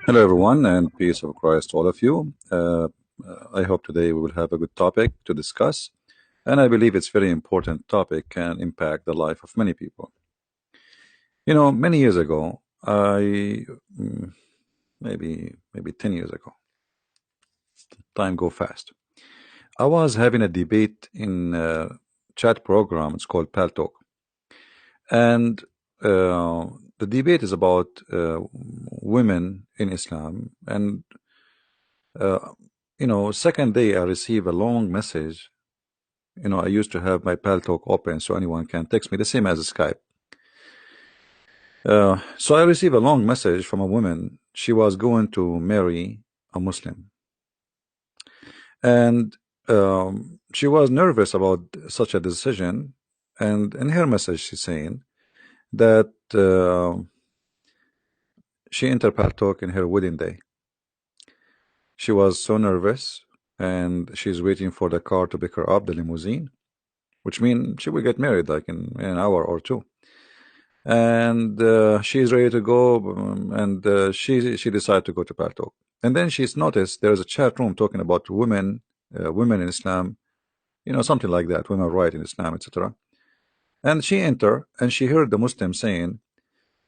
Hello, everyone, and peace of Christ to all of you. I hope today we will have a good topic to discuss, and I believe it's very important topic can impact the life of many people. You know, many years ago, mm, maybe 10 years ago, time go fast. I was having a debate in a chat program. It's called Paltalk, and the debate is about women in Islam, and uh, second day I receive a long message. I used to have my Paltalk open so anyone can text me, the same as Skype. So I received a long message from a woman. She was going to marry a Muslim, and she was nervous about such a decision. And in her message, she's saying that she entered Paltalk in her wedding day. She was so nervous, and she's waiting for the car to pick her up, the limousine, which means she will get married like in an hour or two. And she's ready to go, and she decided to go to Paltalk. And then she's noticed there's a chat room talking about women in Islam, something like that, women right in Islam, etc. And she entered, and she heard the Muslim saying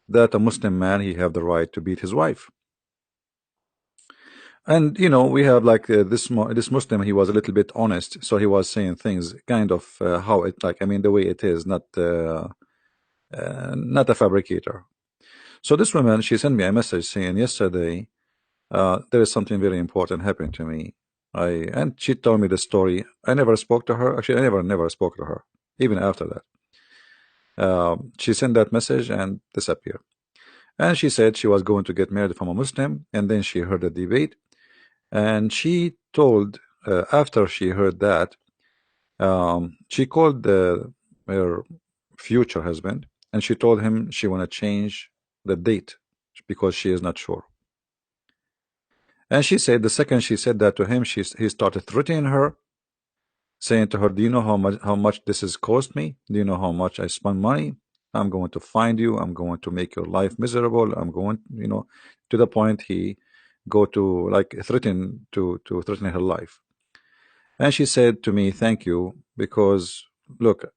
that a Muslim man, he have the right to beat his wife. And we have like this Muslim, he was a little bit honest, so he was saying things kind of how it, like, I mean, the way it is, not a fabricator. So this woman, she sent me a message saying yesterday there is something very important happened to me. And she told me the story. I never spoke to her. Actually, I never spoke to her even after that. She sent that message and disappeared. And she said she was going to get married from a Muslim, and then she heard the debate, and she told after she heard that, she called her future husband, and she told him she want to change the date because she is not sure. And she said the second she said that to him, he started threatening her, saying to her, "Do you know how much this has cost me? Do you know how much I spend money? I'm going to find you. I'm going to make your life miserable. I'm going, to the point he go to like threaten her life." And she said to me, "Thank you, because look,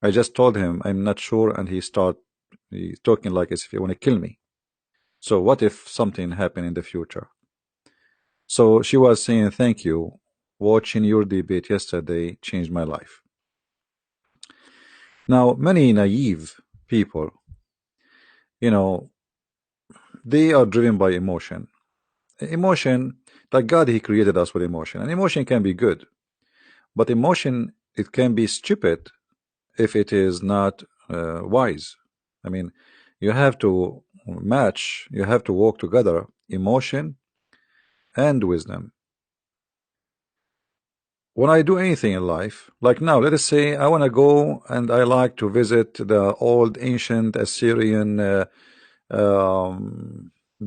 I just told him I'm not sure, and he's talking like as if he want to kill me. So what if something happened in the future?" So she was saying, "Thank you. Watching your debate yesterday changed my life." Now, many naive people, you know, they are driven by emotion. Emotion, like God, He created us with emotion, and emotion can be good, but emotion, it can be stupid if it is not wise. I mean, you have to you have to walk together, emotion and wisdom. When I do anything in life, like now, let us say I want to go and I like to visit the old ancient Assyrian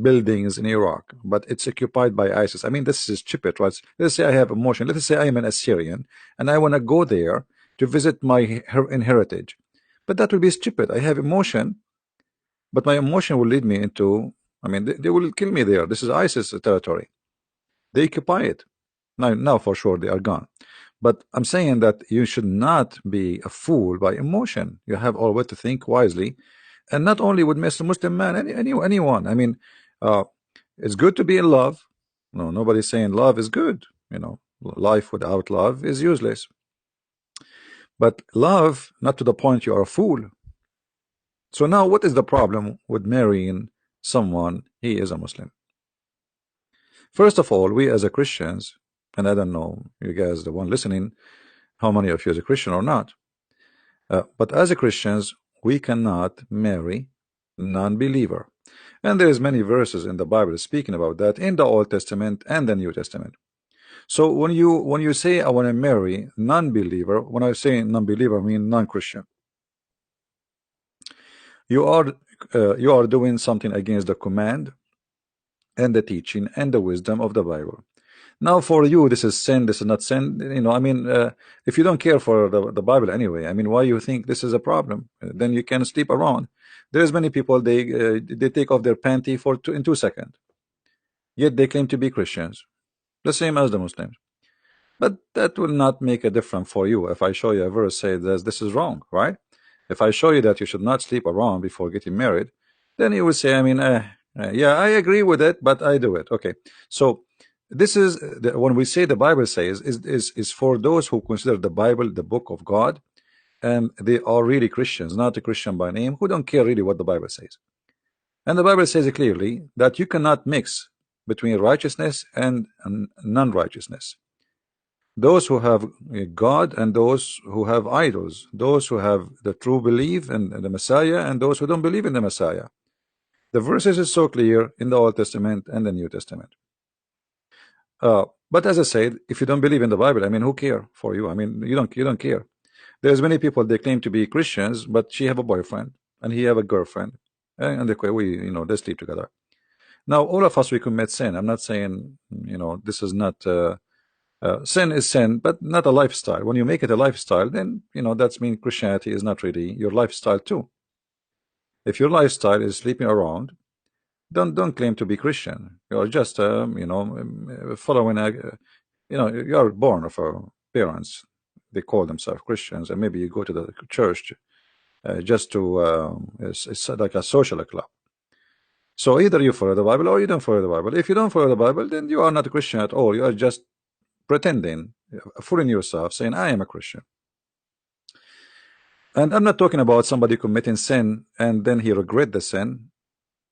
buildings in Iraq, but it's occupied by ISIS. I mean, this is stupid, right? Let's say I have emotion. Let's say I am an Assyrian and I want to go there to visit my heritage, but that will be stupid. I have emotion, but my emotion will lead me into, I mean, they will kill me there. This is ISIS territory. They occupy it. Now for sure they are gone. But I'm saying that you should not be a fool by emotion. You have always to think wisely, and not only with Mr. Muslim man, anyone. I mean, uh, it's good to be in love. No, nobody's saying love is good. Life without love is useless. But love, not to the point you are a fool. So now, what is the problem with marrying someone he is a Muslim? First of all, we as a Christians, and I don't know, you guys, the one listening, how many of you is a Christian or not, but as a Christians, we cannot marry non-believer. And there's many verses in the Bible speaking about that in the Old Testament and the New Testament. So when you say I want to marry non-believer, when I say non-believer, I mean non-Christian, you are doing something against the command and the teaching and the wisdom of the Bible. Now for you, this is sin, this is not sin. I mean, if you don't care for the Bible anyway, I mean, why you think this is a problem? Then you can sleep around. There's many people, they take off their panty in 2 seconds, yet they claim to be Christians, the same as the Muslims. But that will not make a difference for you if I show you a verse say that this is wrong, right? If I show you that you should not sleep around before getting married, then you will say, I mean, yeah, I agree with it, but I do it. Okay, so this is when we say the Bible says is for those who consider the Bible the book of God, and they are really Christians, not a Christian by name, who don't care really what the Bible says. And the Bible says clearly that you cannot mix between righteousness and non-righteousness. Those who have God and those who have idols, those who have the true belief in the Messiah and those who don't believe in the Messiah. The verses is so clear in the Old Testament and the New Testament. But as I said, if you don't believe in the Bible, I mean, who care for you? I mean, you don't care. There's many people, they claim to be Christians, but she have a boyfriend and he have a girlfriend, and they sleep together. Now all of us, we commit sin. I'm not saying this is not sin is sin, but not a lifestyle. When you make it a lifestyle, then that's mean Christianity is not really your lifestyle too. If your lifestyle is sleeping around, don't claim to be Christian. You're just following you are born of parents. They call themselves Christians, and maybe you go to the church just to it's like a social club. So either you follow the Bible or you don't follow the Bible. If you don't follow the Bible, then you are not a Christian at all. You are just pretending, fooling yourself, saying I am a Christian. And I'm not talking about somebody committing sin and then he regret the sin,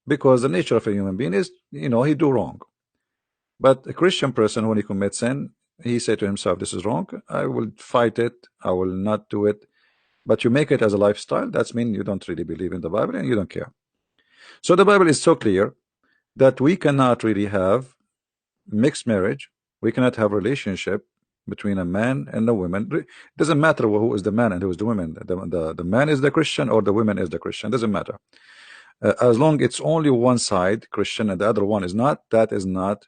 because the nature of a human being is he do wrong. But a Christian person, when he commits sin, he say to himself, this is wrong, I will fight it, I will not do it. But you make it as a lifestyle, that's mean you don't really believe in the Bible and you don't care. So the Bible is so clear that we cannot really have mixed marriage. We cannot have relationship between a man and a woman. It doesn't matter who is the man and who is the woman. The man is the Christian or the woman is the Christian. It doesn't matter. As long it's only one side Christian and the other one is not, that is not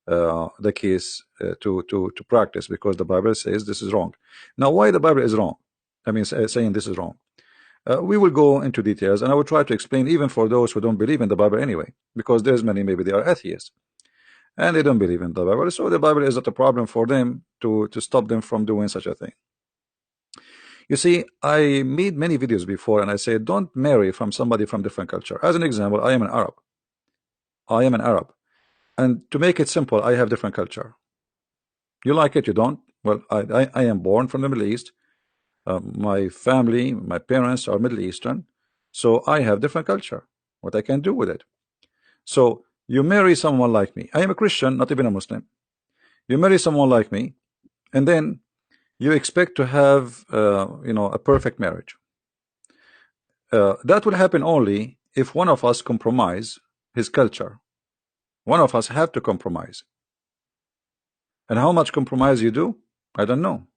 the case to practice, because the Bible says this is wrong. Now, why the Bible is wrong? I mean, saying this is wrong. We will go into details, and I will try to explain even for those who don't believe in the Bible anyway, because there's many, maybe they are atheists and they don't believe in the Bible, so the Bible is not a problem for them to stop them from doing such a thing. You see, I made many videos before and I say don't marry from somebody from different culture. As an example, I am an Arab. I am an Arab, and to make it simple, I have different culture. You like it, you don't? Well, I am born from the Middle East. My family, my parents are Middle Eastern, so I have different culture. What I can do with it? So you marry someone like me. I am a Christian, not even a Muslim. You marry someone like me, and then you expect to have a perfect marriage. That will happen only if one of us compromise his culture. One of us have to compromise. And how much compromise you do, I don't know.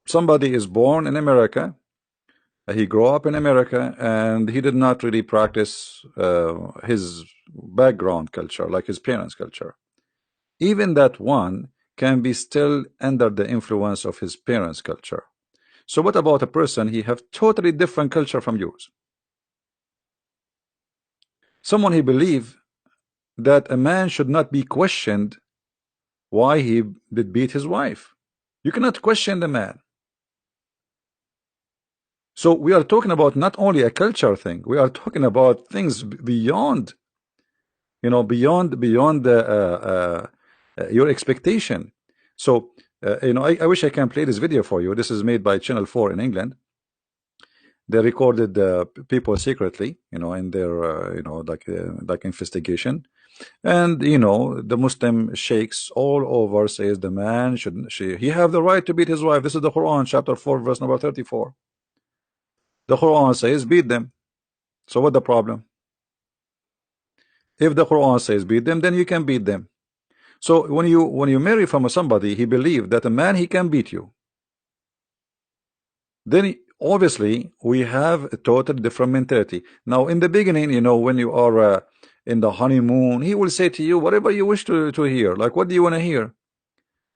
Somebody is born in America, he grew up in America, and he did not really practice his background culture, like his parents' culture. Even that one can be still under the influence of his parents' culture. So what about a person he have totally different culture from yours? Someone he believe that a man should not be questioned why he did beat his wife. You cannot question the man. So we are talking about not only a culture thing, we are talking about things beyond, beyond your expectation. So I wish I can play this video for you. This is made by Channel 4 in England. They recorded people secretly, in their like investigation, and the Muslim sheikhs all over says the man he have the right to beat his wife. This is the Quran, chapter 4, verse number 34. The Quran says beat them. So what the problem? If the Quran says beat them, then you can beat them. So when you marry from somebody, he believed that a man he can beat you, then obviously we have a totally different mentality. Now in the beginning, when you are in the honeymoon, he will say to you whatever you wish to hear. Like, what do you want to hear?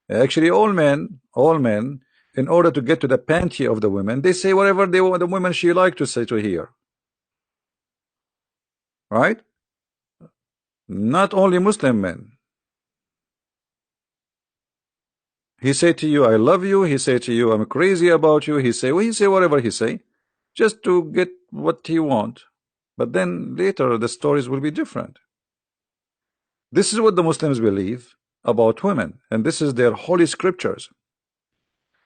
Actually, all men, in order to get to the panty of the women, they say whatever they want the women she like to say to hear. Right? Not only Muslim men. He say to you, I love you. He say to you, I'm crazy about you. He say whatever he say, just to get what he want. But then later the stories will be different. This is what the Muslims believe about women, and this is their holy scriptures.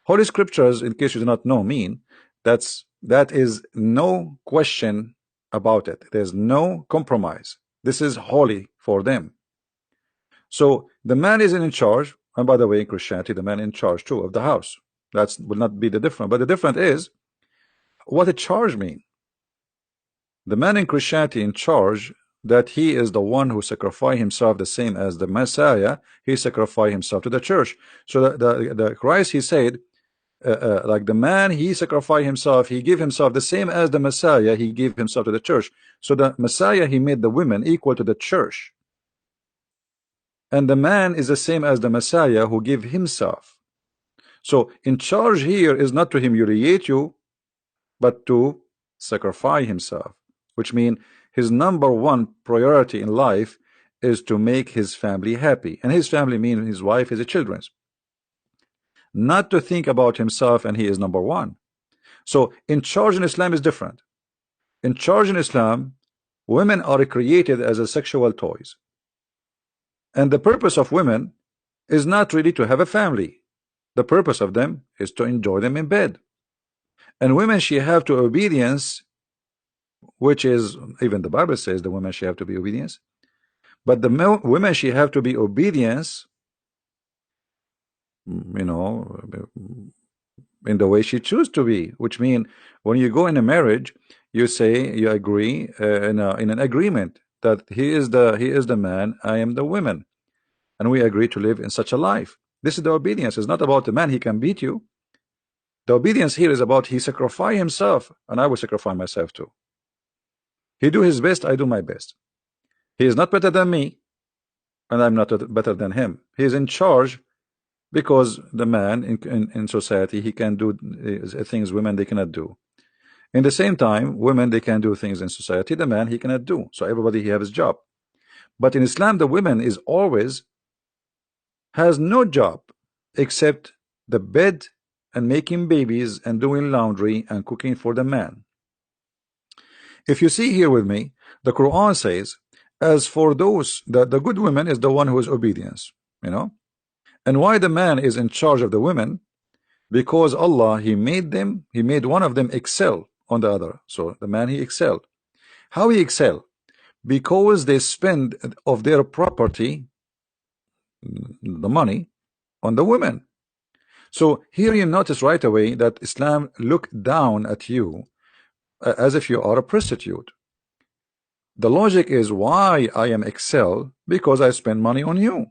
Holy scriptures, in case you do not know, mean that is no question about it. There's no compromise. This is holy for them. So the man is in charge, and by the way, in Christianity, the man in charge too of the house. That will not be the difference. But the difference is what a charge mean. The man in Christianity in charge, that he is the one who sacrificed himself the same as the Messiah. He sacrificed himself to the church. So the Christ, he said, like the man, he sacrificed himself, he gave himself the same as the Messiah, he gave himself to the church. So the Messiah, he made the women equal to the church. And the man is the same as the Messiah who gave himself. So in charge here is not to humiliate you, but to sacrifice himself, which means his number one priority in life is to make his family happy. And his family means his wife, his children. Not to think about himself and he is number one. So in charge in Islam is different. In charge in Islam, women are created as a sexual toys. And the purpose of women is not really to have a family. The purpose of them is to enjoy them in bed. And women, she have to obedience, which is, even the Bible says the women she have to be obedience. But the women she have to be obedience, you know, in the way she choose to be, which mean when you go in a marriage, you say you agree in an agreement that he is the man, I am the woman, and we agree to live in such a life. This is the obedience. It's not about the man, he can beat you. The obedience here is about he sacrifice himself, and I will sacrifice myself too. He do his best, I do my best. He is not better than me, and I'm not better than him. He is in charge because the man in society, he can do things women they cannot do. In the same time, women they can do things in society, the man he cannot do. So everybody he have his job. But in Islam, the woman is always has no job except the bed and making babies and doing laundry and cooking for the man. If you see here with me, the Quran says, as for those, that the good woman is the one who is obedience, you know. And why the man is in charge of the women? Because Allah, he made one of them excel on the other. So the man, he excelled. How he excel? Because they spend of their property, the money, on the women. So here you notice right away that Islam look down at you as if you are a prostitute. The logic is why I am excel, because I spend money on you.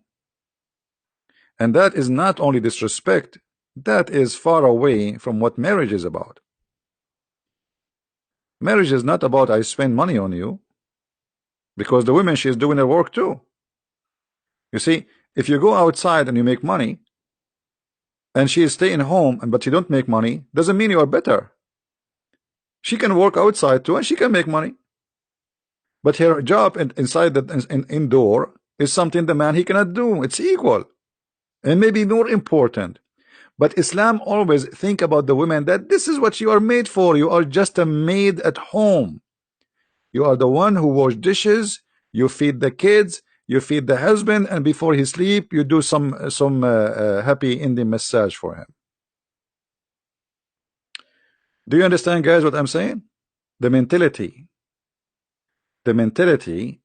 And that is not only disrespect, that is far away from what marriage is about. Marriage is not about I spend money on you, because the woman, she is doing her work too. You see, if you go outside and you make money, and she is staying home, but you don't make money, doesn't mean you are better. She can work outside too, and she can make money. But her job inside the indoor is something the man he cannot do. It's equal, and maybe more important. But Islam always think about the women that this is what you are made for. You are just a maid at home. You are the one who wash dishes, you feed the kids, you feed the husband, and before he sleep, you do some happy Indian massage for him. Do you understand, guys, what I'm saying? The mentality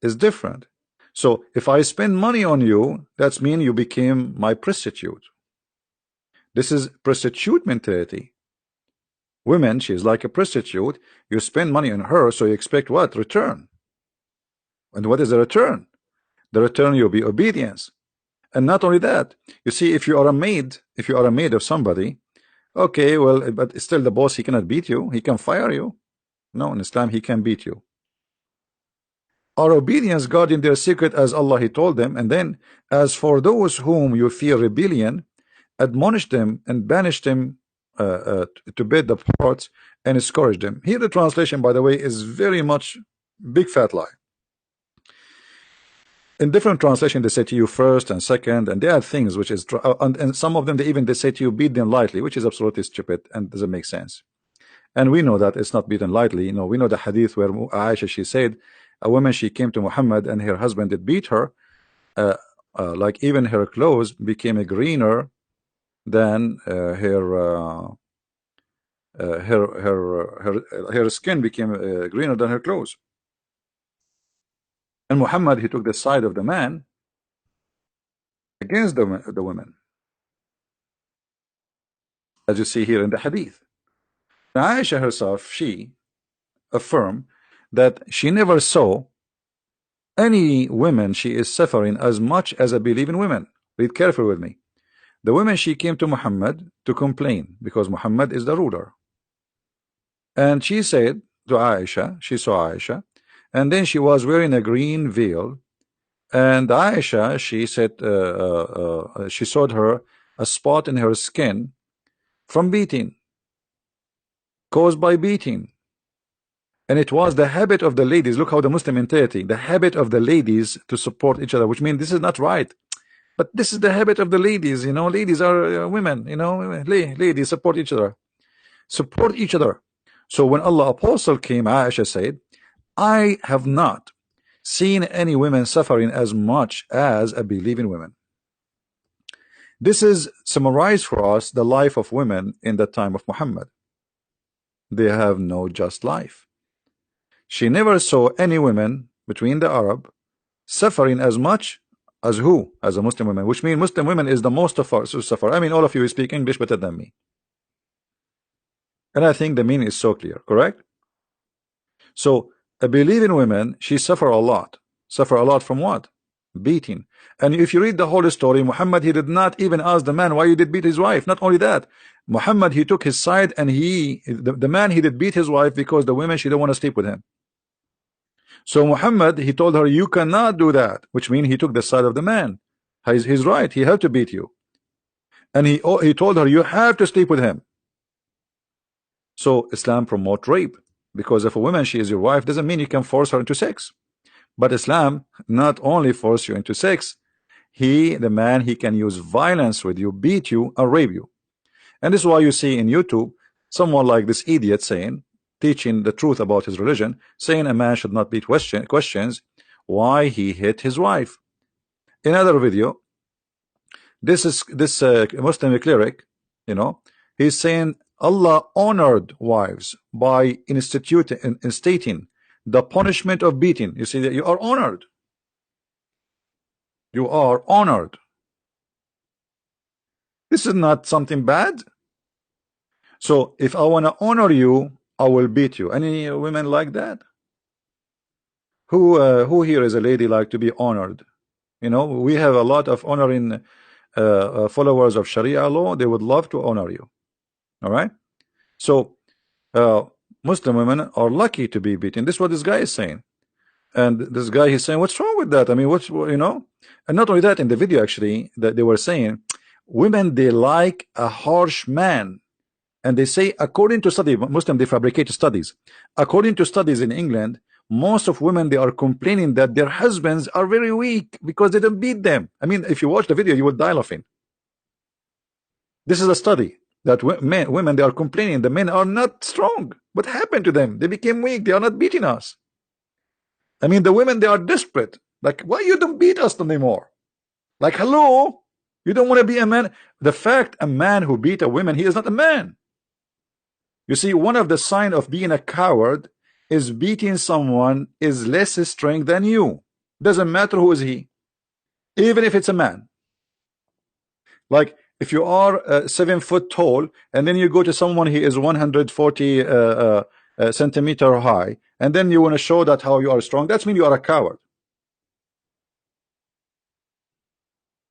is different. So if I spend money on you, that's mean you became my prostitute. This is prostitute mentality. Women, she's like a prostitute. You spend money on her, so you expect what? Return. And what is the return? The return will be obedience. And not only that, you see, if you are a maid of somebody, okay, well, but still the boss, he cannot beat you. He can fire you. No, in Islam, he can beat you. Our obedience guarding their secret as Allah He told them, and then as for those whom you fear rebellion, admonish them and banish them to bed the parts and discourage them. Here the translation, by the way, is very much big fat lie. In different translation, they say to you first and second, and there are things which is, and some of them they say to you beat them lightly, which is absolutely stupid and doesn't make sense. And we know that it's not beaten lightly. You know, we know the hadith where Aisha, she said, a woman, she came to Muhammad and her husband did beat her, like even her clothes became greener than her skin became greener than her clothes. And Muhammad, he took the side of the man against the women, as you see here in the hadith. Now, Aisha herself, she affirmed that she never saw any women she is suffering as much as a believing women. Read carefully with me. The women, she came to Muhammad to complain because Muhammad is the ruler. And she said to Aisha, she saw Aisha, and then she was wearing a green veil. And Aisha, she said, she saw her a spot in her skin from beating, caused by beating. And it was the habit of the ladies. Look how the Muslim mentality, the habit of the ladies to support each other, which means this is not right. But this is the habit of the ladies, you know, ladies are women, you know, ladies support each other. Support each other. So when Allah Apostle came, Aisha said, I have not seen any women suffering as much as a believing women. This is summarized for us the life of women in the time of Muhammad. They have no just life. She never saw any women between the Arab suffering as much as who? As a Muslim woman, which means Muslim women is the most of us who suffer. I mean, all of you speak English better than me. And I think the meaning is so clear, correct? So a believing woman, she suffer a lot. Suffer a lot from what? Beating. And if you read the whole story, Muhammad, he did not even ask the man why you did beat his wife. Not only that, Muhammad, he took his side, and the man, he did beat his wife because the women, she don't want to sleep with him. So Muhammad, he told her, you cannot do that, which means he took the side of the man. He's right, he had to beat you. And he told her, you have to sleep with him. So Islam promote rape, because if a woman, she is your wife, doesn't mean you can force her into sex. But Islam not only force you into sex, the man, he can use violence with you, beat you, and rape you. And this is why you see in YouTube someone like this idiot saying, teaching the truth about his religion, saying a man should not beat questions why he hit his wife. In another video, this Muslim cleric, you know, he's saying Allah honored wives by instating the punishment of beating. You see that you are honored. You are honored. This is not something bad. So if I want to honor you, I will beat you. Any women like that? Who here is a lady like to be honored? You know, we have a lot of honoring followers of Sharia law. They would love to honor you. All right. So Muslim women are lucky to be beaten. This is what this guy is saying. And this guy, he's saying, what's wrong with that? I mean, what's, you know? And not only that, in the video actually, that they were saying, women, they like a harsh man. And they say, according to study, Muslim, they fabricate studies. According to studies in England, most of women, they are complaining that their husbands are very weak because they don't beat them. I mean, if you watch the video, you will die laughing. This is a study that women, they are complaining the men are not strong. What happened to them? They became weak. They are not beating us. I mean, the women, they are desperate. Like, why you don't beat us anymore? Like, hello, you don't want to be a man. The fact a man who beat a woman, he is not a man. You see, one of the signs of being a coward is beating someone is less strength than you. Doesn't matter who is he, even if it's a man. Like if you are 7 foot tall and then you go to someone he is 140 centimeter high, and then you want to show that how you are strong, that means you are a coward.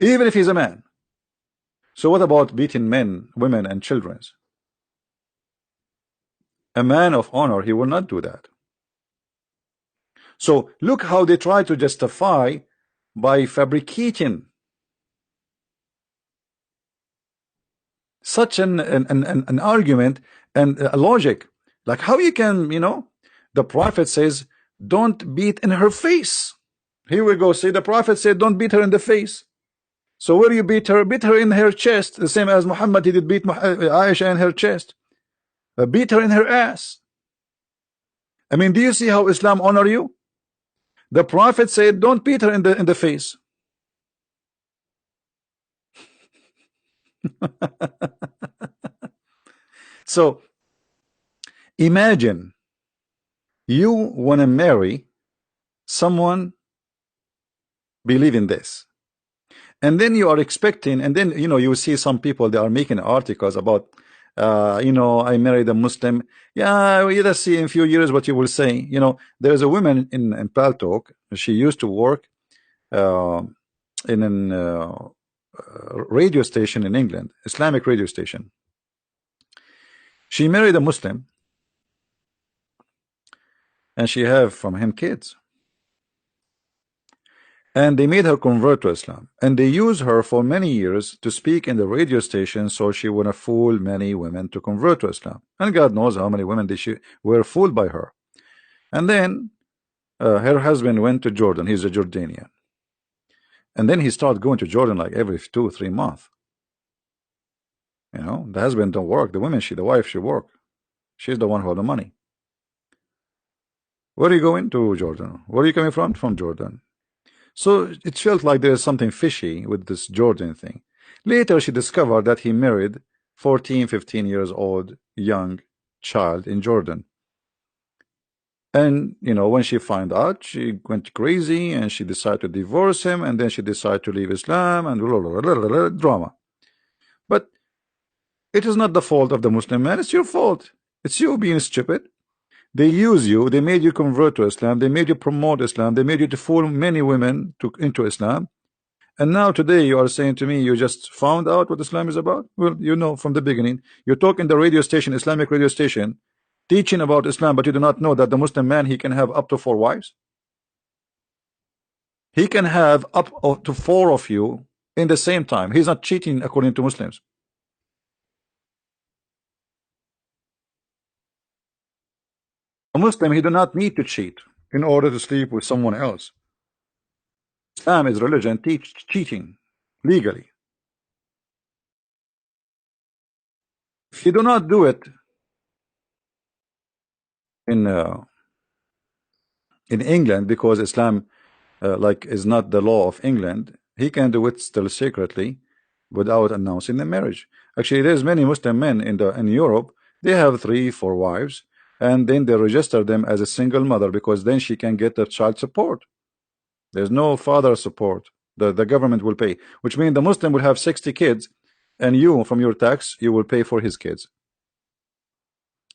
Even if he's a man. So what about beating men, women, and children? A man of honor, he will not do that. So look how they try to justify by fabricating such an argument and a logic. Like how you can, the prophet says, don't beat in her face. Here we go. See, the prophet said, don't beat her in the face. So where you beat her? Beat her in her chest, the same as Muhammad, he did beat Aisha in her chest. Beat her in her ass. I mean, do you see how Islam honor you? The prophet said, don't beat her in the face. So imagine you want to marry someone believe in this, and then you are expecting, and then you see some people, they are making articles about I married a Muslim. Yeah, we just see in a few years what you will say. There's a woman in Paltalk. She used to work in an radio station in England, Islamic radio station. She married a Muslim, and she have from him kids. And they made her convert to Islam, and they used her for many years to speak in the radio station, so she would fool many women to convert to Islam. And God knows how many women were fooled by her. And then her husband went to Jordan. He's a Jordanian, and then he started going to Jordan like every 2-3 months. The husband don't work. The wife, she work. She's the one who has the money. Where are you going? To Jordan. Where are you coming from? From Jordan. So it felt like there is something fishy with this Jordan thing. Later she discovered that he married 14-15 years old young child in Jordan. And when she found out, she went crazy and she decided to divorce him, and then she decided to leave Islam and drama. But it is not the fault of the Muslim man, it's your fault. It's you being stupid. They use you, they made you convert to Islam, they made you promote Islam, they made you to fool many women into Islam. And now today you are saying to me you just found out what Islam is about? Well, from the beginning. You talk in the radio station, Islamic radio station, teaching about Islam, but you do not know that the Muslim man, he can have up to 4 wives. He can have up to 4 of you in the same time. He's not cheating according to Muslims. A Muslim, he do not need to cheat in order to sleep with someone else. Islam is religion teach cheating legally. If you do not do it in England, because Islam is not the law of England, he can do it still secretly without announcing the marriage. Actually, there's many Muslim men in Europe, they have 3-4 wives, and then they register them as a single mother, because then she can get the child support. There's no father support. The government will pay, which means the Muslim will have 60 kids, and you, from your tax, you will pay for his kids.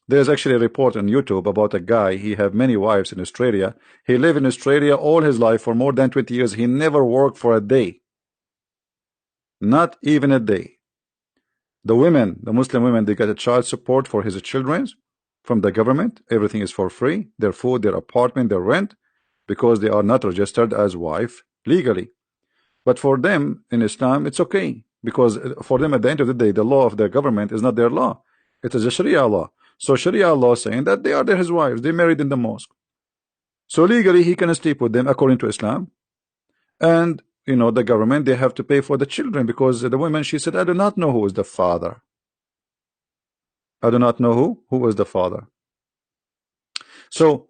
There's actually a report on YouTube about a guy, he have many wives in Australia. He lived in Australia all his life for more than 20 years. He never worked for a day. Not even a day. The women, the Muslim women, they get a child support for his children from the government. Everything is for free. Their food, their apartment, their rent, because they are not registered as wife legally. But for them in Islam, it's okay, because for them at the end of the day, the law of the government is not their law. It is a Sharia law. So Sharia law saying that they are his wives, they married in the mosque. So legally he can sleep with them according to Islam. And the government, they have to pay for the children, because the woman, she said, I do not know who is the father. I do not know who is the father. So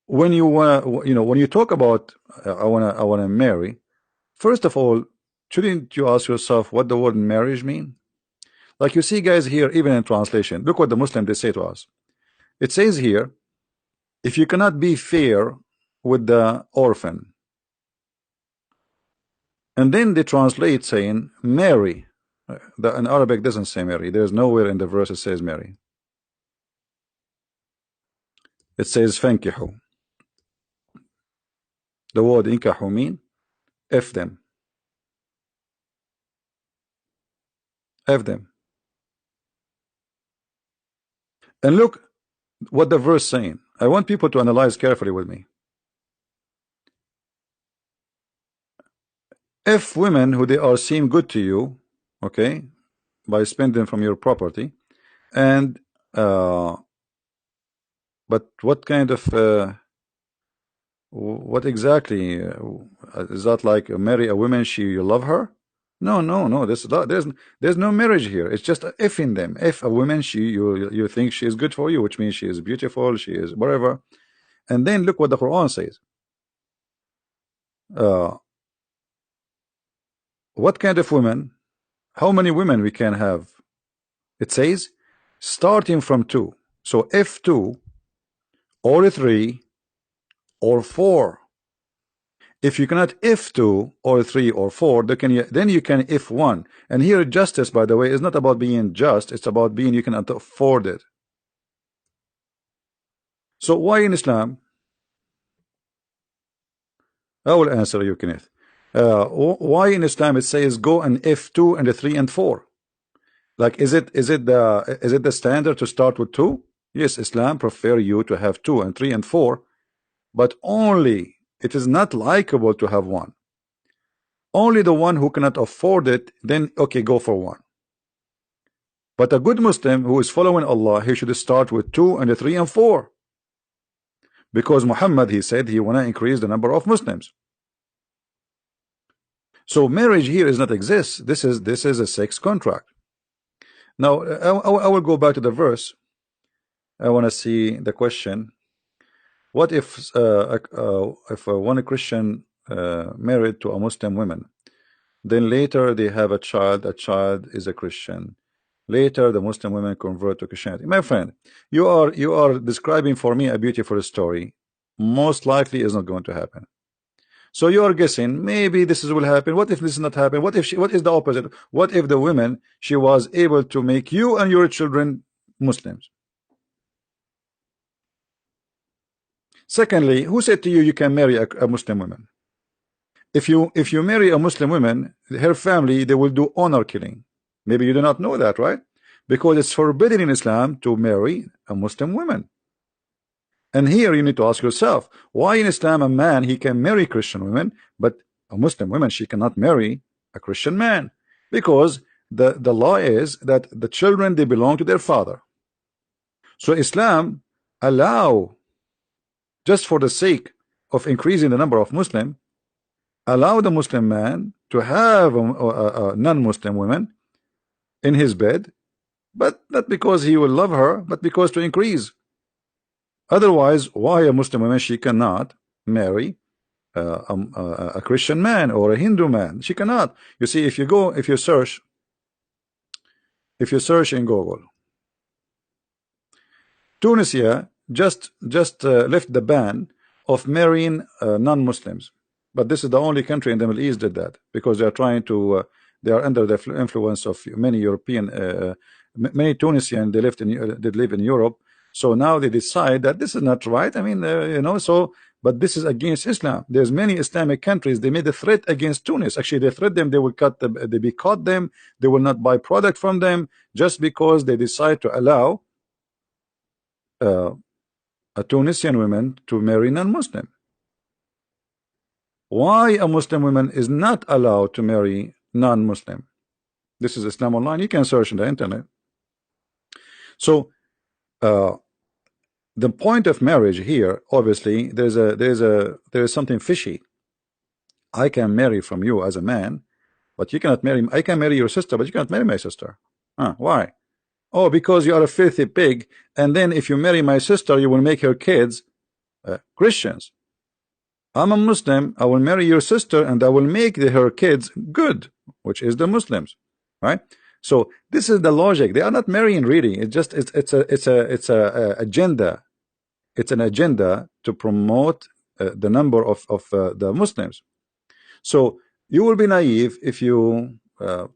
when you when you talk about I wanna marry, first of all, shouldn't you ask yourself what the word marriage mean? Like you see, guys, here, even in translation, look what the Muslim they say to us. It says here, if you cannot be fair with the orphan, and then they translate saying marry. In Arabic doesn't say marry. There's nowhere in the verse it says marry. It says fankihu. The word inkahu mean F them. F them. And look what the verse saying. I want people to analyze carefully with me. If women who they are seem good to you, okay, by spending from your property, and but what kind of what exactly is that? Like marry a woman, you love her? No, no, no. There's no marriage here. It's just a if in them. If a woman, you think she is good for you, which means she is beautiful, she is whatever. And then look what the Quran says. Uh, what kind of women? How many women we can have? It says starting from 2. So if 2 or 3 or 4. If you cannot if 2 or 3 or 4, then you can if 1. And here justice, by the way, is not about being just, it's about being you can afford it. So why in Islam? I will answer you, Kenneth. Why in Islam it says go and if 2 and 3 and 4? Like is it the standard to start with 2? Yes, Islam prefer you to have 2 and 3 and 4, but only it is not likable to have 1. Only the one who cannot afford it, then okay, go for 1. But a good Muslim who is following Allah, he should start with 2 and 3 and 4. Because Muhammad, he said he wanna increase the number of Muslims. So marriage here is not exist. This is a sex contract. Now I will go back to the verse. I want to see the question. What if one Christian married to a Muslim woman, then later they have a child is a Christian, later the Muslim women convert to Christianity? My friend, you are describing for me a beautiful story. Most likely is not going to happen. So you are guessing maybe this will happen. What if this is not happen? What is the opposite? What if the woman, she was able to make you and your children Muslims? Secondly, who said to you you can marry a Muslim woman? If you marry a Muslim woman, her family, they will do honor killing. Maybe you do not know that, right? Because it's forbidden in Islam to marry a Muslim woman. And here you need to ask yourself, why in Islam a man, he can marry Christian women, but a Muslim woman, she cannot marry a Christian man? Because the law is that the children, they belong to their father. So Islam allow, just for the sake of increasing the number of Muslim, allow the Muslim man to have a non-Muslim woman in his bed, but not because he will love her, but because to increase. Otherwise, why a Muslim woman, she cannot marry a Christian man or a Hindu man? She cannot. You see, if you search in Google, Tunisia just left the ban of marrying non-Muslims, but this is the only country in the Middle East did that, because they are trying to they are under the influence of many European many Tunisians, they live in Europe. So now they decide that this is not right. I mean, so, but this is against Islam. There's many Islamic countries, they made a threat against Tunis. Actually, they threat them, they will they boycott them, they will not buy product from them, just because they decide to allow a Tunisian woman to marry non-Muslim. Why a Muslim woman is not allowed to marry non-Muslim? This is Islam Online. You can search on the internet. So the point of marriage here, obviously, there is something fishy. I can marry from you as a man, but you cannot marry. I can marry your sister, but you cannot marry my sister. Why? Oh, because you are a filthy pig, and then if you marry my sister, you will make her kids Christians. I'm a Muslim, I will marry your sister, and I will make her kids good, which is the Muslims, right? So this is the logic. They are not marrying really. It's just it's a agenda. It's an agenda to promote the number of the Muslims. So you will be naive if you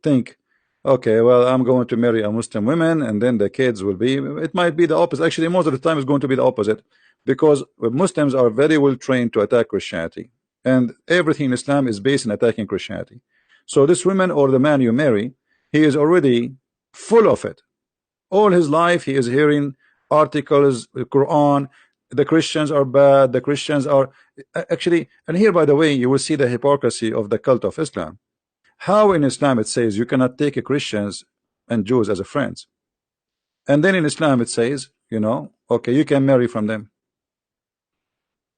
think, okay, well, I'm going to marry a Muslim woman, and then the kids will be. It might be the opposite. Actually, most of the time, it's going to be the opposite, because Muslims are very well trained to attack Christianity, and everything in Islam is based on attacking Christianity. So this woman or the man you marry, he is already full of it. All his life, he is hearing articles, the Quran. the Christians are bad, the Christians are actually, and here by the way you will see the hypocrisy of the cult of Islam. How in Islam it says you cannot take a Christians and Jews as a friends, and then in Islam it says, you know, okay, you can marry from them.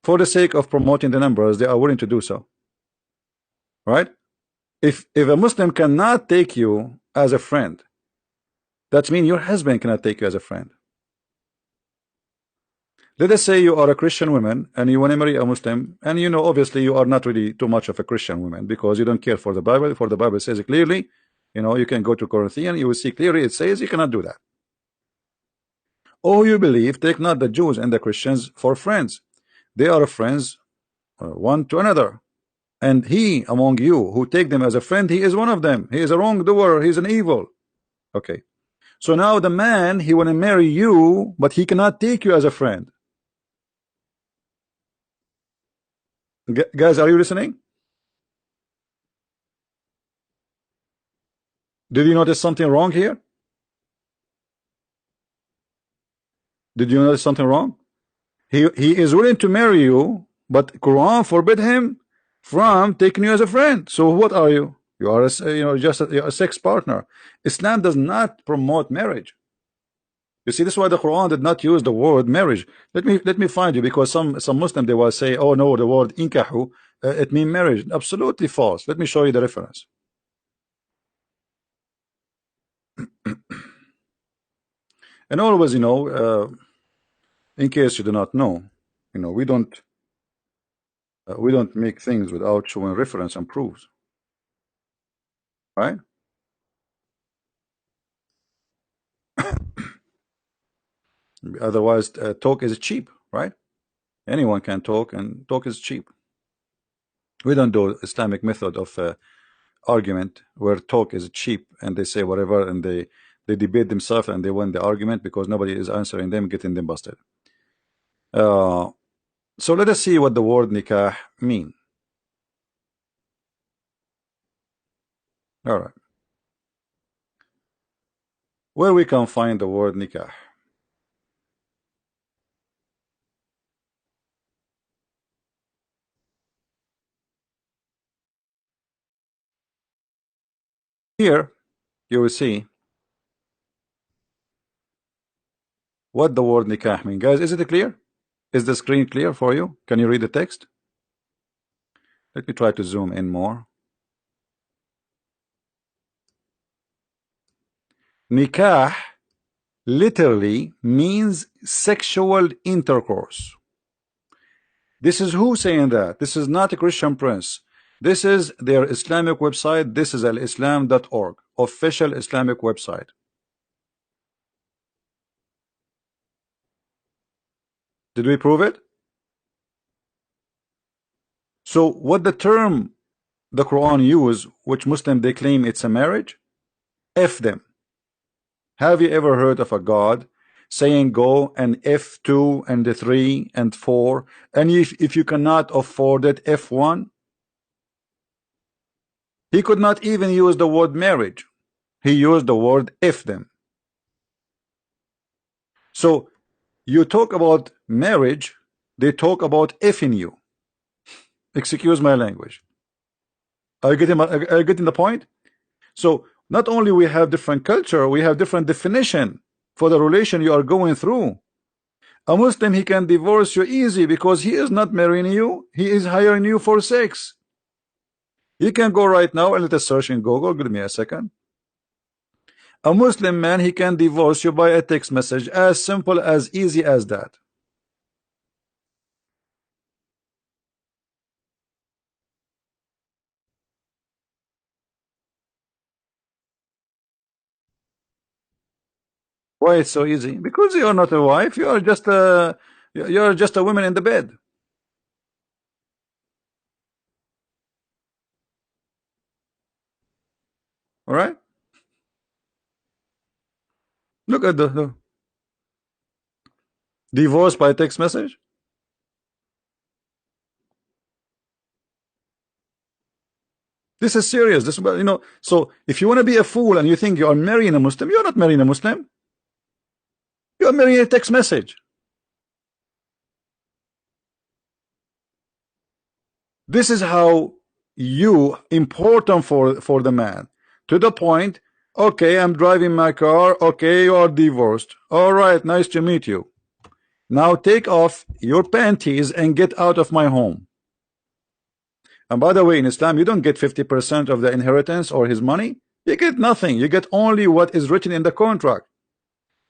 For the sake of promoting the numbers, they are willing to do so, right? If a Muslim cannot take you as a friend, that means your husband cannot take you as a friend. Let us say you are a Christian woman and you want to marry a Muslim, and you know obviously you are not really too much of a Christian woman because you don't care for the Bible. For the Bible says it clearly, you know, you can go to Corinthians, you will see clearly it says you cannot do that. Or you believe, take not the Jews and the Christians for friends. They are friends one to another. And he among you who take them as a friend, he is one of them. He is a wrongdoer, he is an evil. Okay. So now the man, he want to marry you, but he cannot take you as a friend. Guys, are you listening? Did you notice something wrong here? Did you notice something wrong? He is willing to marry you, but Quran forbid him from taking you as a friend. So what are you? You are just a sex partner. Islam does not promote marriage. You see, this is why the Quran did not use the word marriage. Let me find you, because some Muslim they will say, oh no, the word inkahu it means marriage. Absolutely false. Let me show you the reference. And always, you know, in case you do not know, you know, we don't make things without showing reference and proofs, right? Otherwise, talk is cheap, right? Anyone can talk, and talk is cheap. We don't do Islamic method of argument where talk is cheap and they say whatever and they debate themselves and they win the argument because nobody is answering them, getting them busted. So let us see what the word nikah mean. All right, where we can find the word nikah? Here you will see what the word nikah mean. Guys, is it clear? Is the screen clear for you? Can you read the text? Let me try to zoom in more. Nikah literally means sexual intercourse. This is who saying that? This is not a Christian prince. This is their Islamic website. This is alislam.org, official Islamic website. Did we prove it? So what the term the Quran use, which Muslim they claim it's a marriage, F them. Have you ever heard of a God saying go and F2 and 3 and 4, and if you cannot afford it, F1? He could not even use the word marriage. He used the word F them. So you talk about marriage, they talk about effing you. Excuse my language. Are you getting the point? So not only we have different culture, we have different definition for the relation you are going through. A Muslim, he can divorce you easy because he is not marrying you, he is hiring you for sex. You can go right now and let us search in Google. Give me a second. A Muslim man, he can divorce you by a text message, as simple as easy as that. Why it's so easy? Because you are not a wife, you are just a woman in the bed. All right, look at the divorce by text message. This is serious. This, you know, so if you want to be a fool and you think you are marrying a Muslim, you are not marrying a Muslim. You are marrying a text message. This is how you important for the man, to the point, okay, I'm driving my car, okay, you are divorced, all right, nice to meet you, now take off your panties and get out of my home. And by the way, in Islam you don't get 50% of the inheritance or his money, you get nothing, you get only what is written in the contract.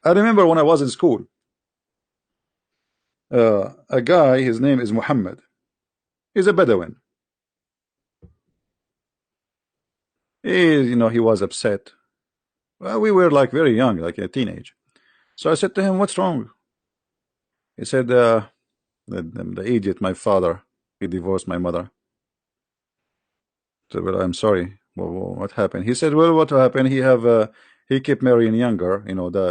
I remember when I was in school, a guy, his name is Muhammad, he's a Bedouin. He was upset. Well, we were like very young, like a teenage. So I said to him, what's wrong? He said, the idiot, my father, he divorced my mother. So, well, I'm sorry. Well, what happened? He said, well, what happened? He kept marrying younger.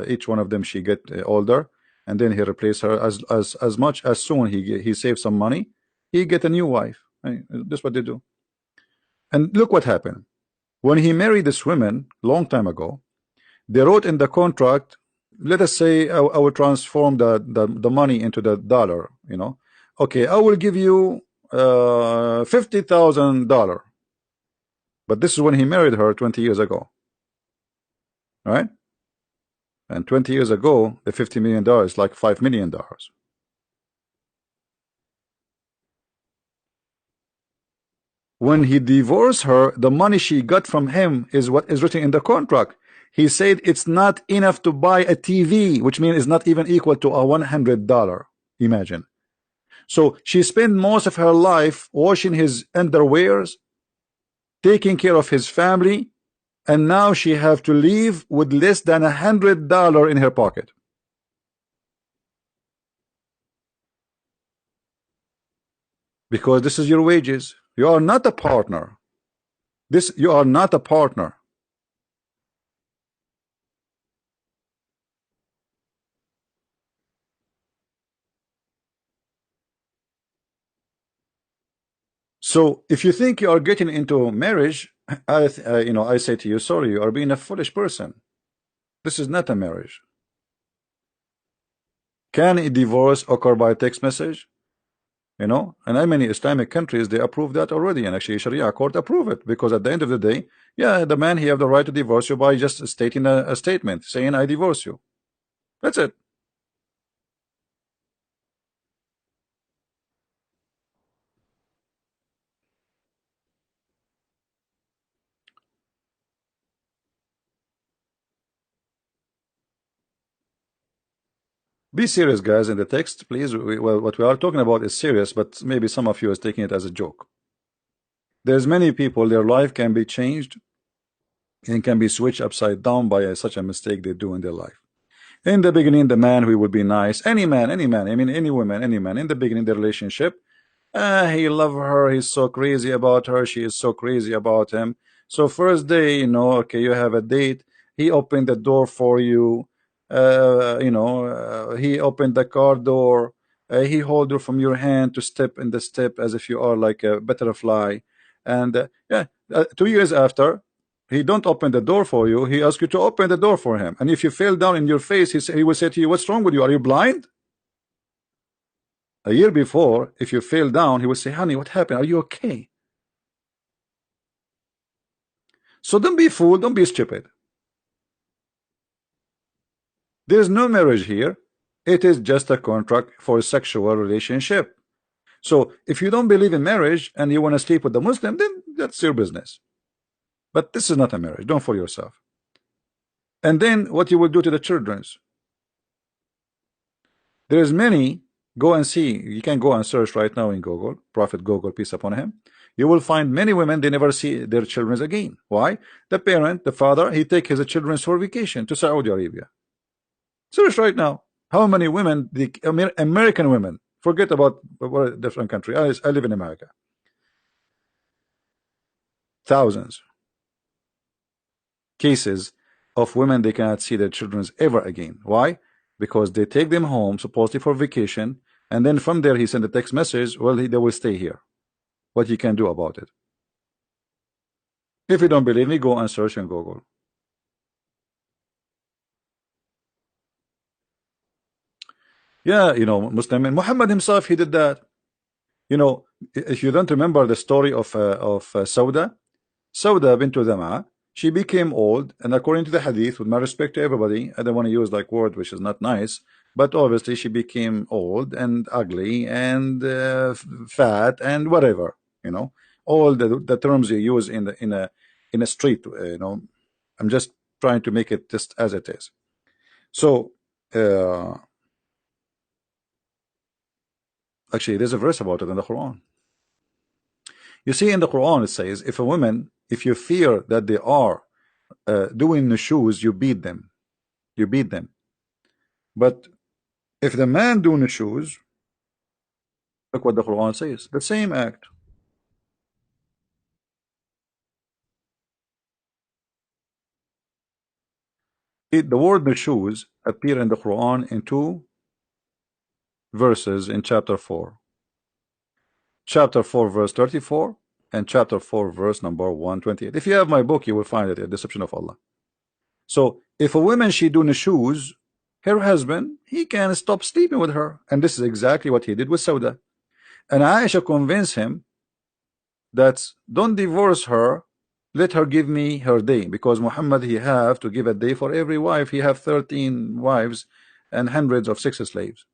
Each one of them she get older, and then he replaced her as much as soon he saved some money. He get a new wife. That's what they do. And look what happened when he married this woman long time ago. They wrote in the contract, let us say I will transform the money into the dollar, okay, I will give you $50,000, but this is when he married her 20 years ago, right? And 20 years ago the $50 million is like $5 million. When he divorced her, the money she got from him is what is written in the contract. He said it's not enough to buy a TV, which means it's not even equal to a $100. Imagine. So she spent most of her life washing his underwears, taking care of his family, and now she have to leave with less than $100 in her pocket. Because this is your wages. You are not a partner. You are not a partner. So if you think you are getting into marriage, I say to you, sorry, you are being a foolish person. This is not a marriage. Can a divorce occur by text message? And in many Islamic countries they approve that already, and actually Sharia court approve it, because at the end of the day, yeah, the man, he have the right to divorce you by just stating a statement saying I divorce you. That's it. Be serious, guys, in the text, please. Well, what we are talking about is serious, but maybe some of you is taking it as a joke. There's many people, their life can be changed and can be switched upside down by such a mistake they do in their life. In the beginning, the man, who would be nice, any man, I mean any woman, any man, in the beginning, the relationship, he love her, he's so crazy about her, she is so crazy about him. So first day, okay, you have a date, he opened the door for you, he opened the car door, he hold you from your hand to step in the step as if you are like a butterfly. And yeah, 2 years after, he don't open the door for you, he asks you to open the door for him, and if you fell down in your face, he will say to you, what's wrong with you, are you blind? A year before, if you fell down, he would say, honey, what happened, are you okay? So don't be fooled, don't be stupid. There's no marriage here. It is just a contract for a sexual relationship. So if you don't believe in marriage and you want to sleep with a Muslim, then that's your business. But this is not a marriage, don't fool yourself. And then what you will do to the children's. There's many, go and see, you can go and search right now in Google, Prophet Google, peace upon him. You will find many women, they never see their children again. Why? The parent, the father, he take his children for vacation to Saudi Arabia. Search right now. How many women, the American women, forget about a different country. I live in America. Thousands cases of women, they cannot see their children ever again. Why? Because they take them home supposedly for vacation, and then from there he sent a text message, well, they will stay here. What you can do about it? If you don't believe me, go and search in Google. Yeah, Muslim, and Muhammad himself, he did that. If you don't remember the story of Sauda, Sauda bint Zam'a, she became old, and according to the hadith, with my respect to everybody, I don't want to use like word which is not nice, but obviously she became old and ugly and fat and whatever, you know, all the terms you use in the in a street, you know. I'm just trying to make it just as it is. So uh, actually, there's a verse about it in the Quran. You see, in the Quran it says, if a woman, if you fear that they are doing the shoes, you beat them. You beat them. But if the man doing the shoes, look what the Quran says. The same act. The word the shoes appear in the Quran in two verses in chapter 4. Chapter 4 verse 34 and chapter 4 verse number 128. If you have my book, you will find it, A Deception of Allah. So if a woman she doing the shoes, her husband, he can stop sleeping with her. And this is exactly what he did with Sauda. And Aisha convinced him that don't divorce her, let her give me her day, because Muhammad he have to give a day for every wife. He have 13 wives and hundreds of sex slaves.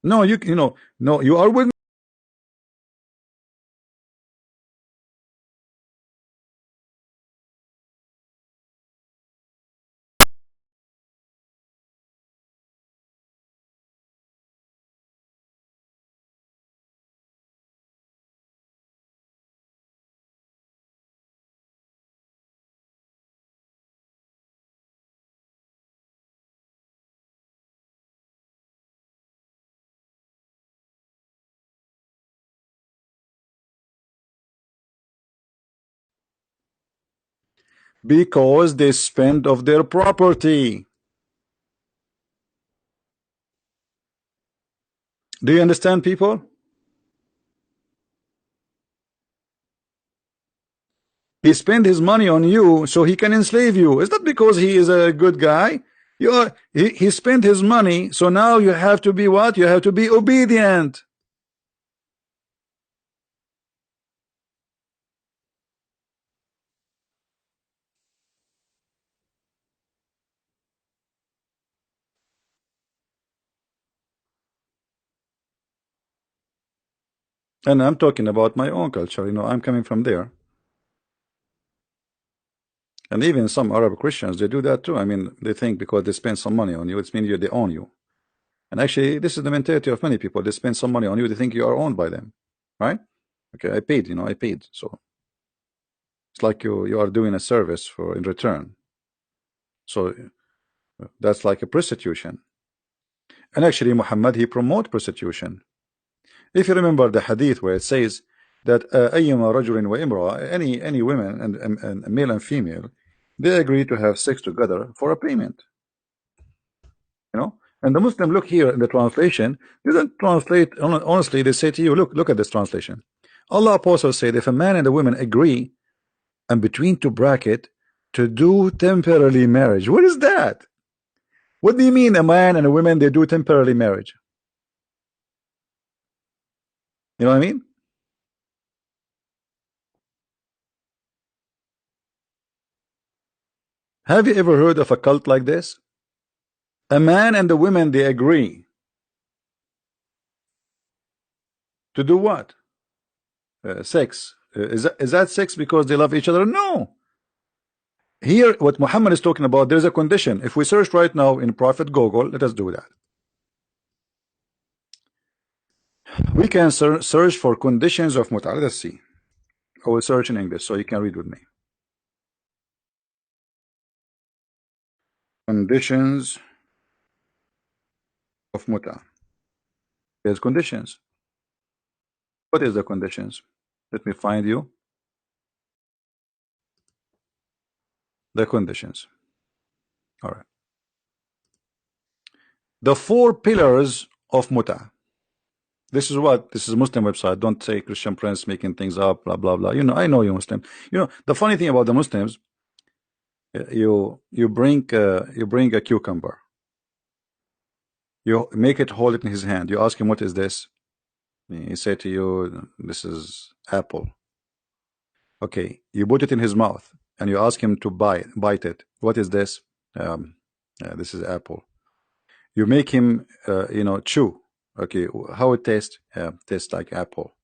No, you know, no, you are with me. Because they spend of their property. Do you understand, people? He spent his money on you so he can enslave you. It's not because he is a good guy. He spent his money, so now you have to be what? You have to be obedient. And I'm talking about my own culture. You know, I'm coming from there. And even some Arab Christians, they do that too. I mean, they think because they spend some money on you, it means they own you. And actually, this is the mentality of many people. They spend some money on you, they think you are owned by them, right? Okay, I paid, you know, I paid. So it's like you are doing a service for in return. So that's like a prostitution. And actually, Muhammad, he promote prostitution. If you remember the hadith where it says that أيما رجل وامرأة, any women and male and female, they agree to have sex together for a payment. You know, and the Muslim look here in the translation. They don't translate honestly. They say to you, look at this translation. Allah Apostle said, if a man and a woman agree, and between two bracket, to do temporarily marriage. What is that? What do you mean a man and a woman they do temporarily marriage? You know what I mean? Have you ever heard of a cult like this? A man and a woman they agree to do what? Sex. Is that sex because they love each other? No. Here, what Muhammad is talking about, there's a condition. If we search right now in Prophet Google, let us do that. We can search for conditions of mut'ah. Let us see. I will search in English so you can read with me. Conditions of mut'ah. There's conditions. What is the conditions? Let me find you the conditions. All right. The 4 pillars of mut'ah. This is what? This is a Muslim website. Don't say Christian Prince making things up, blah, blah, blah. You know, I know you Muslim. You know, the funny thing about the Muslims, you bring a cucumber. You make it, hold it in his hand. You ask him, what is this? He say to you, this is apple. Okay, you put it in his mouth and you ask him to bite it. What is this? This is apple. You make him, you know, chew. Okay, how it tastes? Tastes like apple.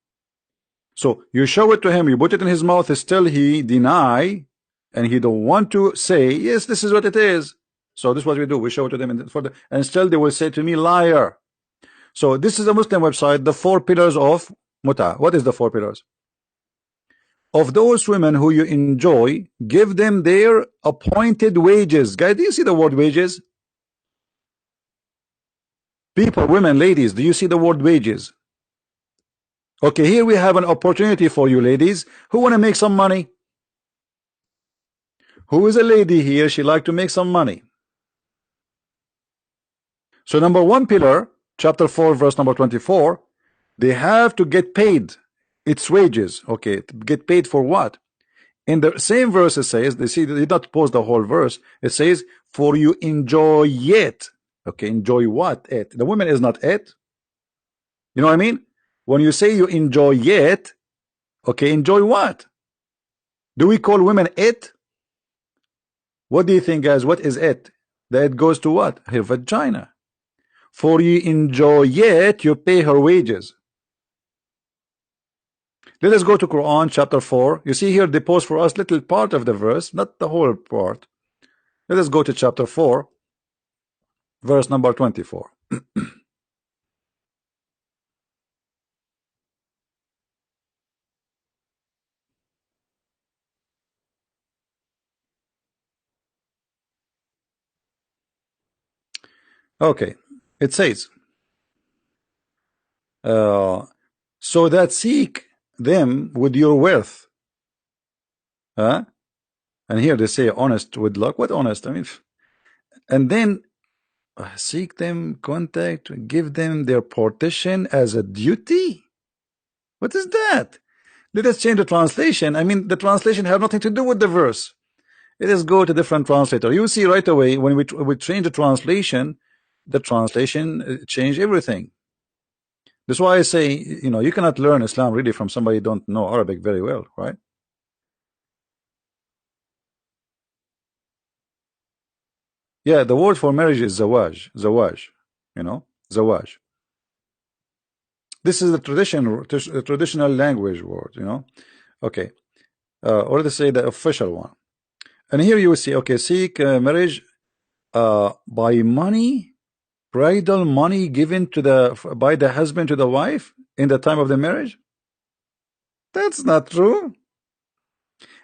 So you show it to him, you put it in his mouth, still he deny, and he don't want to say, yes, this is what it is. So this is what we do. We show it to them, and still they will say to me, liar. So this is a Muslim website, the 4 pillars of mut'ah. What is the 4 pillars? Of those women who you enjoy, give them their appointed wages. Guys, do you see the word wages? People, women, ladies, do you see the word wages? Okay, here we have an opportunity for you ladies who want to make some money. Who is a lady here? She like to make some money. So number 1 pillar, chapter 4, verse number 24, they have to get paid. It's wages. Okay, get paid for what? In the same verse it says, they see, they did not post the whole verse. It says, for you enjoy it. Okay, enjoy what? It. The woman is not it. You know what I mean? When you say you enjoy it, okay, enjoy what? Do we call women it? What do you think, guys? What is it? That it goes to what? Her vagina. For ye enjoy yet you pay her wages. Let us go to Quran chapter 4. You see here they post for us little part of the verse, not the whole part. Let us go to chapter 4, verse number 24. Okay, it says, so that seek them with your wealth. Huh? And here they say honest with luck. What honest? I mean, and then seek them, contact, give them their portion as a duty. What is that? Let us change the translation. I mean, the translation have nothing to do with the verse. Let us go to different translator. You see right away when we change the translation change everything. That's why I say, you know, you cannot learn Islam really from somebody who don't know Arabic very well, right? Yeah, the word for marriage is zawaj, zawaj, you know, zawaj. This is the traditional language word, you know. Okay, or let's say the official one. And here you will see, okay, seek marriage by money, bridal money given to by the husband to the wife in the time of the marriage. That's not true.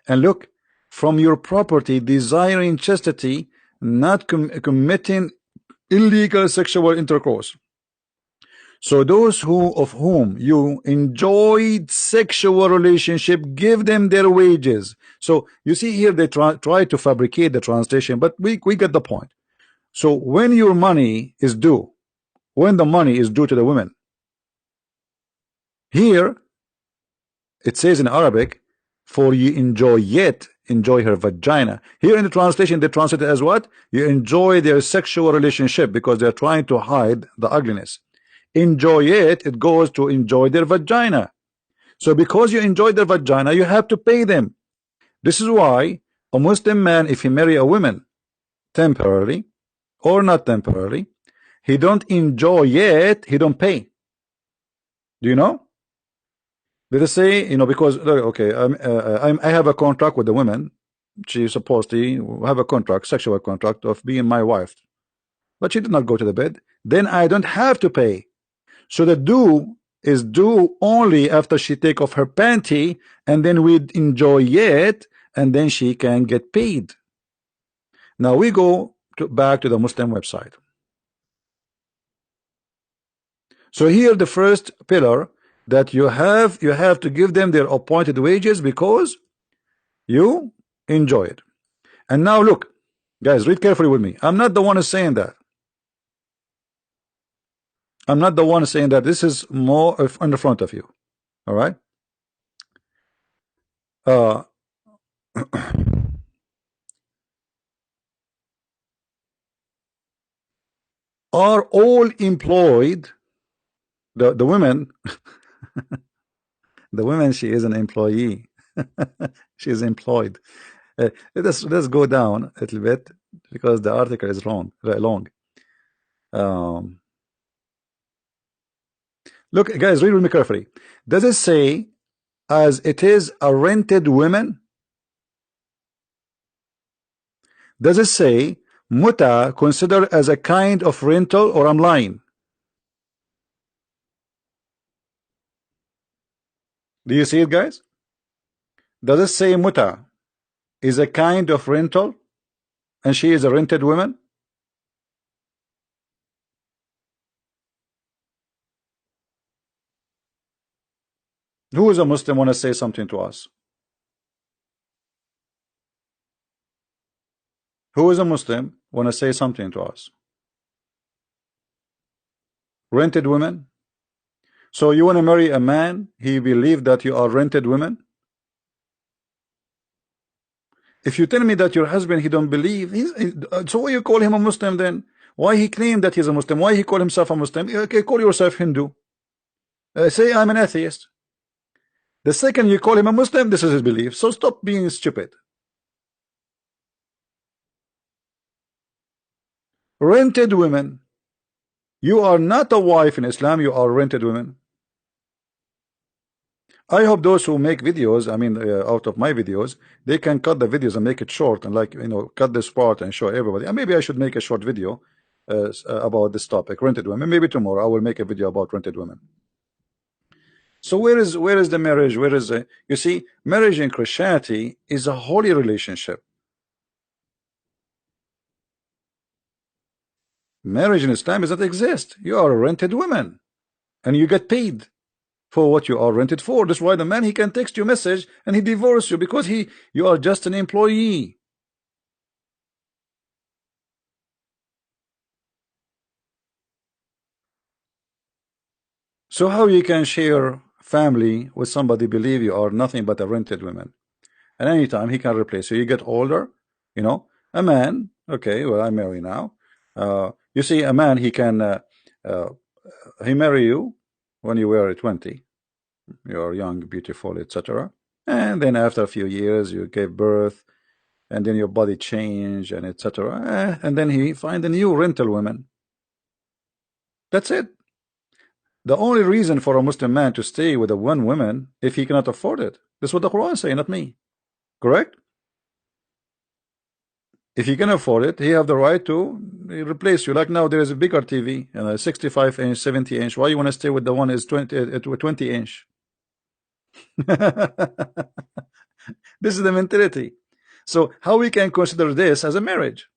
And look, from your property, desiring chastity, not committing illegal sexual intercourse. So those of whom you enjoyed sexual relationship, give them their wages. So you see here they try to fabricate the translation, but we get the point. So when your money is due, when the money is due to the women, here it says in Arabic, for you enjoy yet enjoy her vagina. Here in the translation they translate it as what? You enjoy their sexual relationship, because they're trying to hide the ugliness. Enjoy it goes to enjoy their vagina. So because you enjoy their vagina, you have to pay them. This is why a Muslim man, if he marry a woman temporarily or not temporarily, he don't enjoy yet, he don't pay. Do you know? Let us say, you know, because okay, I have a contract with the woman. She supposedly have a contract, sexual contract of being my wife, but she did not go to the bed. Then I don't have to pay. So the due is due only after she take off her panty, and then we enjoy it, and then she can get paid. Now we go back to the Muslim website. So here the first pillar, that you have to give them their appointed wages because you enjoy it. And now look, guys, read carefully with me. I'm not the one who's saying that. I'm not the one saying that. This is more in the front of you. All right. Are all employed, the women, the women, she is an employee. She is employed. Let's go down a little bit, because the article is wrong, very long. Look, guys, read with me carefully. Does it say as it is a rented women? Does it say muta considered as a kind of rental, or I'm lying? Do you see it, guys? Does it say muta is a kind of rental and she is a rented woman? Who is a Muslim want to say something to us? Who is a Muslim want to say something to us? Rented women? So you want to marry a man, he believe that you are rented women? If you tell me that your husband, he don't believe, so why you call him a Muslim then? Why he claim that he's a Muslim? Why he call himself a Muslim? Okay, call yourself Hindu. Say I'm an atheist. The second you call him a Muslim, this is his belief. So stop being stupid. Rented women. You are not a wife in Islam, you are rented women. I hope those who make videos, I mean, out of my videos, they can cut the videos and make it short and, like, cut this part and show everybody. And maybe I should make a short video about this topic, rented women. Maybe tomorrow I will make a video about rented women. So where is the marriage? Where is the, you see, marriage in Christianity is a holy relationship. Marriage in Islam does not exist. You are a rented woman, and you get paid for what you are rented for. That's why the man, he can text you a message and he divorce you because you are just an employee. So how you can share family with somebody believe you are nothing but a rented woman? And anytime he can replace you. You get older, a man, okay, well, I'm married now. You see, a man, uh, he marry you when you were 20. You're young, beautiful, etc. And then after a few years, you gave birth, and then your body change, and etc. And then he find a new rental woman. That's it. The only reason for a Muslim man to stay with a one woman if he cannot afford it. That's what the Quran say, not me. Correct? If he can afford it, he have the right to replace you. Like now, there is a bigger TV, and a 65 inch, 70 inch. Why you want to stay with the one is 20 inch? This is the mentality. So how we can consider this as a marriage?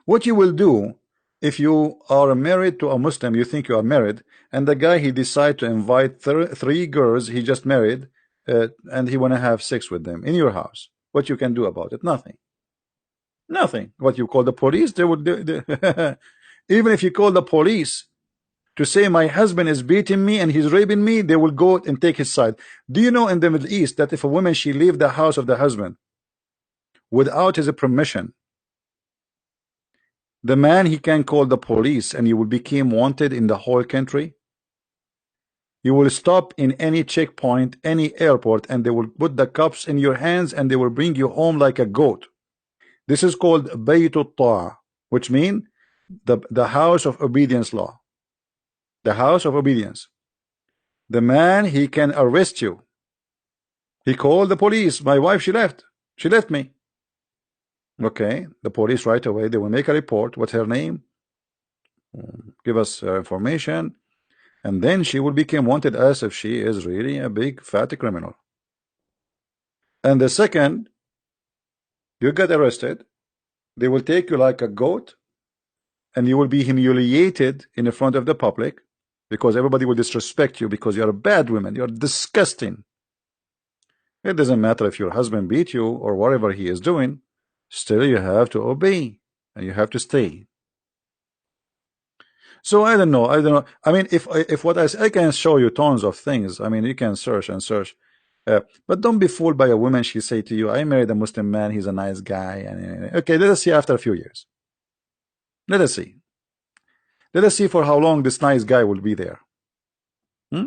What you will do if you are married to a Muslim, you think you are married, and the guy, he decide to invite three girls he just married, and he want to have sex with them in your house. What you can do about it? Nothing. Nothing. What you call the police? They would even if you call the police to say my husband is beating me and he's raping me, they will go and take his side. Do you know in the Middle East that if a woman, she leave the house of the husband without his permission, the man, he can call the police and you will become wanted in the whole country? You will stop in any checkpoint, any airport, and they will put the cuffs in your hands and they will bring you home like a goat. This is called Baytut Ta'a, which means the house of obedience law. The house of obedience. The man, he can arrest you. He called the police. My wife, she left. She left me. Okay, the police right away, they will make a report. What's her name? Give us information. And then she will become wanted as if she is really a big fat criminal. And the second you get arrested, they will take you like a goat, and you will be humiliated in the front of the public because everybody will disrespect you because you're a bad woman. You're disgusting. It doesn't matter if your husband beat you or whatever he is doing, still you have to obey and you have to stay. So I don't know. I mean, if what I can show you tons of things. I mean, you can search and search. But don't be fooled by a woman. She say to you, I married a Muslim man, he's a nice guy. And okay, let us see after a few years. Let us see. Let us see for how long this nice guy will be there. Hmm?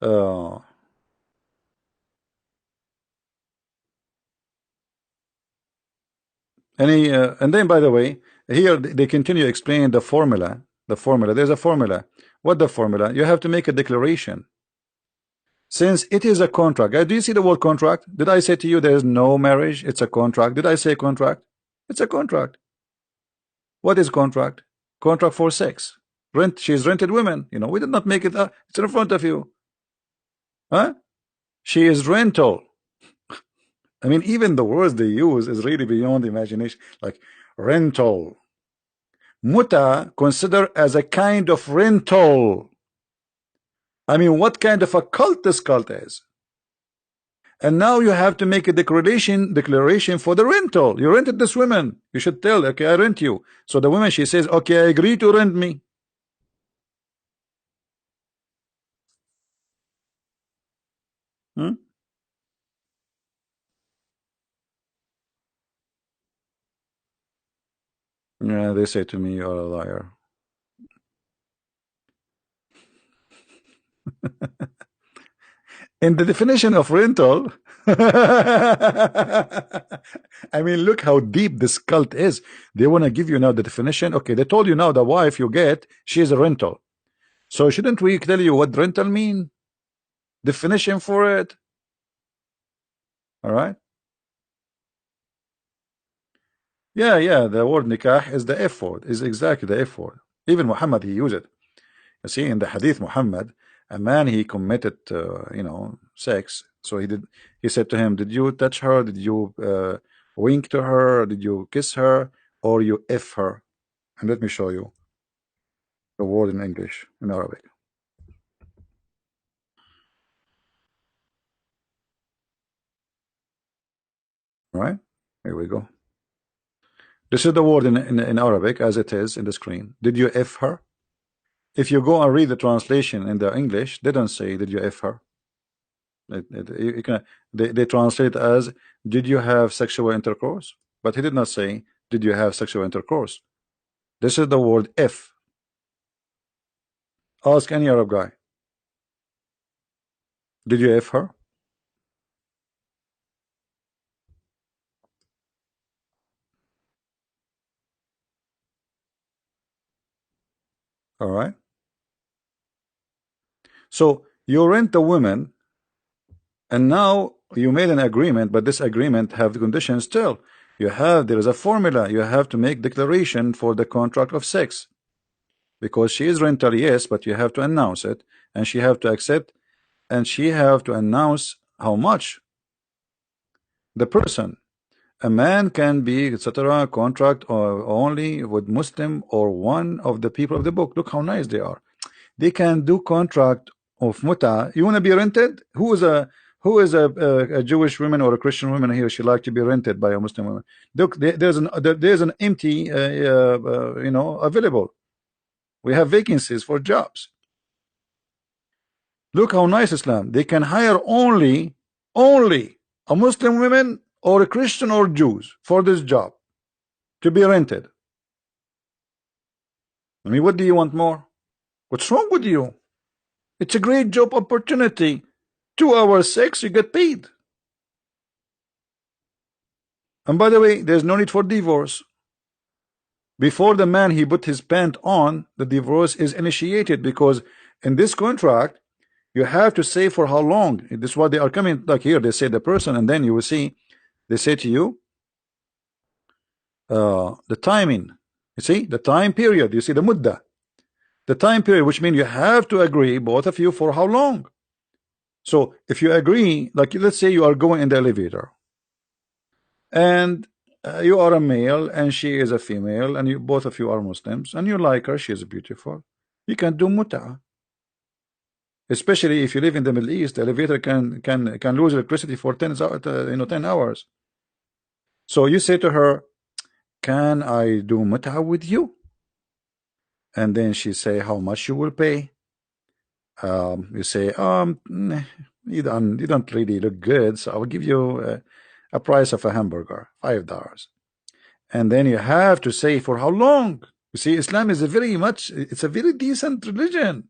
Uh, and then, by the way, here they continue explaining the formula. The formula. There's a formula. What the formula? You have to make a declaration. Since it is a contract. Do you see the word contract? Did I say to you there is no marriage? It's a contract. Did I say contract? It's a contract. What is contract? Contract for sex. Rent. She's rented women. We did not make it up. It's in front of you. Huh? She is rental. I mean, even the words they use is really beyond imagination. Like rental. Muta considered as a kind of rental. I mean, what kind of a cult this cult is? And now you have to make a declaration for the rental. You rented this woman. You should tell, okay, I rent you. So the woman, she says, okay, I agree to rent me. Hmm? Yeah, they say to me, you're a liar. In the definition of rental, I mean, look how deep this cult is. They want to give you now the definition. Okay, they told you now the wife you get, she is a rental. So shouldn't we tell you what rental mean? Definition for it. All right. Yeah. The word nikah is the F word. Is exactly the F word. Even Muhammad he used it. You see, in the Hadith Muhammad, a man he committed, sex. So he said to him, "Did you touch her? Did you wink to her? Did you kiss her? Or you F her?" And let me show you the word in English, in Arabic. All right, here we go. This is the word in Arabic as it is in the screen. Did you F her? If you go and read the translation in the English, they don't say, "Did you F her?" They translate as, "Did you have sexual intercourse?" But he did not say, "Did you have sexual intercourse?" This is the word F. Ask any Arab guy, "Did you F her?" All right. So you rent a woman, and now you made an agreement, but this agreement have the conditions still. There is a formula. You have to make declaration for the contract of sex. Because she is rental, yes, but you have to announce it, and she have to accept, and she have to announce how much. The person, a man can be, etc., contract or only with Muslim or one of the people of the book. Look how nice they are. They can do contract of muta. You want to be rented? Who is a Jewish woman or a Christian woman here? She like to be rented by a Muslim woman. Look, there's an empty, available. We have vacancies for jobs. Look how nice Islam. They can hire only a Muslim women or a Christian or Jews for this job to be rented. I mean, what do you want more? What's wrong with you? It's a great job opportunity. 2 hours sex, you get paid. And by the way, there's no need for divorce. Before the man he put his pant on, the divorce is initiated, because in this contract you have to say for how long. This is what they are coming, like here they say the person, and then you will see they say to you the timing. You see the time period. You see the mudda, the time period, which means you have to agree, both of you, for how long. So if you agree, like let's say you are going in the elevator, and you are a male and she is a female, and you both of you are Muslims, and you like her, she is beautiful, you can do muta. Especially if you live in the Middle East, the elevator can lose electricity for 10 hours. So you say to her, "Can I do muta with you?" And then she say, "How much you will pay?" You say, you don't really look good, so I will give you a price of a hamburger, $5." And then you have to say for how long. You see, Islam is it's a very decent religion.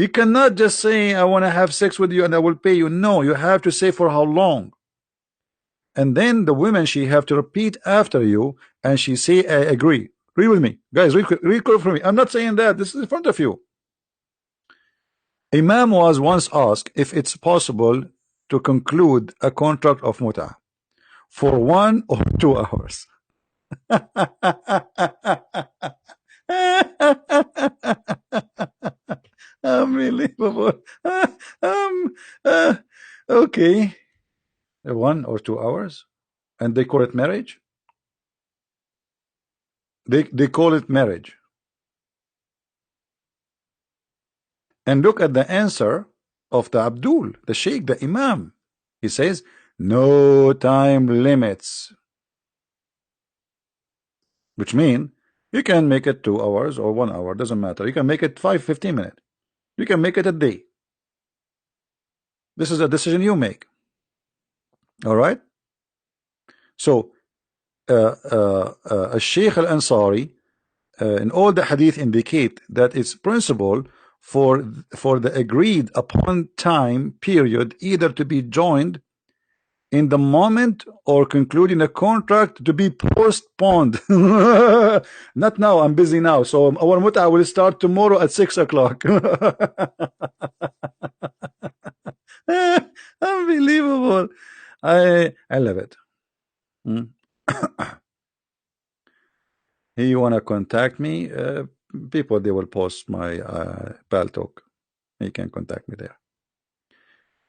You cannot just say, "I want to have sex with you and I will pay you." No, you have to say for how long. And then the women, she have to repeat after you, and she say, "I agree." Read with me, guys. Read for me. I'm not saying that. This is in front of you. Imam was once asked if it's possible to conclude a contract of muta for 1 or 2 hours. Unbelievable. um, okay, 1 or 2 hours, and they call it marriage. They call it marriage. And look at the answer of the Abdul, the Sheikh, the Imam. He says, "No time limits," which mean you can make it 2 hours or 1 hour, doesn't matter. You can make it 15 minutes. You can make it a day. This is a decision you make. All right. So, Sheikh Al Ansari, in all the hadith indicate that its principle for the agreed upon time period either to be joined in the moment or concluding a contract to be postponed. Not now, I'm busy now, so our mut'a will start tomorrow at 6 o'clock. Unbelievable. I love it. Mm. You want to contact me? People, they will post my Paltalk. You can contact me there.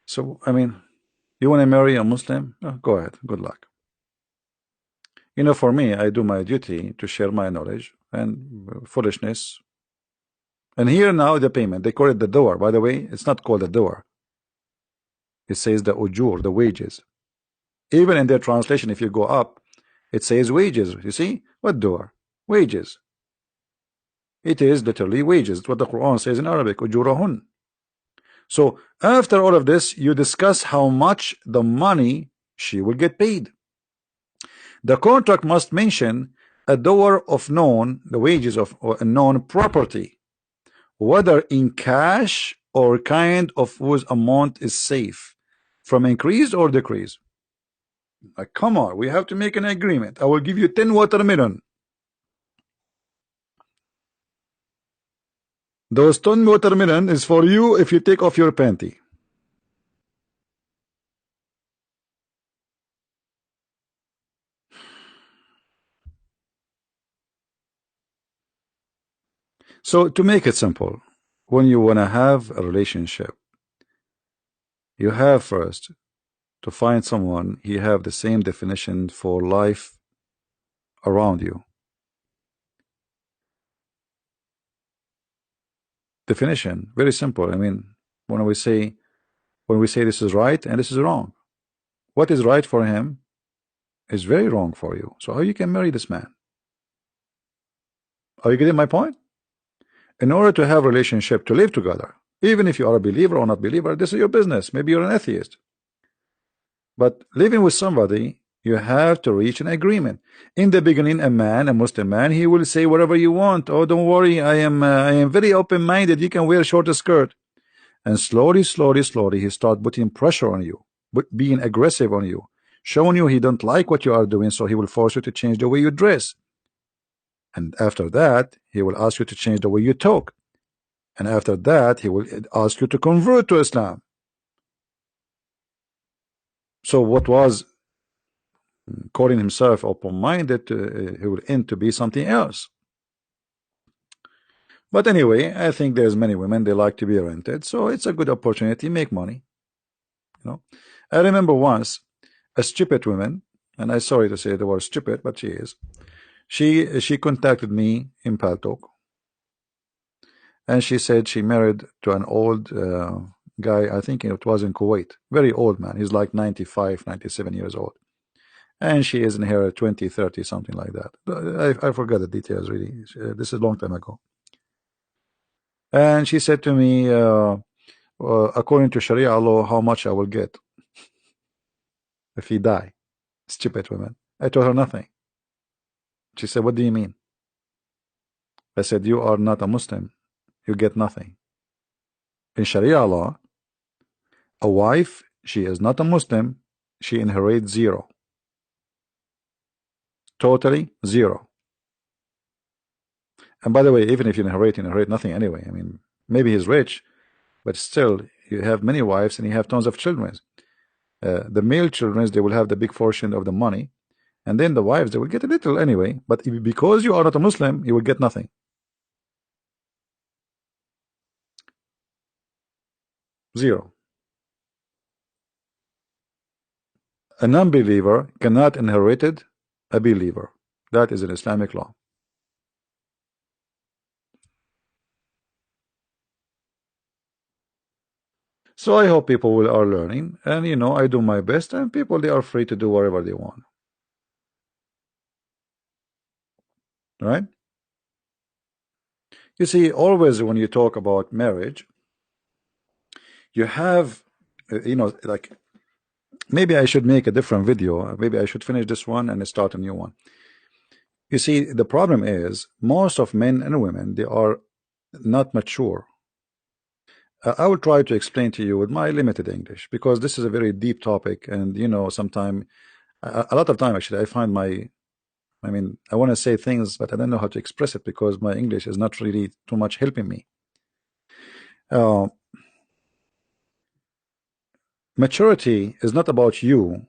So, I mean, you want to marry a Muslim? Oh, go ahead. Good luck. You know, for me, I do my duty to share my knowledge and foolishness. And here now the payment. They call it the door. By the way, it's not called the door. It says the ujur, the wages. Even in their translation, if you go up, it says wages. You see? What door? Wages. It is literally wages. It's what the Quran says in Arabic, ujurahun. So after all of this, you discuss how much the money she will get paid. The contract must mention a door of known, the wages of a known property, whether in cash or kind of whose amount is safe from increase or decrease. Like, come on, we have to make an agreement. I will give you 10 watermelon. Those 10 watermelon is for you if you take off your panty. So to make it simple, when you want to have a relationship, you have first to find someone he have the same definition for life around you. Definition, very simple. I mean, when we say this is right and this is wrong, what is right for him is very wrong for you. So how you can marry this man? Are you getting my point? In order to have a relationship, to live together, even if you are a believer or not believer, this is your business. Maybe you're an atheist. But living with somebody, you have to reach an agreement. In the beginning, a Muslim man, he will say whatever you want. Oh, don't worry, I am very open-minded. You can wear a short skirt. And slowly, he start putting pressure on you, but being aggressive on you, showing you he don't like what you are doing, so he will force you to change the way you dress. And after that, he will ask you to change the way you talk. And after that, he will ask you to convert to Islam. So what was calling himself open-minded, he will end to be something else. But anyway, I think there's many women, they like to be rented, so it's a good opportunity, make money. You know, I remember once a stupid woman, and I'm sorry to say the word stupid, but she is. She contacted me in Paltalk, and she said she married to an old guy. I think it was in Kuwait, very old man. He's like 95, 97 years old, and she is in her 20, 30, something like that. I forgot the details really. This is a long time ago. And she said to me, according to Sharia law, how much I will get if he die. Stupid woman. I told her nothing. She said, what do you mean? I said, you are not a Muslim. You get nothing. In Sharia law, a wife, she is not a Muslim, she inherits zero. Totally zero. And by the way, even if you inherit nothing anyway. I mean, maybe he's rich, but still, you have many wives and you have tons of children. The male children, they will have the big portion of the money, and then the wives, they will get a little anyway. But because you are not a Muslim, you will get nothing. Zero. A non-believer cannot inherit a believer. That is an Islamic law. So I hope people are learning, and you know, I do my best, and people, they are free to do whatever they want. Right? You see, always when you talk about marriage, you have, you know, like, maybe I should make a different video. Maybe I should finish this one and start a new one. You see, the problem is most of men and women, they are not mature. I will try to explain to you with my limited English because this is a very deep topic, and you know, sometime a lot of time actually I find my I mean, I want to say things, but I don't know how to express it because my English is not really too much helping me. Uh, Maturity is not about you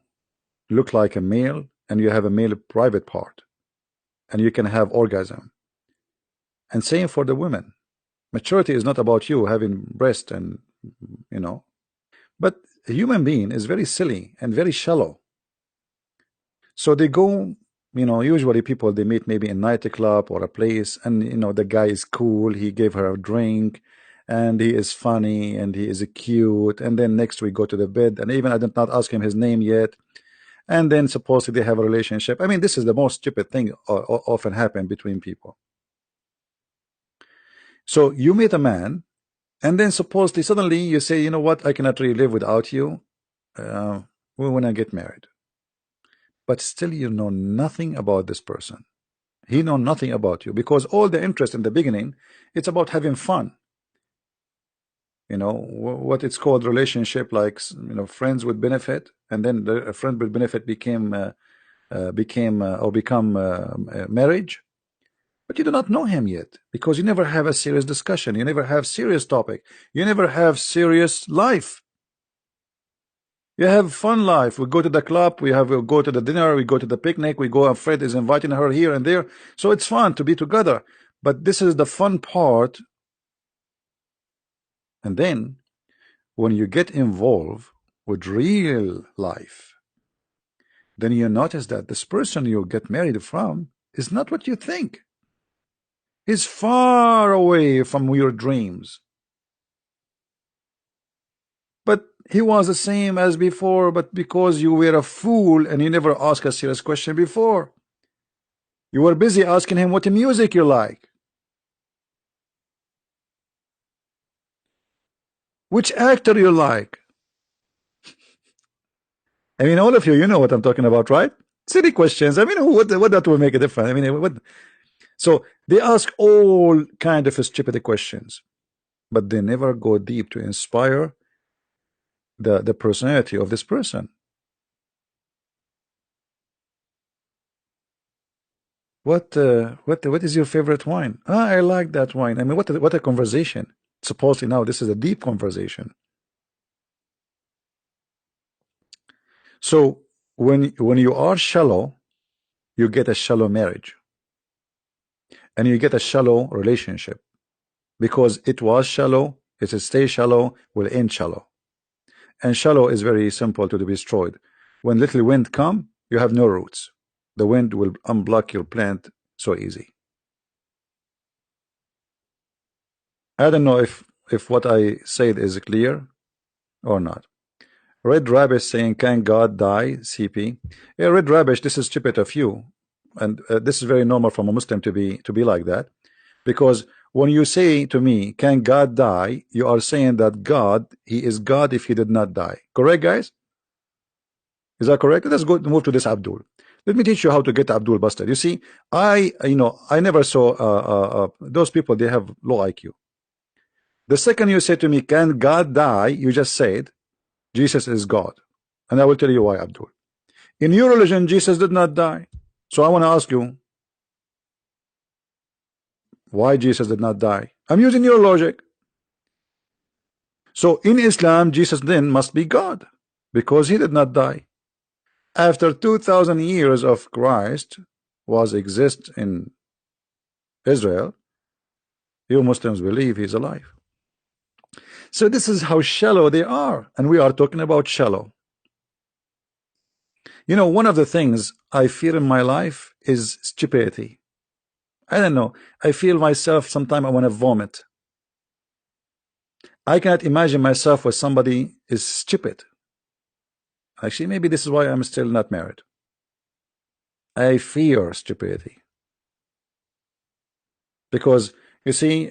look like a male and you have a male private part and you can have orgasm. And same for the women. Maturity is not about you having breast and you know. But a human being is very silly and very shallow. So they go, you know, usually people they meet maybe in nightclub or a place, and you know the guy is cool. He gave her a drink, and he is funny and he is cute. And then next we go to the bed, and even I did not ask him his name yet. And then supposedly they have a relationship. I mean, this is the most stupid thing often happen between people. So you meet a man, and then supposedly suddenly you say, you know what, I cannot really live without you. When I get married, but still you know nothing about this person. He know nothing about you because all the interest in the beginning, it's about having fun. You know what it's called relationship, like you know friends with benefit, and then the friend with benefit become marriage. But you do not know him yet because you never have a serious discussion. You never have serious topic. You never have serious life. You have fun life. We go to the club. We go to the dinner. We go to the picnic. We go. And Fred is inviting her here and there. So it's fun to be together. But this is the fun part. And then when you get involved with real life, then you notice that this person you get married from is not what you think. He's far away from your dreams. But he was the same as before, but because you were a fool and you never asked a serious question before. You were busy asking him what music you like, which actor you like. I mean, all of you, you know what I'm talking about, right? Silly questions. I mean, what that will make a difference? I mean, what? So they ask all kind of stupid questions, but they never go deep to inspire the personality of this person. What is your favorite wine? Ah, I like that wine. I mean, what a conversation. Supposedly now this is a deep conversation. So when you are shallow, you get a shallow marriage, and you get a shallow relationship because it was shallow, it will stay shallow, will end shallow, and shallow is very simple to be destroyed. When little wind come, you have no roots. The wind will unblock your plant so easy. I don't know if what I said is clear or not. Red Rabbit saying, "Can God die?" CP. Yeah, Red Rabbit, this is stupid of you, and this is very normal from a Muslim to be like that, because when you say to me, "Can God die?" you are saying that God, He is God if He did not die. Correct, guys? Is that correct? Let's go move to this Abdul. Let me teach you how to get Abdul busted. You see, I never saw those people. They have low IQ. The second you say to me, "Can God die?" you just said Jesus is God, and I will tell you why, Abdul. In your religion, Jesus did not die. So I want to ask you, why Jesus did not die? I'm using your logic. So in Islam, Jesus then must be God because he did not die. After 2,000 years of Christ was exist in Israel, you Muslims believe he's alive. So this is how shallow they are, and we are talking about shallow. You know, one of the things I fear in my life is stupidity. I don't know. I feel myself sometimes I want to vomit. I cannot imagine myself with somebody is stupid. Actually, maybe this is why I'm still not married. I fear stupidity. Because, you see,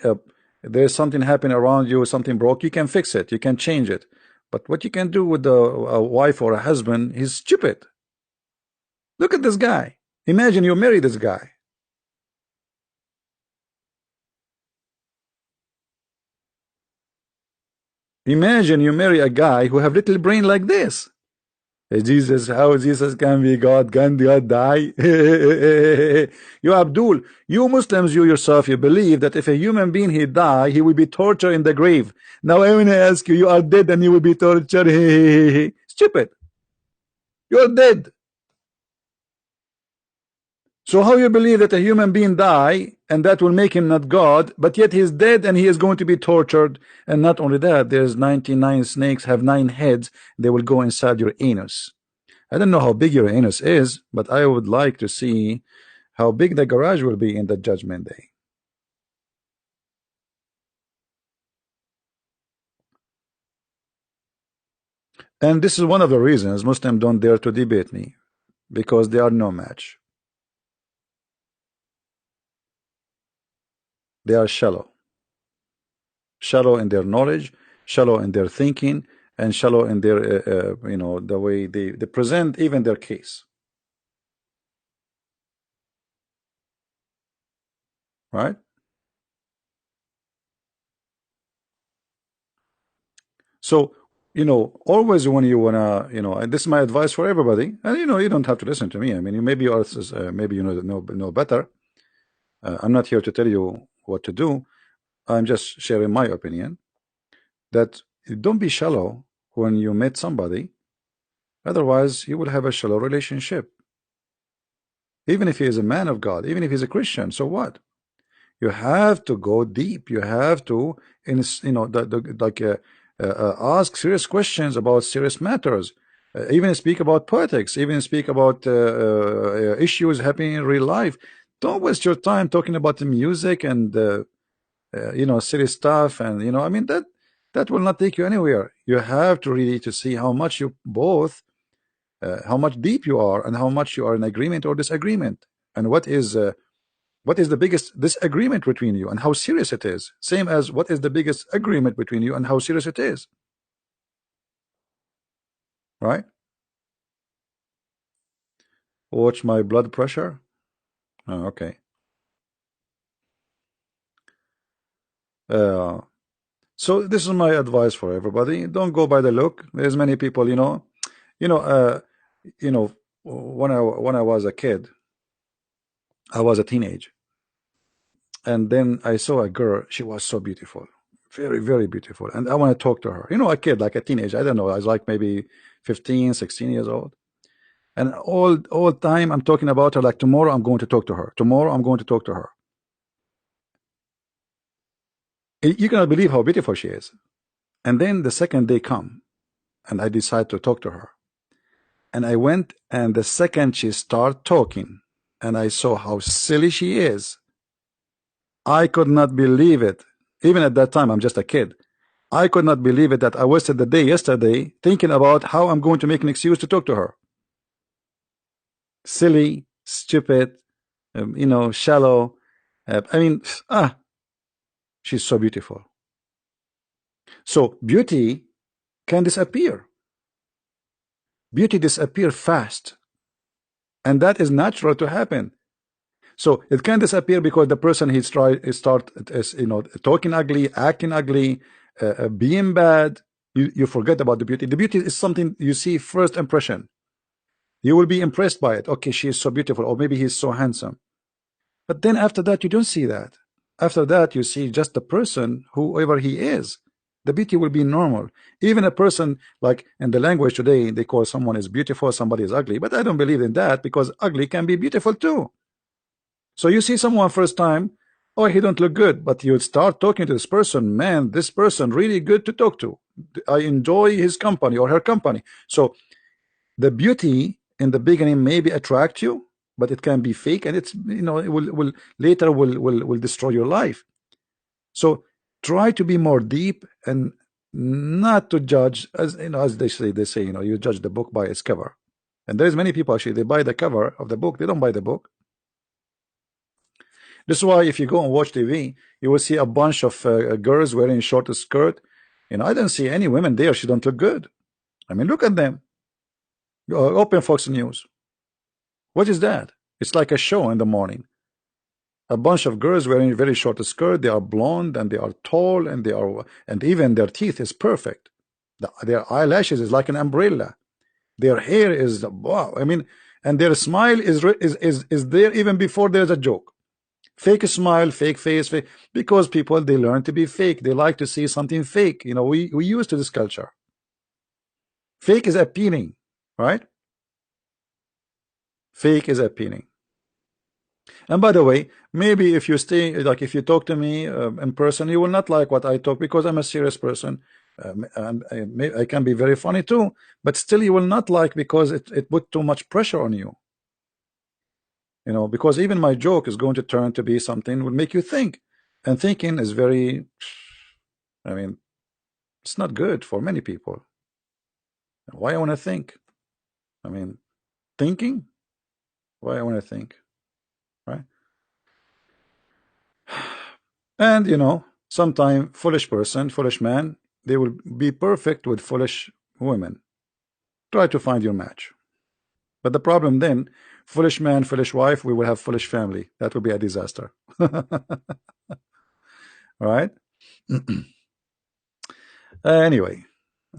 there's something happening around you, something broke, you can fix it, you can change it. But what you can do with a wife or a husband is stupid. Look at this guy. Imagine you marry this guy. Imagine you marry a guy who have little brain like this. Jesus, how Jesus can be God? Can God die? You Abdul, you Muslims, you yourself, you believe that if a human being he die, he will be tortured in the grave. Now I want to ask you, you are dead and you will be tortured. Stupid. You are dead. So how you believe that a human being die and that will make him not God, but yet he is dead and he is going to be tortured? And not only that, there's 99 snakes have 9 heads. They will go inside your anus. I don't know how big your anus is, but I would like to see how big the garage will be in the judgment day. And this is one of the reasons Muslims don't dare to debate me, because they are no match. They are shallow. Shallow in their knowledge, shallow in their thinking, and shallow in their, the way they present even their case. Right? So, always when you wanna, and this is my advice for everybody, and you don't have to listen to me. I mean, maybe you are, maybe you know better. I'm not here to tell you what to do. I'm just sharing my opinion. That don't be shallow when you meet somebody. Otherwise, you will have a shallow relationship. Even if he is a man of God, even if he's a Christian, so what? You have to go deep. You have to, ask serious questions about serious matters. Even speak about politics. Even speak about issues happening in real life. Don't waste your time talking about the music and silly stuff. And I mean that will not take you anywhere. You have to really to see how much you both, how much deep you are, and how much you are in agreement or disagreement, and what is the biggest disagreement between you and how serious it is. Same as what is the biggest agreement between you and how serious it is. Right? Watch my blood pressure. Oh, okay. Uh, so this is my advice for everybody. Don't go by the look. There's many people, you know, uh, you know, when I was a kid, I was a teenage, and then I saw a girl. She was so beautiful, very, very beautiful, and I want to talk to her. A kid, like a teenage. I don't know. I was like maybe 15, 16 years old. And all time I'm talking about her, like tomorrow I'm going to talk to her. Tomorrow I'm going to talk to her. You cannot believe how beautiful she is. And then the second day come, and I decide to talk to her. And I went, and the second she start talking, and I saw how silly she is, I could not believe it. Even at that time, I'm just a kid. I could not believe it that I wasted the day yesterday thinking about how I'm going to make an excuse to talk to her. Silly, stupid, shallow. I mean, she's so beautiful. So beauty can disappear. Beauty disappear fast, and that is natural to happen. So it can disappear because the person start talking ugly, acting ugly, being bad. You forget about the beauty. The beauty is something you see first impression. You will be impressed by it. Okay, she is so beautiful, or maybe he's so handsome. But then after that, you don't see that. After that, you see just the person, whoever he is. The beauty will be normal. Even a person, like in the language today, they call someone is beautiful, somebody is ugly. But I don't believe in that, because ugly can be beautiful too. So you see someone first time, oh, he don't look good, but you start talking to this person, man, this person really good to talk to. I enjoy his company or her company. So the beauty in the beginning maybe attract you, but it can be fake, and it's it will later will destroy your life. So try to be more deep and not to judge, as they say you judge the book by its cover. And there's many people actually, they buy the cover of the book, they don't buy the book. This is why if you go and watch TV, you will see a bunch of girls wearing short skirt. I don't see any women there. She don't look good. I mean, look at them. Open Fox News. What is that? It's like a show in the morning. A bunch of girls wearing very short skirt. They are blonde and they are tall and and even their teeth is perfect. Their eyelashes is like an umbrella. Their hair is wow. I mean, and their smile is there even before there's a joke. Fake smile, fake face, fake, because people, they learn to be fake. They like to see something fake. You know, we used to this culture. Fake is appealing, right? Fake is appealing. And by the way, maybe if you stay, like if you talk to me in person, you will not like what I talk because I'm a serious person. And I can be very funny too, but still you will not like because it put too much pressure on you. You know, because even my joke is going to turn to be something will make you think, and thinking is very, I mean, it's not good for many people. Why I want to think? I mean, thinking? Why I want to think, right? And you know, sometime foolish person, foolish man, they will be perfect with foolish women. Try to find your match. But the problem then, foolish man, foolish wife, we will have foolish family. That will be a disaster. Right? Anyway,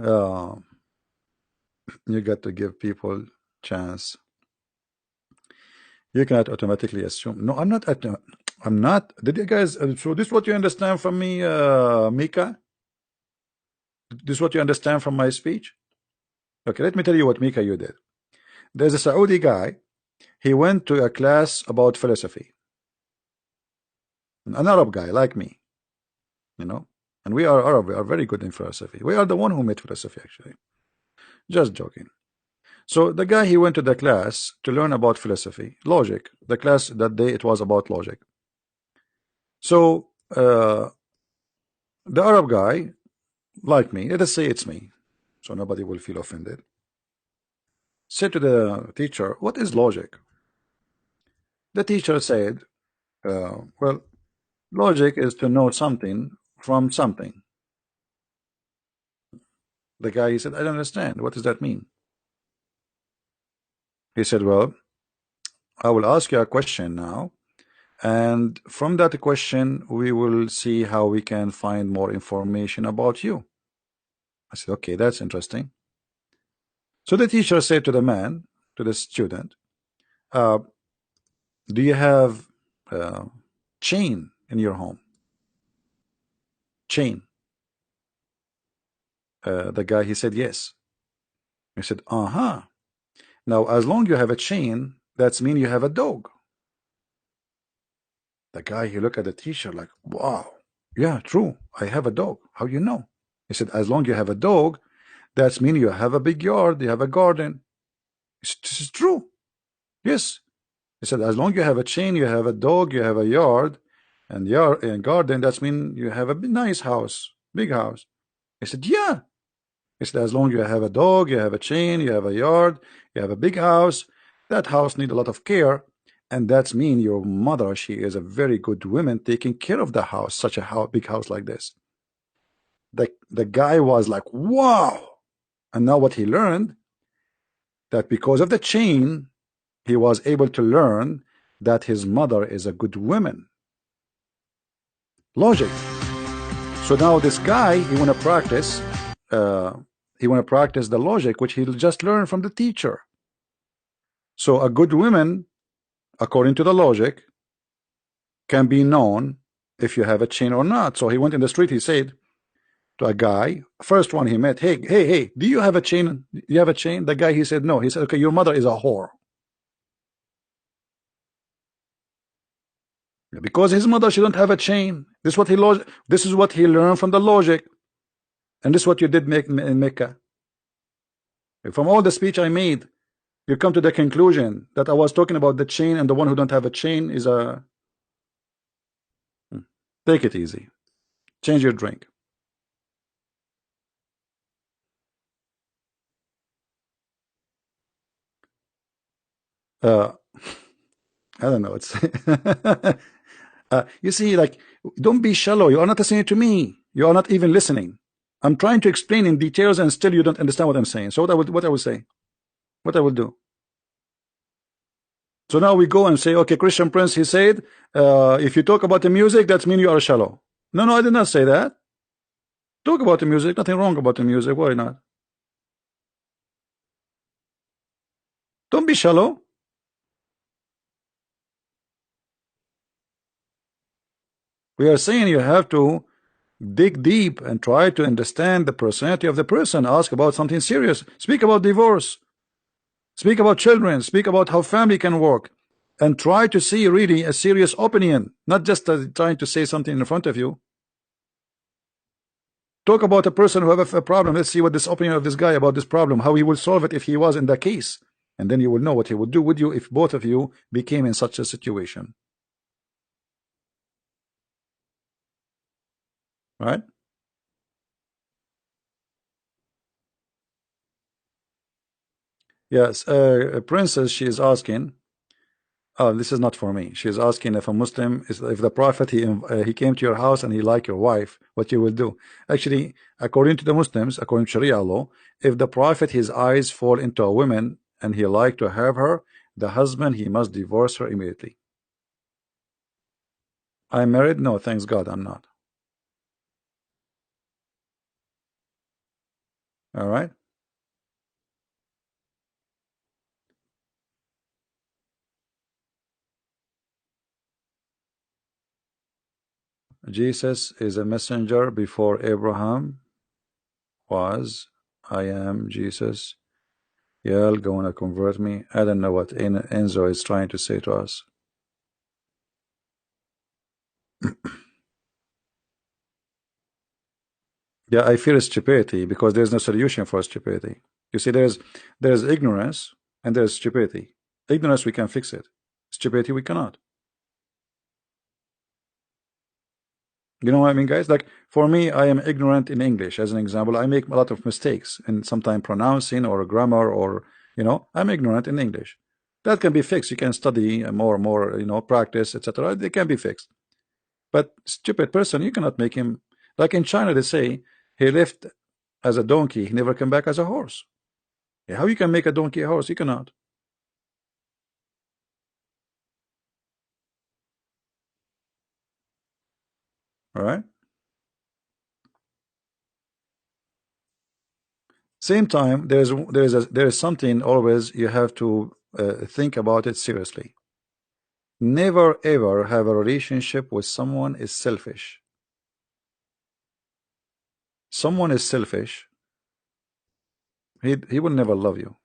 uh, you got to give people chance. You cannot automatically assume. No, I'm not. I'm not. Did you guys? So this is what you understand from me, Mika? This is what you understand from my speech? Okay, let me tell you what Mika you did. There's a Saudi guy. He went to a class about philosophy. An Arab guy like me, you know. And we are Arab. We are very good in philosophy. We are the one who made philosophy, actually. Just joking. So the guy, he went to the class to learn about philosophy, logic. The class that day, it was about logic. So the Arab guy, like me, let us say it's me, so nobody will feel offended, said to the teacher, "What is logic?" The teacher said, "Well, logic is to know something from something." The guy, he said, "I don't understand. What does that mean?" He said, "Well, I will ask you a question now, and from that question, we will see how we can find more information about you." I said, "Okay, that's interesting." So the teacher said to the man, to the student, uh, "Do you have chain in your home?" Chain. The guy, he said, "Yes." He said, "Uh-huh. Now, as long you have a chain, that's mean you have a dog." The guy, he looked at the teacher like, "Wow, yeah, true. I have a dog. How you know?" He said, "As long you have a dog, that's mean you have a big yard, you have a garden." He said, "This is true. Yes." He said, "As long you have a chain, you have a dog, you have a yard, and garden, that's mean you have a nice house, big house." He said, "Yeah." He said, "As long you have a dog, you have a chain, you have a yard, you have a big house, that house need a lot of care, and that's mean your mother, she is a very good woman taking care of the house, such a big house like this." The guy was like, "Wow." And now what he learned, that because of the chain, he was able to learn that his mother is a good woman. Logic. So now this guy, uh, he want to practice the logic which he just learned from the teacher. So a good woman, according to the logic, can be known if you have a chain or not. So he went in the street, he said to a guy, first one he met, "Hey, hey, hey, do you have a chain? Do you have a chain?" The guy, he said, "No." He said, "Okay, your mother is a whore." Because his mother, she don't have a chain. This is what he learned from the logic. And this is what you did make in Mecca. From all the speech I made, you come to the conclusion that I was talking about the chain, and the one who don't have a chain is a... Take it easy. Change your drink. I don't know. It's you see, like, don't be shallow. You are not listening to me. You are not even listening. I'm trying to explain in details, and still you don't understand what I'm saying. So what I will say, what I will do. So now we go and say, okay, Christian Prince, he said, if you talk about the music, that means you are shallow. No, no, I did not say that. Talk about the music, nothing wrong about the music. Why not? Don't be shallow. We are saying you have to dig deep and try to understand the personality of the person. Ask about something serious. Speak about divorce. Speak about children. Speak about how family can work. And try to see really a serious opinion, not just trying to say something in front of you. Talk about a person who have a problem. Let's see what this opinion of this guy about this problem, how he will solve it if he was in that case. And then you will know what he would do with you if both of you became in such a situation. Right? Yes, Princess, she is asking. Oh, this is not for me. She is asking if a Muslim is, if the Prophet he came to your house and he liked your wife, what you will do. Actually, according to the Muslims, according to Sharia law, if the Prophet his eyes fall into a woman and he like to have her, the husband he must divorce her immediately. I'm married? No, thanks God, I'm not. All right. Jesus is a messenger before Abraham was. I am Jesus. Y'all gonna convert me? I don't know what Enzo is trying to say to us. Yeah, I fear stupidity because there's no solution for stupidity. You see, there's ignorance and there's stupidity. Ignorance we can fix it. Stupidity we cannot. You know what I mean, guys? Like for me, I am ignorant in English. As an example, I make a lot of mistakes in sometimes pronouncing or grammar or I'm ignorant in English. That can be fixed. You can study more and more, practice, etc. They can be fixed. But stupid person, you cannot make him like in China. They say he left as a donkey, he never came back as a horse. How you can make a donkey a horse? You cannot. All right. Same time, there is something always you have to think about it seriously. Never ever have a relationship with someone is selfish. Someone is selfish. He will never love you.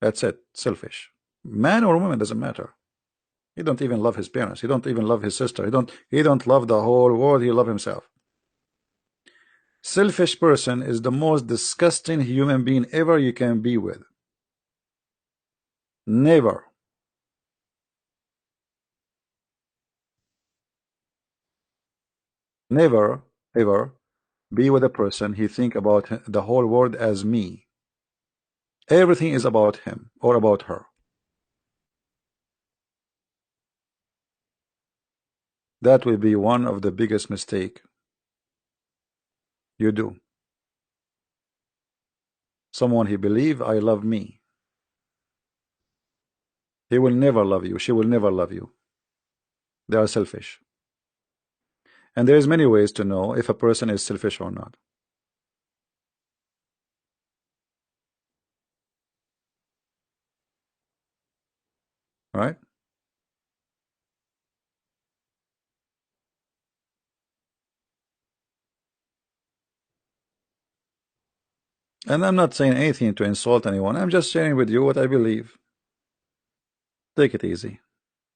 That's it. Selfish. Man or woman doesn't matter. He don't even love his parents. He don't even love his sister. He don't love the whole world. He love himself. Selfish person is the most disgusting human being ever you can be with. Never. Never ever be with a person he think about the whole world as me. Everything is about him or about her. That will be one of the biggest mistake you do. Someone he believe I love me. He will never love you. She will never love you. They are selfish. And there is many ways to know if a person is selfish or not. Right? And I'm not saying anything to insult anyone. I'm just sharing with you what I believe. Take it easy.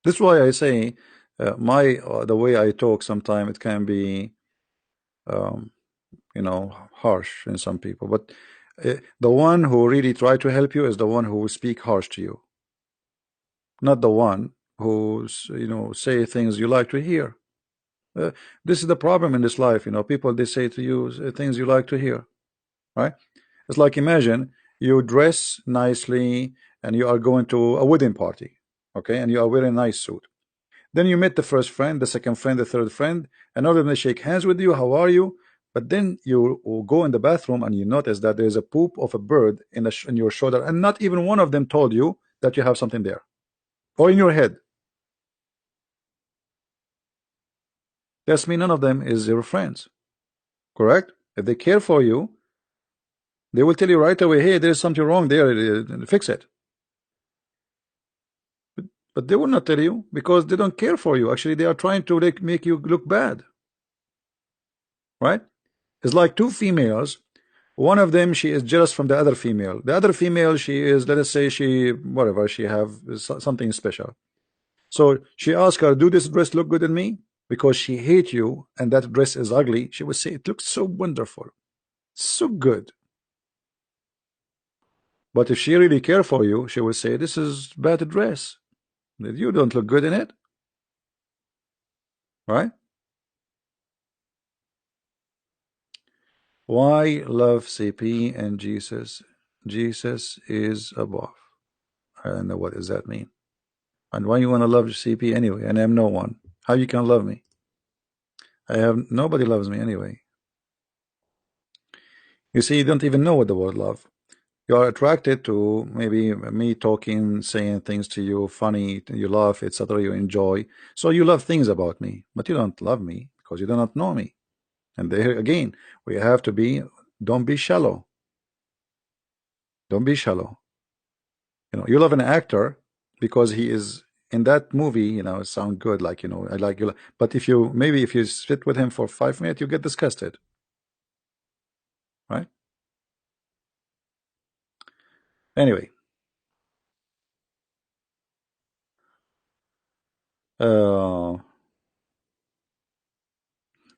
This is why I say the way I talk sometimes it can be um, harsh in some people. But the one who really try to help you is the one who will speak harsh to you, not the one who say things you like to hear. This is the problem in this life. People they say to you things you like to hear. Right? It's like imagine you dress nicely and you are going to a wedding party, okay, and you are wearing a nice suit. Then you meet the first friend, the second friend, the third friend, and all of them they shake hands with you. How are you? But then you will go in the bathroom and you notice that there is a poop of a bird in your shoulder, and not even one of them told you that you have something there. or in your head. That's mean none of them is your friends, correct? If they care for you, they will tell you right away, hey, there's something wrong there, fix it. But they will not tell you because they don't care for you. Actually, they are trying to make you look bad, right? It's like two females. One of them, she is jealous from the other female. The other female, she is, let us say, she whatever, she have something special. So she asked her, do this dress look good on me? Because she hate you and that dress is ugly. She would say, it looks so wonderful, so good. But if she really care for you, she would say, this is bad dress. You don't look good in it, right? Why love CP and Jesus? Jesus is above. I don't know what does that mean. And why you want to love CP anyway? And I'm no one. How you can love me? I have nobody loves me anyway. You see, you don't even know what the word love. You are attracted to maybe me talking, saying things to you, funny, you laugh, etc. You enjoy. So you love things about me, but you don't love me because you do not know me. And there again, we have to be, don't be shallow. Don't be shallow. You know, you love an actor because he is in that movie, you know, it sound good, like, you know, I like you. But if you, maybe if you sit with him for 5 minutes, you get disgusted, right? Anyway, uh,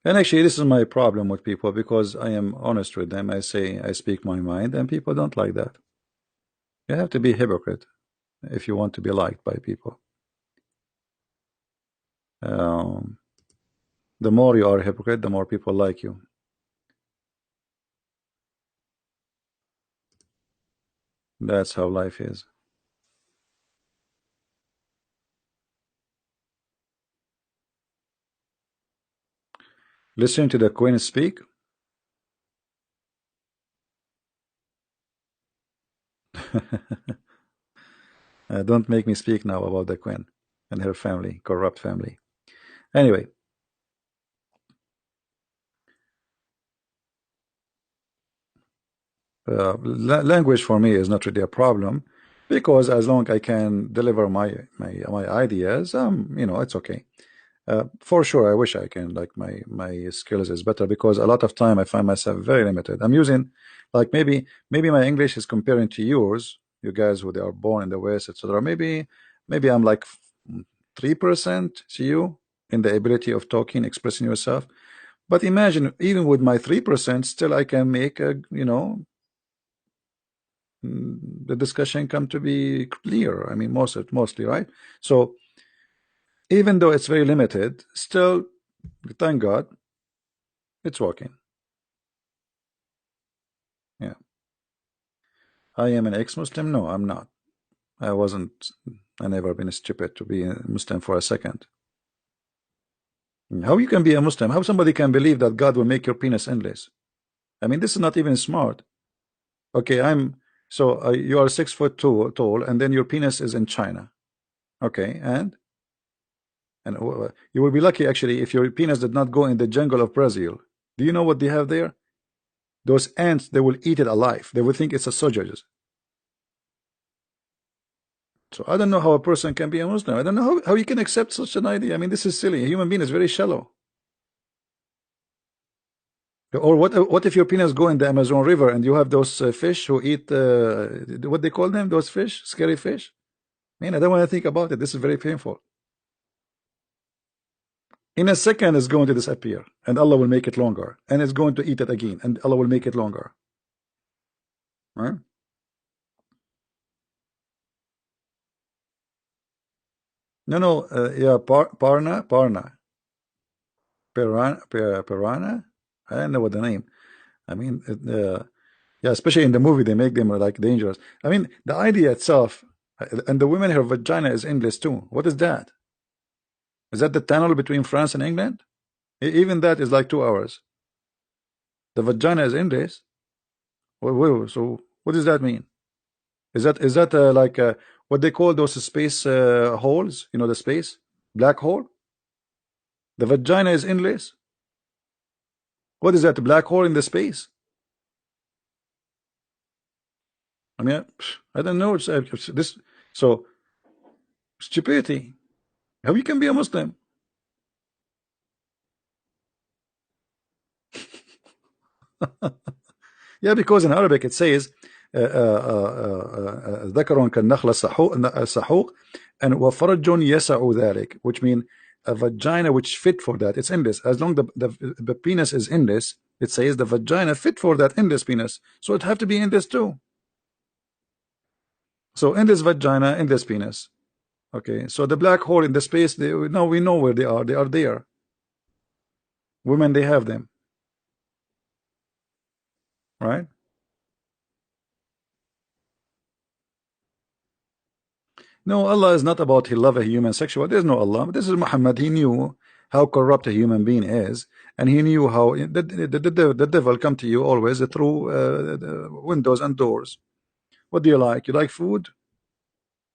and actually, this is my problem with people because I am honest with them. I say, I speak my mind, and people don't like that. You have to be a hypocrite if you want to be liked by people. Um, the more you are a hypocrite, the more people like you. That's how life is. Listen to the Queen speak. Don't make me speak now about the Queen and her family, corrupt family. Anyway, language for me is not really a problem because as long I can deliver my ideas, you know, it's okay. For sure, I wish I can, like, my skills is better because a lot of time I find myself very limited. I'm using, like, maybe my English is comparing to yours, you guys who they are born in the West, etc. Maybe I'm like 3% to you in the ability of talking, expressing yourself. But imagine, even with my 3%, still I can make a, you know, the discussion come to be clear. I mean, mostly, right? So even though it's very limited, still, thank God, it's working. Yeah. I am an ex-Muslim. No, I'm not. I wasn't. I never been stupid to be a Muslim for a second. How you can be a Muslim? How somebody can believe that God will make your penis endless? I mean, this is not even smart. Okay, I'm so you are 6 foot tall, and then your penis is in China. Okay, and you will be lucky actually if your penis did not go in the jungle of Brazil. Do you know what they have there? Those ants, they will eat it alive. They will think it's a sausages. So I don't know how a person can be a Muslim. I don't know how you can accept such an idea. I mean, this is silly. A human being is very shallow. Or what if your penis go in the Amazon River and you have those fish who eat what they call them? Those fish, scary fish. Man, I don't want to think about it. This is very painful. In a second, it's going to disappear, and Allah will make it longer, and it's going to eat it again, and Allah will make it longer. Right? No, no, yeah, Parna, Piranha. I don't know what the name. I mean, yeah, especially in the movie, they make them like dangerous. I mean, the idea itself, and the women, her vagina is endless too. What is that? Is that the tunnel between France and England? Even that is like 2 hours. The vagina is endless. So what does that mean? Is that like what they call those space holes, you know, the space black hole. The vagina is endless. What is that, a black hole in the space? I mean, I don't know. It's this. So stupidity. How you can be a Muslim? Yeah, because in Arabic it says ذكر كالنخل السحوق and وفرج يسع ذلك, which mean a vagina which fit for that. It's endless. As long the penis is endless, it says the vagina fit for that endless penis. So it have to be endless too. So endless vagina, endless penis. Okay, so the black hole in the space, they, now we know where they are. They are there. Women, they have them, right? No, Allah is not about He love a human sexual. There's no Allah. This is Muhammad. He knew how corrupt a human being is, and he knew how the devil come to you always through the windows and doors. What do you like? You like food?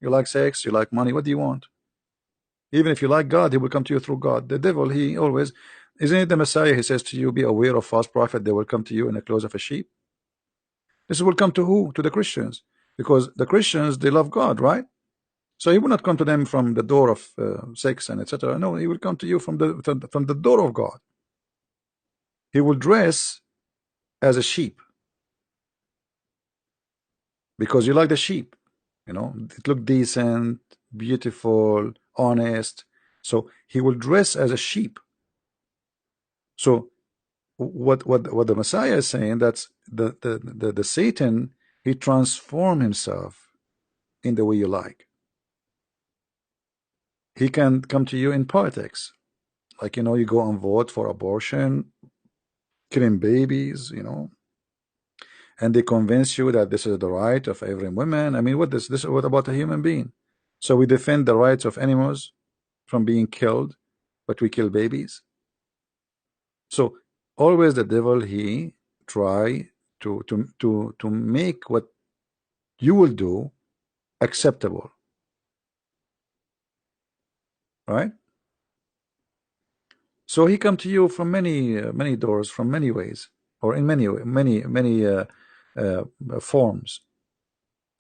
You like sex? You like money? What do you want? Even if you like God, he will come to you through God. The devil, he always, isn't it the Messiah? He says to you, be aware of false prophet. They will come to you in the clothes of a sheep. This will come to who? To the Christians, because the Christians, they love God, right? So he will not come to them from the door of sex and etc. No, he will come to you from the door of God. He will dress as a sheep because you like the sheep, you know, it look decent, beautiful, honest. So he will dress as a sheep. So what the Messiah is saying, that's the Satan, he transform himself in the way you like. He can come to you in politics, like, you know, you go and vote for abortion, killing babies, you know, and they convince you that this is the right of every woman. I mean, what about a human being? So we defend the rights of animals from being killed, but we kill babies. So always the devil, he try to make what you will do acceptable, right? So he come to you from many doors, from many ways, or in many forms,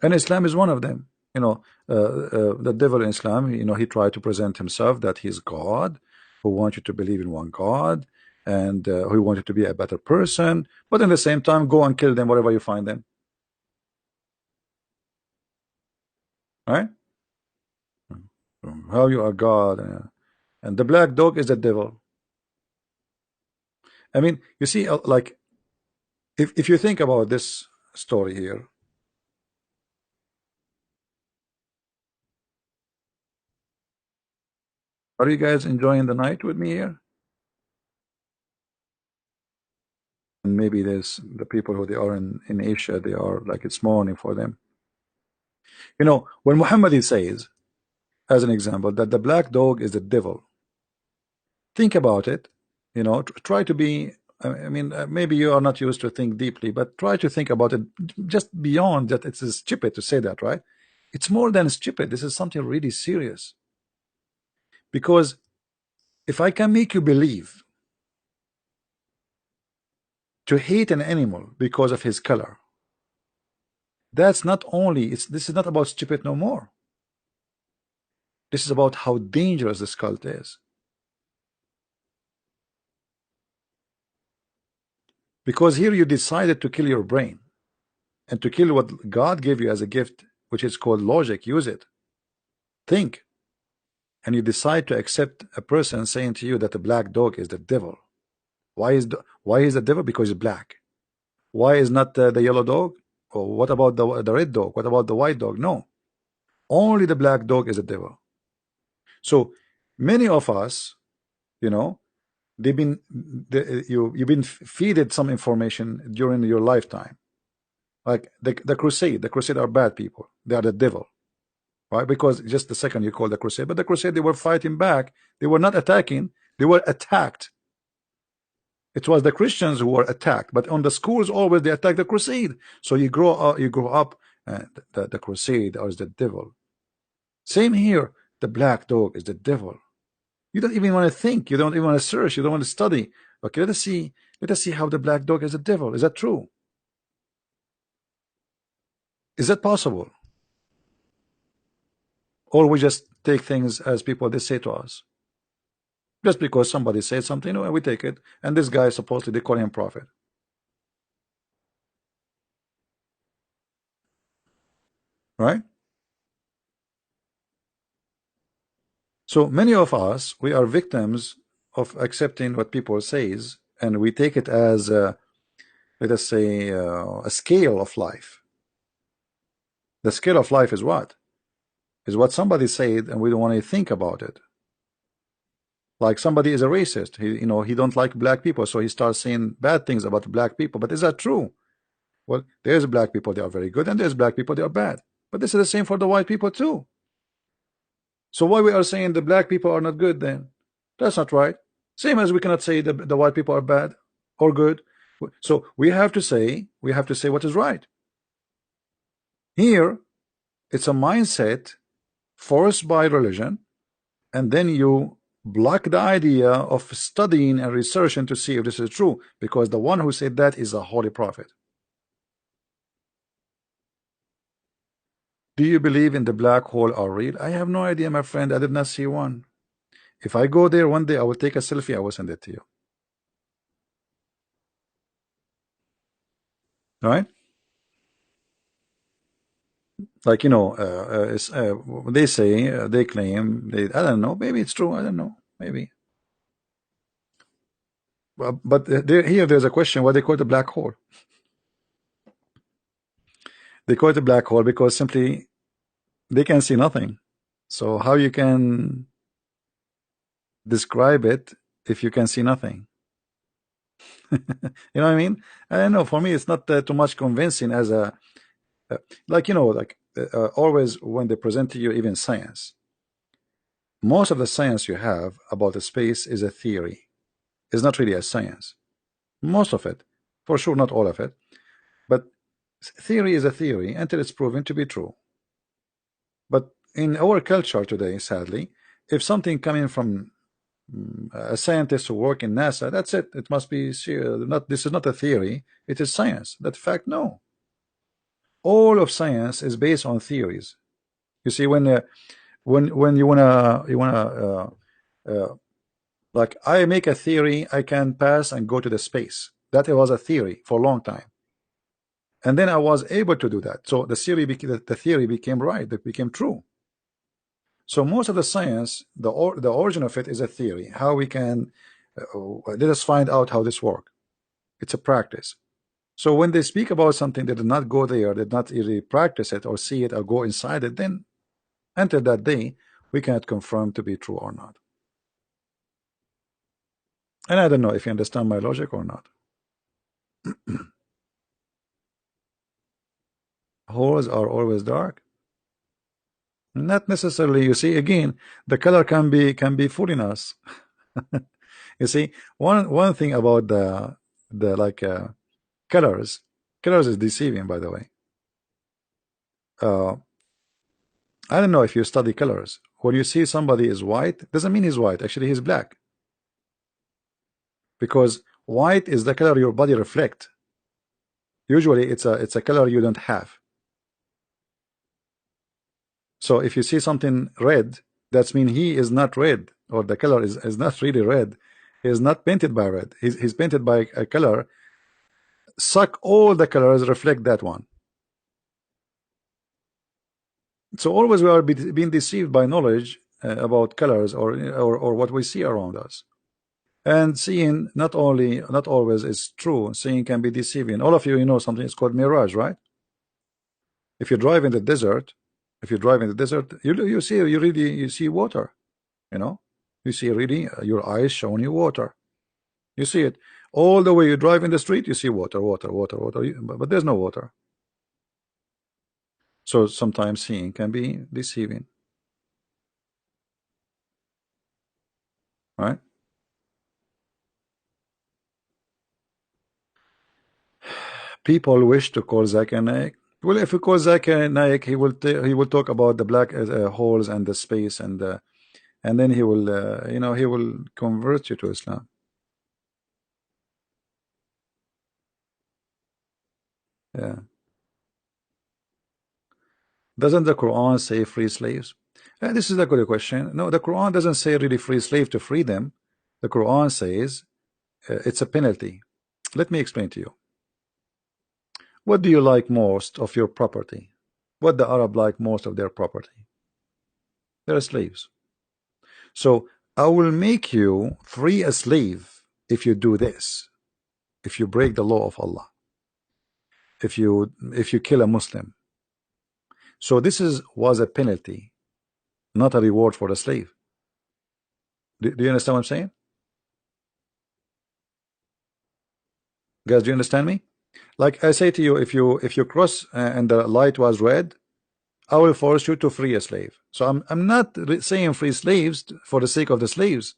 and Islam is one of them. You know, the devil in Islam, you know, he tried to present himself that he's God, who wants you to believe in one God, and who wants you to be a better person, but at the same time, go and kill them wherever you find them, right? How you are God, and the black dog is the devil. I mean, you see, like, if you think about this story here, are you guys enjoying the night with me here? And maybe there's the people who they are in Asia, they are like it's morning for them. You know, when Muhammad says, as an example, that the black dog is the devil, think about it. You know, try to be. I mean, maybe you are not used to think deeply, but try to think about it just beyond that. It's stupid to say that, right? It's more than stupid. This is something really serious. Because if I can make you believe to hate an animal because of his color, that's not only, this is not about stupid no more. This is about how dangerous this cult is. Because here you decided to kill your brain and to kill what God gave you as a gift, which is called logic. Use it. Think. And you decide to accept a person saying to you that the black dog is the devil. Why is the devil? Because it's black. Why is not the yellow dog? Or what about the red dog? What about the white dog? No. Only the black dog is a devil. So many of us, you know, you've been feeded some information during your lifetime, like the crusade are bad people, they are the devil, right? Because just the second you call the crusade, but the crusade, they were fighting back, they were not attacking, they were attacked. It was the Christians who were attacked, but on the schools always they attack the crusade. So you grow up, the crusade is the devil. Same here. The black dog is the devil. You don't even want to think. You don't even want to search. You don't want to study. Okay, let us see. Let us see how the black dog is the devil. Is that true? Is that possible? Or we just take things as people they say to us? Just because somebody said something, we take it. And this guy supposedly they call him prophet, right? So many of us, we are victims of accepting what people says, and we take it as let us say a scale of life. The scale of life is what? Is what somebody said, and we don't want to think about it. Like somebody is a racist. He don't like black people, so he starts saying bad things about black people. But is that true? Well, there's black people, they are very good, and there's black people, they are bad. But this is the same for the white people too. So why we are saying the black people are not good then? That's not right. Same as we cannot say the white people are bad or good. So we have to say what is right. Here, it's a mindset forced by religion, and then you block the idea of studying and researching to see if this is true, because the one who said that is a holy prophet. Do you believe in the black hole are real? I have no idea, my friend. I did not see one. If I go there one day, I will take a selfie. I will send it to you. Right? Like they say, they claim, I don't know. Maybe it's true. I don't know. Maybe. But there's a question. Why they call it a black hole? They call it a black hole because simply they can see nothing. So how you can describe it if you can see nothing? You know what I mean? I don't know. For me, it's not too much convincing as a always when they present to you even science. Most of the science you have about the space is a theory. It's not really a science. Most of it, for sure, not all of it, but theory is a theory until it's proven to be true. But in our culture today, sadly, if something coming from a scientist who work in NASA, that's it. It must be not. This is not a theory. It is science. That fact, no. All of science is based on theories. You see, when you wanna like I make a theory, I can pass and go to the space. That was a theory for a long time, and then I was able to do that. So the theory became right. It became true. So most of the science, the origin of it is a theory. How we can let us find out how this works. It's a practice. So when they speak about something they did not go there, did not really practice it or see it or go inside it, then until that day we cannot confirm to be true or not. And I don't know if you understand my logic or not. Holes are always dark. Not necessarily. You see, again, the color can be fooling us. You see, one thing about the colors, colors is deceiving, by the way. Uh, I don't know if you study colors. When you see somebody is white, doesn't mean he's white. Actually, he's black. Because white is the color your body reflect. Usually, it's a color you don't have. So if you see something red, that's mean he is not red, or the color is not really red. He is not painted by red. He's painted by a color. Suck all the colors, reflect that one. So always we are being deceived by knowledge about colors or what we see around us. And seeing not always is true. Seeing can be deceiving. All of you, know something is called mirage, right? If you drive in the desert, you see water. You see really your eyes showing you water. You see it all the way you drive in the street. You see water, water, water, water. But there's no water. So sometimes seeing can be deceiving, right? People wish to call Zach and Egg. Well, if we call Zakir Naik, he will talk about the black holes and the space and then he will he will convert you to Islam. Yeah. Doesn't the Quran say free slaves? This is a good question. No, the Quran doesn't say really free slave to free them. The Quran says it's a penalty. Let me explain to you. What do you like most of your property? What the Arab like most of their property? They're slaves. So I will make you free a slave if you do this. If you break the law of Allah. If you kill a Muslim. So this was a penalty, not a reward for the slave. Do you understand what I'm saying? Guys, do you understand me? Like I say to you, if you cross and the light was red, I will force you to free a slave. So I'm not saying free slaves for the sake of the slaves.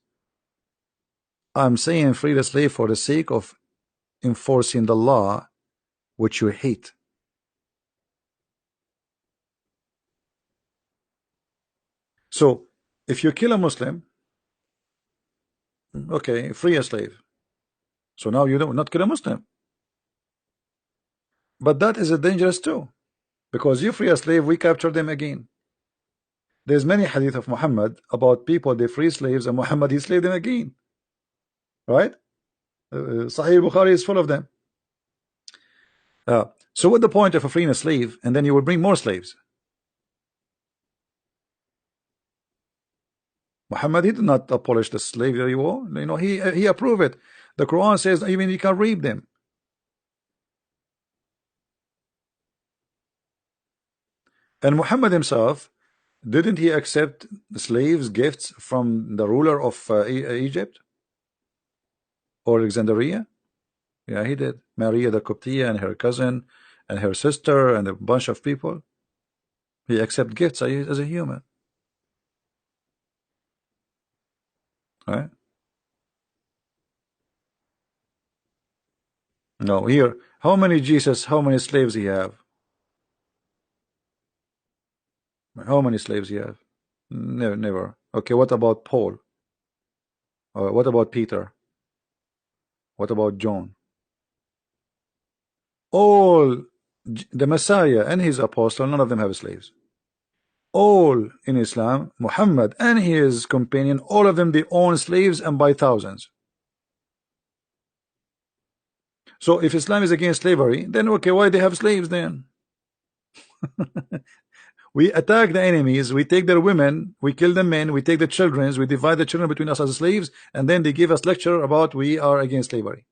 I'm saying free the slave for the sake of enforcing the law which you hate. So if you kill a Muslim, okay, free a slave. So now you don't not kill a Muslim. But that is a dangerous too, because you free a slave, we capture them again. There's many hadith of Muhammad about people they free slaves and Muhammad he slaved them again, right? Sahih Bukhari is full of them. So what the point of freeing a slave and then you will bring more slaves? Muhammad he did not abolish the slavery war. He approved it. The Quran says even you can reap them. And Muhammad himself, didn't he accept slaves gifts from the ruler of Egypt or Alexandria? Yeah, he did. Maria the Qibtiyya and her cousin and her sister and a bunch of people. He accept gifts as a human, right? No, here, how many slaves he have? How many slaves he have? Never, never. Okay, what about Paul? What about Peter? What about John? All the Messiah and his apostle, none of them have slaves. All in Islam, Muhammad and his companion, all of them they own slaves and by thousands. So if Islam is against slavery, then okay, why they have slaves then? We attack the enemies, we take their women, we kill the men, we take the children, we divide the children between us as slaves, and then they give us lecture about we are against slavery.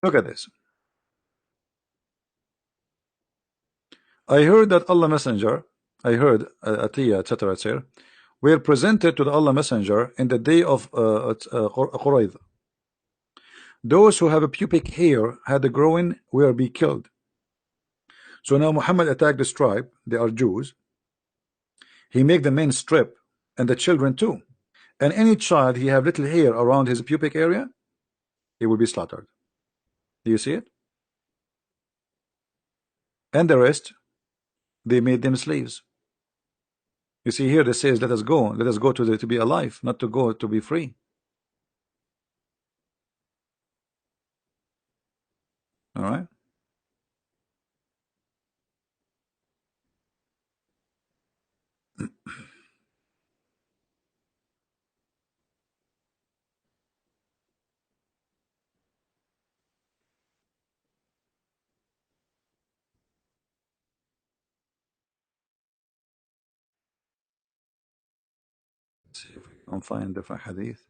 Look at this. I heard that Allah Messenger, I heard Atiyah, etc., etc., were presented to the Allah Messenger in the day of Qurayd. Those who have a pubic hair had a growing will be killed. So now Muhammad attacked this tribe, they are Jews. He make the men strip and the children too. And any child he have little hair around his pubic area, he will be slaughtered. Do you see it? And the rest, they made them slaves. You see here, it says, let us go to be alive, not to go to be free. All right. Let's see if we can find the hadith.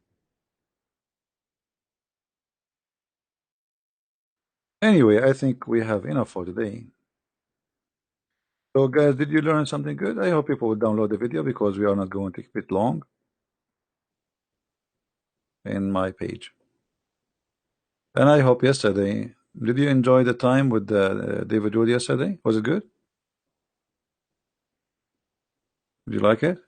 Anyway, I think we have enough for today. So guys, did you learn something good? I hope people will download the video because we are not going to keep it long in my page. And I hope yesterday, did you enjoy the time with David Wood yesterday? Was it good? Would you like it?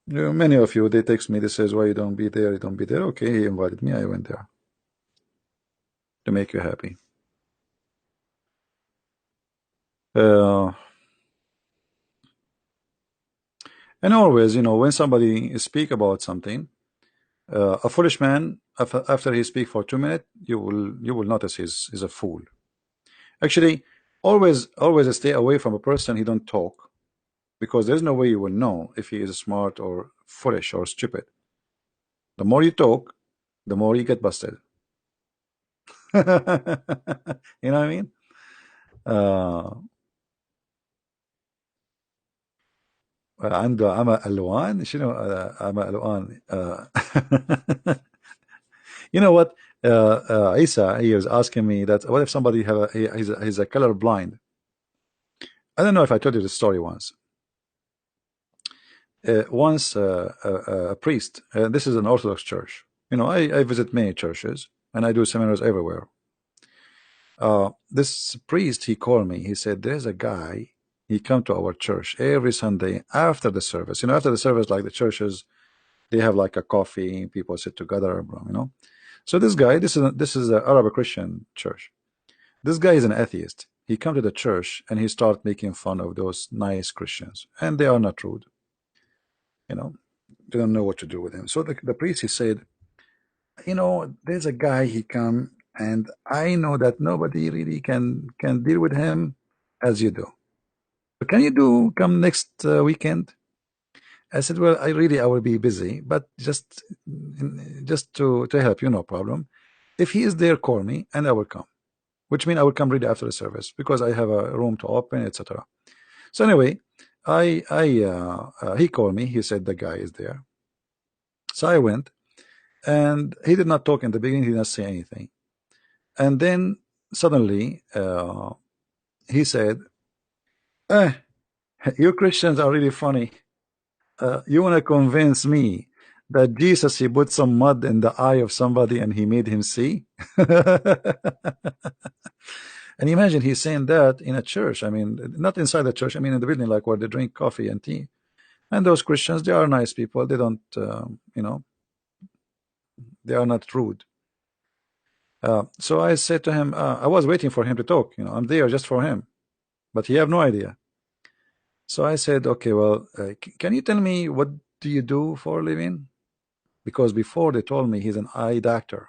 Many of you, they text me, they says, why you don't be there, you don't be there. Okay, he invited me, I went there to make you happy. And always, when somebody speak about something, a foolish man, after he speak for 2 minutes, you will notice he's a fool. Actually, always stay away from a person he don't talk, because there's no way you will know if he is smart or foolish or stupid. The more you talk, the more you get busted. You know what I mean? عنده عمى ألوان شنو عمى ألوان You know what, Isa, he was asking me that what if somebody he's a color blind. I don't know if I told you the story once. Once a priest, this is an Orthodox church. I visit many churches and I do seminars everywhere. This priest, he called me. He said, there's a guy, he come to our church every Sunday after the service. After the service, like the churches, they have like a coffee, people sit together, So this guy, this is an Arab Christian church. This guy is an atheist. He come to the church and he start making fun of those nice Christians, and they are not rude. They don't know what to do with him. So the priest, he said, there's a guy, he come, and I know that nobody really can deal with him as you do. So can you come next weekend? I said, well, I will be busy, but just to help you, no problem. If he is there, call me and I will come, which means I will come really after the service because I have a room to open, etc. So anyway, he called me. He said the guy is there. So I went, and he did not talk in the beginning. He did not say anything. And then suddenly he said, you Christians are really funny. You want to convince me that Jesus, he put some mud in the eye of somebody and he made him see? And imagine he's saying that in a church. I mean, not inside the church. I mean, in the building, like where they drink coffee and tea. And those Christians, they are nice people. They don't, they are not rude. So I said to him, I was waiting for him to talk. I'm there just for him. But he have no idea. So I said, okay, well, can you tell me what do you do for a living? Because before they told me he's an eye doctor.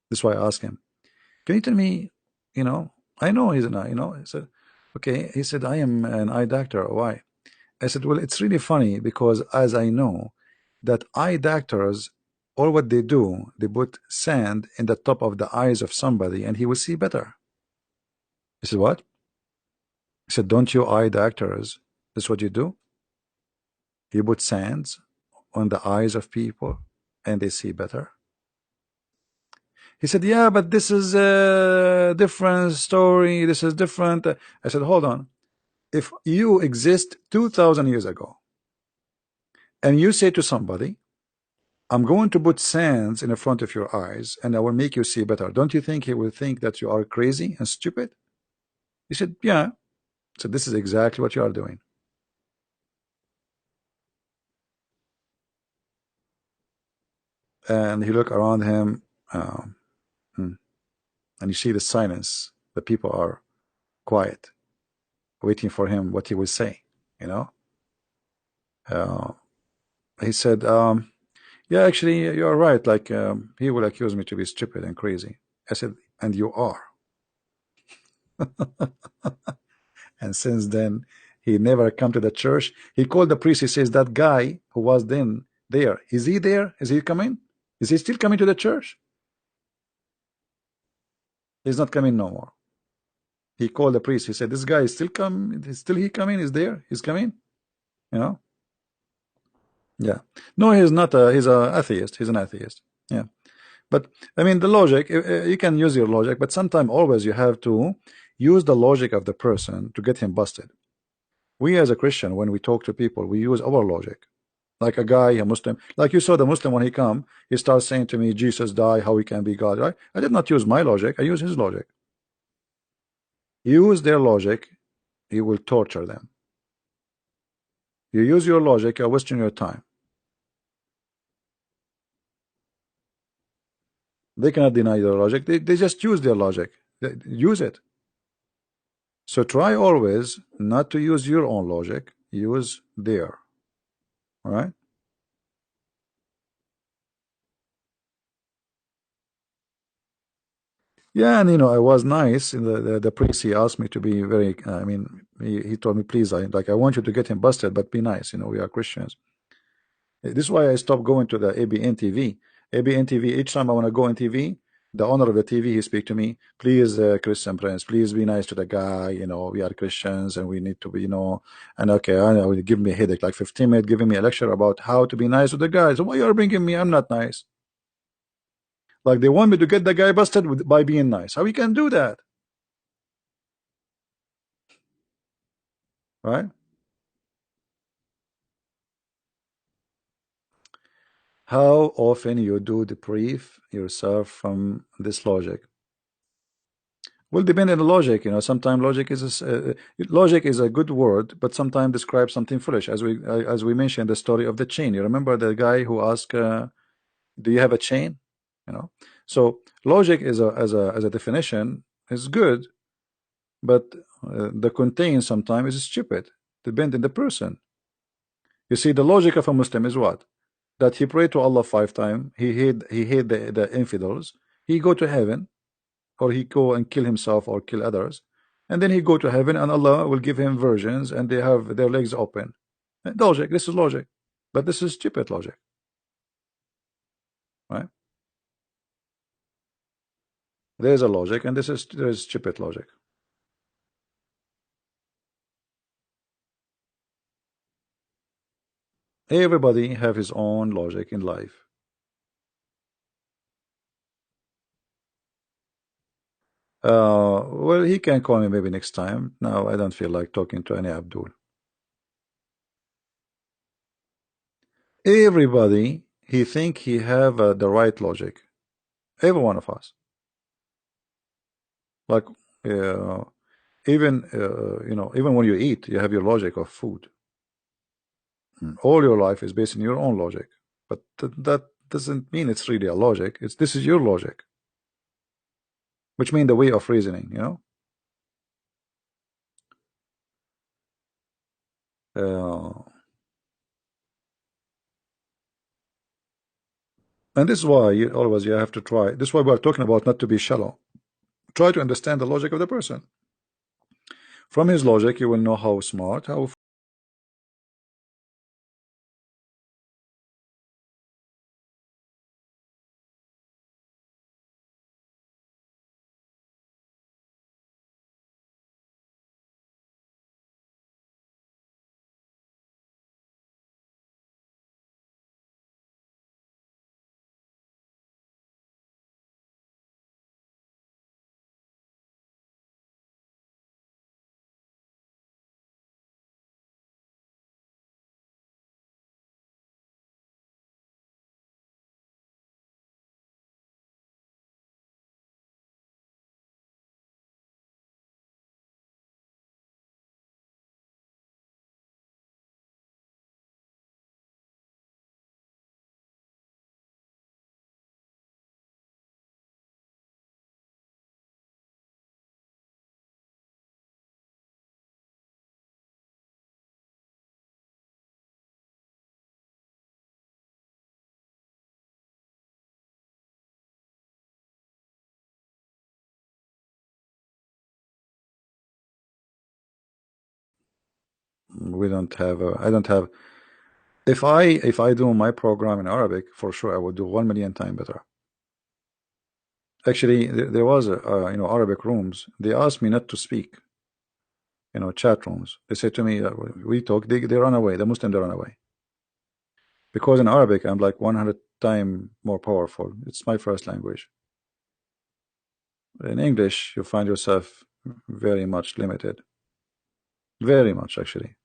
That's why I asked him, can you tell me, I know he's an eye, I said, okay. He said, I am an eye doctor. Why? I said, well, it's really funny because as I know that eye doctors, all what they do, they put sand in the top of the eyes of somebody and he will see better. He said, what? He said, don't you eye doctors, that's what you do? You put sands on the eyes of people and they see better? He said, yeah, but this is a different story. This is different. I said, hold on. If you exist 2,000 years ago and you say to somebody, I'm going to put sands in the front of your eyes and I will make you see better, don't you think he will think that you are crazy and stupid? He said, yeah. So this is exactly what you are doing. And he looked around him, and you see the silence. The people are quiet, waiting for him, what he will say, He said, yeah, actually, you're right. Like, he will accuse me to be stupid and crazy. I said, and you are. And since then, he never come to the church. He called the priest. He says, that guy who was then there, is he there? Is he coming? Is he still coming to the church? He's not coming no more. He called the priest. He said, this guy is still coming. Is still he coming? Is there? He's coming? Yeah. No, he's not. He's an atheist. He's an atheist. Yeah. But I mean, the logic, you can use your logic, but sometimes always you have to use the logic of the person to get him busted. We as a Christian, when we talk to people, we use our logic. Like a guy, a Muslim, like you saw the Muslim when he come, he starts saying to me, Jesus died, how he can be God, right? I did not use my logic, I use his logic. Use their logic you will torture them. You use your logic, you're wasting your time. They cannot deny your logic. They just use their logic. They use it. So try always not to use your own logic. Use their. All right. Yeah, and I was nice. In the priest, he asked me to be very. I mean, he told me, please, I want you to get him busted, but be nice. We are Christians. This is why I stopped going to the ABN TV. ABN TV. Each time I want to go on TV, the owner of the TV, he speak to me. Please, Christian Prince, please be nice to the guy. We are Christians and we need to be. And okay, I know, give me a headache. Like 15 minutes, giving me a lecture about how to be nice to the guys. So why you are bringing me? I'm not nice. Like they want me to get the guy busted by being nice. How we can do that, right? How often you do debrief yourself from this logic? Will depend on the logic. Sometimes logic is a good word, but sometimes describes something foolish. As we mentioned the story of the chain. You remember the guy who asked, "Do you have a chain?" So logic is as a definition is good, but the content sometimes is stupid. Depend on the person. You see, the logic of a Muslim is what? That he prayed to Allah 5 times. He hate the infidels. He go to heaven, or he go and kill himself or kill others, and then he go to heaven, and Allah will give him virgins, and they have their legs open. Logic. This is logic, but this is stupid logic, right? There is a logic, and there is stupid logic. Everybody have his own logic in life. Well, he can call me maybe next time. Now I don't feel like talking to any Abdul. Everybody, he think he have the right logic. Every one of us. Like, uh, even when you eat, you have your logic of food. All your life is based on your own logic, but that doesn't mean it's really a logic. This is your logic, which means the way of reasoning. And this is why you have to try. This is why we are talking about not to be shallow. Try to understand the logic of the person. From his logic, you will know how smart, how. We don't have. I don't have. If I do my program in Arabic, for sure I would do 1 million times better. Actually, there was Arabic rooms. They asked me not to speak. Chat rooms. They said to me, we talk. They run away. The Muslim, they run away because in Arabic I'm like 100 times more powerful. It's my first language. In English, you find yourself very much limited. Very much, actually.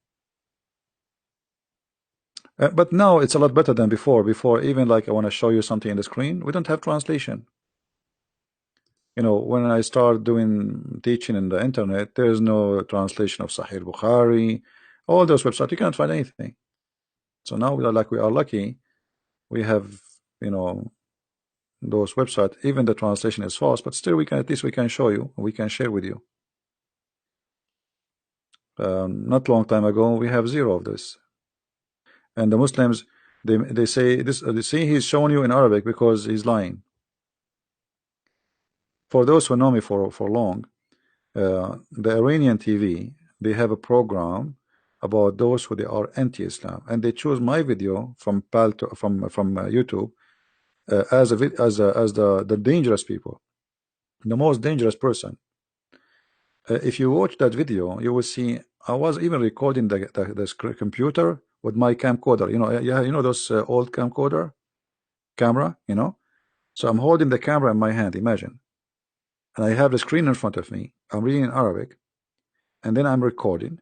But now it's a lot better than before. Before, even like I want to show you something in the screen, we don't have translation. You know, when I start doing teaching in the internet, there's no translation of Sahih Bukhari, all those websites, you can't find anything. So now we are lucky. We have, you know, those websites. Even the translation is false, but still we can, at least we can show you, we can share with you. Not long time ago, we have zero of this, and the Muslims, they say this. They say he's showing you in Arabic because he's lying. For those who know me for long, the Iranian TV, they have a program about those who they are anti-Islam, and they choose my video from YouTube as the dangerous people, the most dangerous person. If you watch that video, you will see I was even recording the computer with my camcorder. You know, yeah, you know those old camcorder camera, you know. So I'm holding the camera in my hand. Imagine, and I have the screen in front of me. I'm reading in Arabic, and then I'm recording,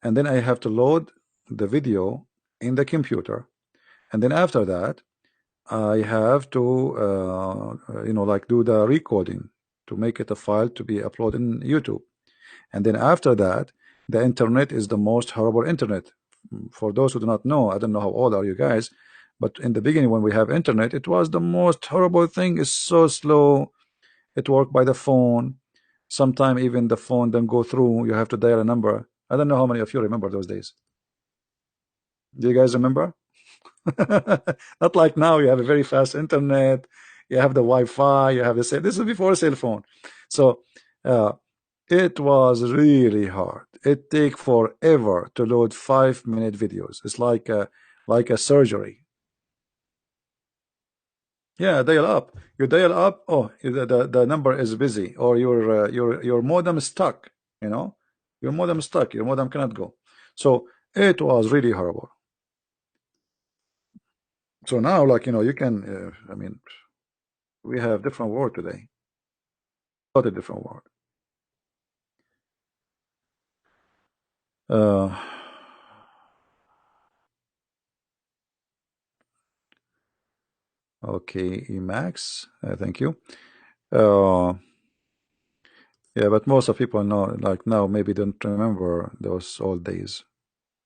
and then I have to load the video in the computer, and then after that I have to you know, like do the recording to make it a file to be uploaded in YouTube. And then after that, the internet is the most horrible internet. For those who do not know, I don't know how old are you guys, but in the beginning when we have internet, it was the most horrible thing. It's so slow. It worked by the phone. Sometime even the phone don't go through. You have to dial a number. I don't know how many of you remember those days. Do you guys remember? Not like now. You have a very fast internet. You have the Wi-Fi. You have the cell. This is before cell phone. So it was really hard. It take forever to load 5-minute videos. It's like a surgery. Yeah, dial up. You dial up. Oh, the number is busy, or your modem is stuck. You know, your modem is stuck. Your modem cannot go. So it was really horrible. So now, like, you know, you can. I mean, we have different world today. Totally different world. Uh, okay, Emax. Thank you. Yeah, but most of people know, like now, maybe don't remember those old days,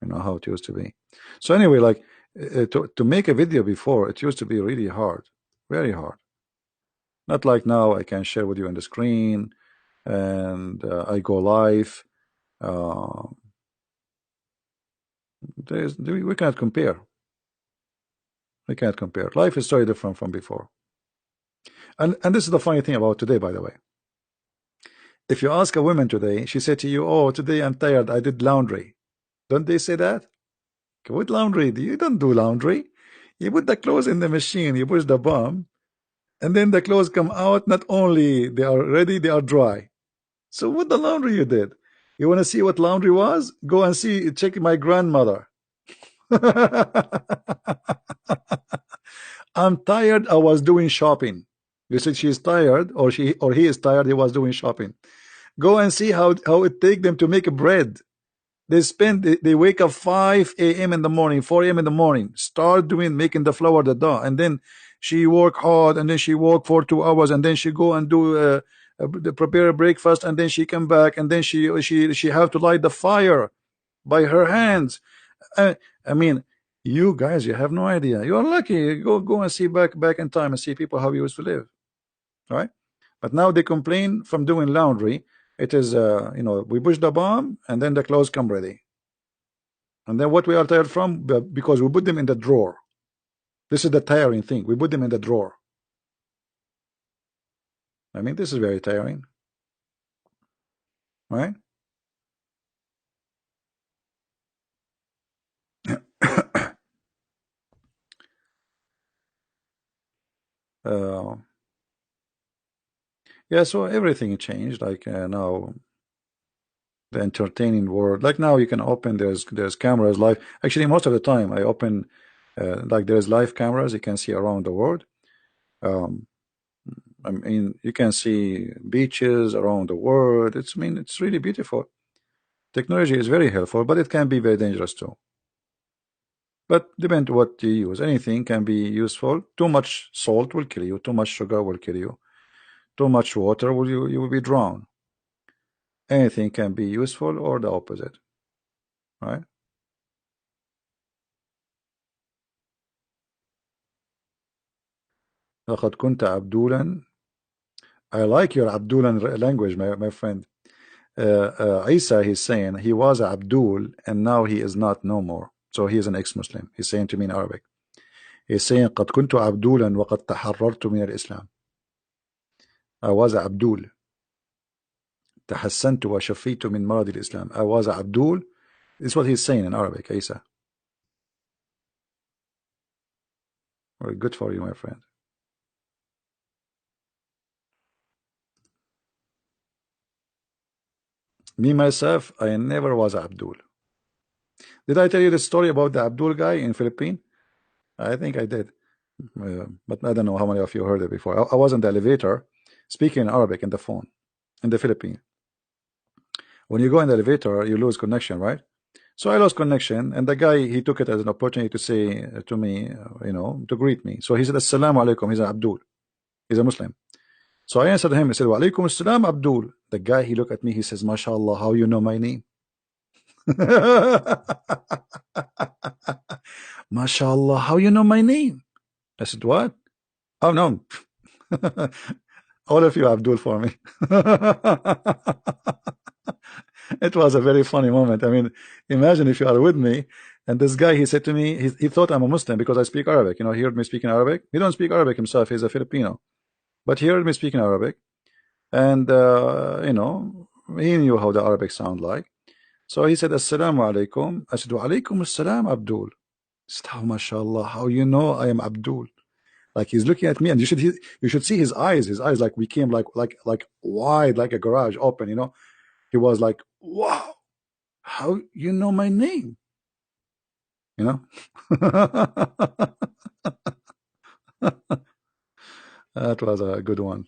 you know, how it used to be. So anyway, like to make a video before, it used to be really hard, very hard. Not like now, I can share with you on the screen, and I go live. Uh, we cannot compare. We can't compare. Life is so different from before. And this is the funny thing about today, by the way. If you ask a woman today, she said to you, "Oh, today I'm tired. I did laundry." Don't they say that? What laundry? You don't do laundry. You put the clothes in the machine, you push the button, and then the clothes come out. Not only they are ready, they are dry. So what the laundry you did? You want to see what laundry was? Go and see, check my grandmother. I'm tired, I was doing shopping. You said she's tired, or he is tired, he was doing shopping. Go and see how it take them to make bread. They wake up 5 a.m. in the morning, 4 a.m. in the morning, start making the flour, the dough, and then she work hard, and then she work for 2 hours, and then she go and do prepare a breakfast, and then she come back, and then she have to light the fire by her hands. I mean, you guys, you have no idea. You are lucky. Go and see back in time and see people how you used to live, right? But now they complain from doing laundry. It is, you know, we push the bomb and then the clothes come ready. And then what we are tired from? Because we put them in the drawer. This is the tiring thing. We put them in the drawer. I mean, this is very tiring, right? uh, yeah, so everything changed. Like now, the entertaining world. Like now, you can open. There's cameras live. Actually, most of the time, I open. Like there's live cameras you can see around the world. Um, I mean, you can see beaches around the world. I mean, it's really beautiful. Technology is very helpful, but it can be very dangerous too. But depend what you use. Anything can be useful. Too much salt will kill you. Too much sugar will kill you. Too much water, you will be drowned. Anything can be useful or the opposite, right? لقد كنت عبدولا. I like your Abdulan language, my friend. Isa, he's saying he was Abdul and now he is not no more. So he is an ex-Muslim. He's saying to me in Arabic. He's saying قد كنت عبدولا وقد تحررت من الإسلام. I was Abdul. تحسنت وشفيت من مرض الإسلام. I was Abdul. This is what he's saying in Arabic, Isa. Very good for you, my friend. Me, myself, I never was Abdul. Did I tell you the story about the Abdul guy in Philippines? I think I did. But I don't know how many of you heard it before. I was in the elevator speaking in Arabic in the phone in the Philippines. When you go in the elevator, you lose connection, right? So I lost connection, and the guy, he took it as an opportunity to say to me, to greet me. So he said, Assalamu alaikum. He's an Abdul. He's a Muslim. So I answered him. He said, Wa alaikum assalam, Abdul. The guy, he looked at me. He says, MashaAllah, how you know my name? MashaAllah, how you know my name? I said, what? Oh, no. All of you Abdul for me. It was a very funny moment. I mean, imagine if you are with me and this guy, he said to me, he thought I'm a Muslim because I speak Arabic. He heard me speaking Arabic. He don't speak Arabic himself. He's a Filipino. But he heard me speaking Arabic. And, he knew how the Arabic sound like. So he said, Assalamu alaikum. I said, Wa alaikum assalam, Abdul. He said, oh, mashallah, how you know I am Abdul? Like he's looking at me, and you should see his eyes. His eyes like became like wide, like a garage open. He was like, wow, how you know my name? That was a good one.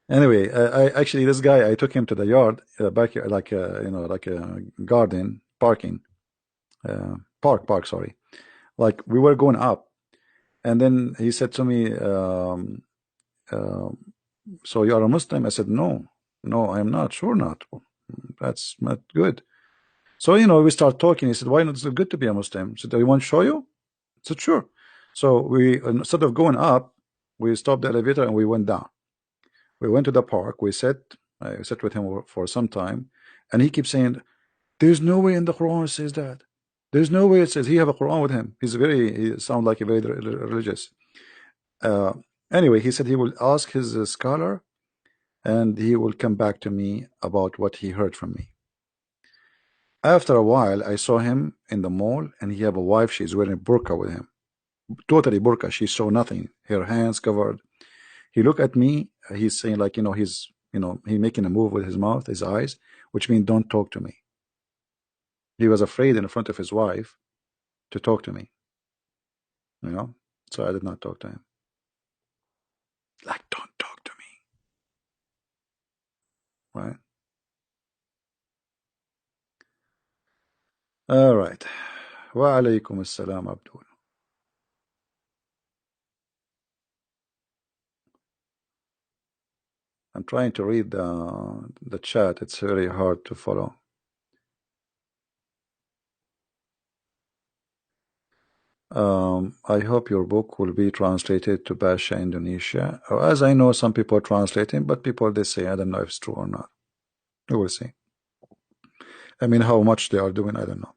Anyway, I actually, this guy, I took him to the yard back here, like like a garden parking, park. Sorry, like we were going up, and then he said to me, "So you are a Muslim?" I said, "No, I am not. Sure not. That's not good." So we start talking. He said, "Why not? It's good to be a Muslim." I said, "Do you want to show you?" I said, "Sure." So we, instead of going up, we stopped the elevator and we went down. We went to the park. I sat with him for some time, and he keeps saying, "There's no way in the Quran it says that. There's no way it says." He have a Quran with him. He sounds like a very religious. Anyway, he said he will ask his scholar, and he will come back to me about what he heard from me. After a while, I saw him in the mall, and he have a wife. She's wearing burqa with him, totally burqa. She saw nothing, her hands covered. He looked at me. He's saying like, he making a move with his mouth, his eyes, which means don't talk to me. He was afraid in front of his wife to talk to me. So I did not talk to him. Like, don't talk to me, right? All right. Wa alaikum assalam, Abdul. I'm trying to read the chat. It's very hard to follow. I hope your book will be translated to Bahasa Indonesia. As I know, some people are translating, but people, they say, I don't know if it's true or not. We will see. I mean, how much they are doing, I don't know.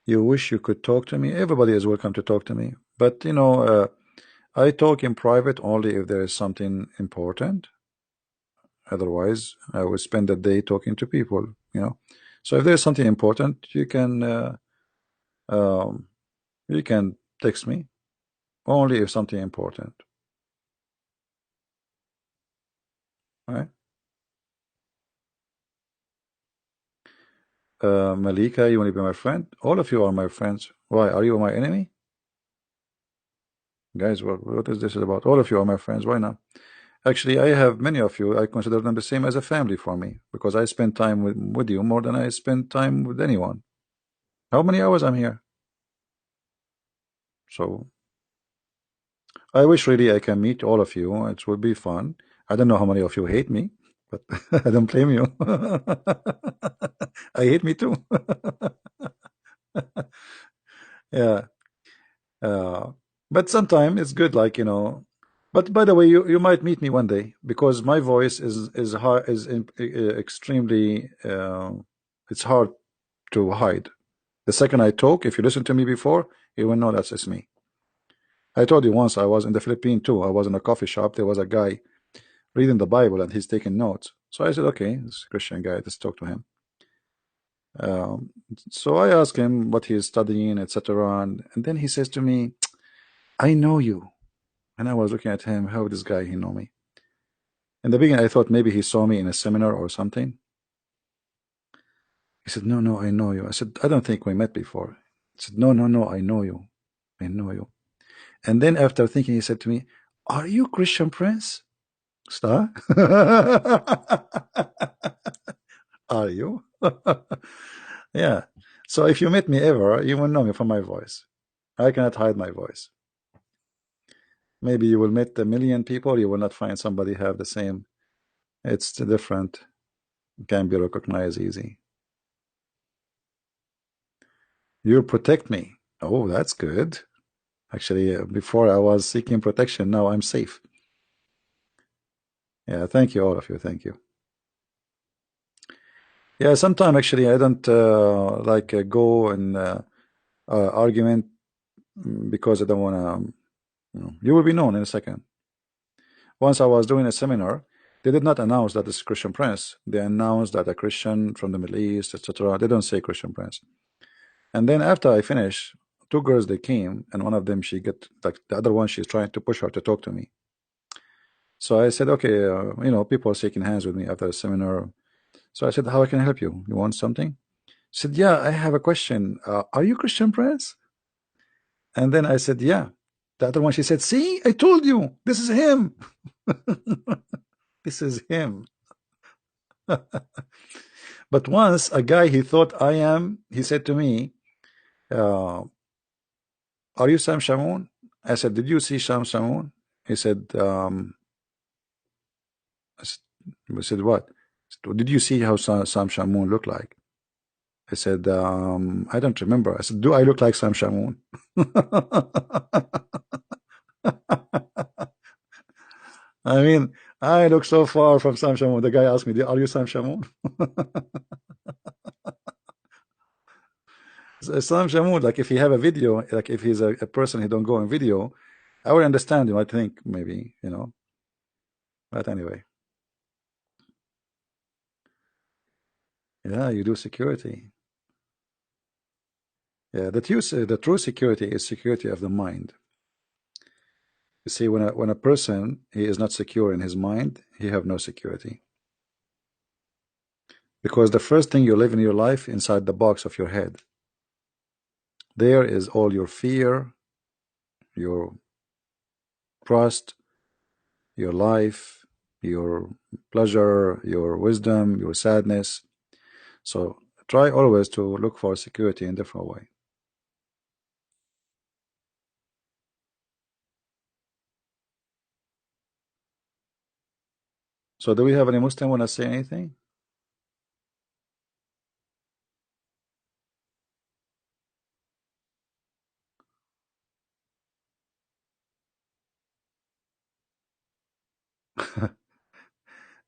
You wish you could talk to me? Everybody is welcome to talk to me. But, I talk in private only if there is something important. Otherwise, I would spend the day talking to people, So if there's something important, you can text me only if something important. All right? Malika, you want to be my friend? All of you are my friends. Why? Are you my enemy? Guys, what is this about? All of you are my friends. Why not? Actually, I have many of you. I consider them the same as a family for me because I spend time with you more than I spend time with anyone. How many hours I'm here? So I wish really I can meet all of you. It would be fun. I don't know how many of you hate me, but I don't blame you. I hate me too. Yeah. Uh, but sometimes it's good, like, But by the way, you might meet me one day because my voice is hard, extremely. It's hard to hide. The second I talk, if you listen to me before, you will know that's it's me. I told you once I was in the Philippines too. I was in a coffee shop. There was a guy reading the Bible and he's taking notes. So I said, okay, this Christian guy, let's talk to him. Um, so I asked him what he's studying, etc. And then he says to me, I know you. And I was looking at him, how this guy, he know me? In the beginning, I thought maybe he saw me in a seminar or something. He said, no, no, I know you. I said, I don't think we met before. He said, no, no, no, I know you. I know you. And then after thinking, he said to me, are you Christian Prince? Star? Are you? Yeah. So if you meet me ever, you will know me from my voice. I cannot hide my voice. Maybe you will meet a million people, you will not find somebody have the same. It's different. Can be recognized easy. You protect me. Oh, that's good. Actually, before I was seeking protection, now I'm safe. Yeah, thank you, all of you. Thank you. Yeah, sometimes actually I don't like go and argument because I don't want to. You will be known in a second. Once I was doing a seminar, they did not announce that it's Christian Prince. They announced that a Christian from the Middle East, etc. They don't say Christian Prince. And then after I finished, two girls they came, and one of them she get like the other one she's trying to push her to talk to me. So I said, okay, people are shaking hands with me after the seminar. So I said, how I can help you? You want something? She said, yeah, I have a question. Are you Christian Prince? And then I said, yeah. The other one she said, see, I told you, this is him. This is him. But once a guy he thought I am, he said to me, uh, are you Sam Shamoun? I said, did you see Sam Shamoun? He said, I said, what? Did you see how Sam Shamoun looked like? I said, I don't remember. I said, do I look like Sam Shamoun? I mean, I look so far from Sam Shamoun. The guy asked me, are you Sam Shamoun? Sam Shamoun, like if he have a video, like if he's a person he don't go in video, I would understand him, I think, maybe. But anyway, yeah, you do security. Yeah, the true security is security of the mind. You see, when a person he is not secure in his mind, he have no security. Because the first thing you live in your life inside the box of your head. There is all your fear, your trust, your life, your pleasure, your wisdom, your sadness. So try always to look for security in different way. So do we have any Muslim want to say anything?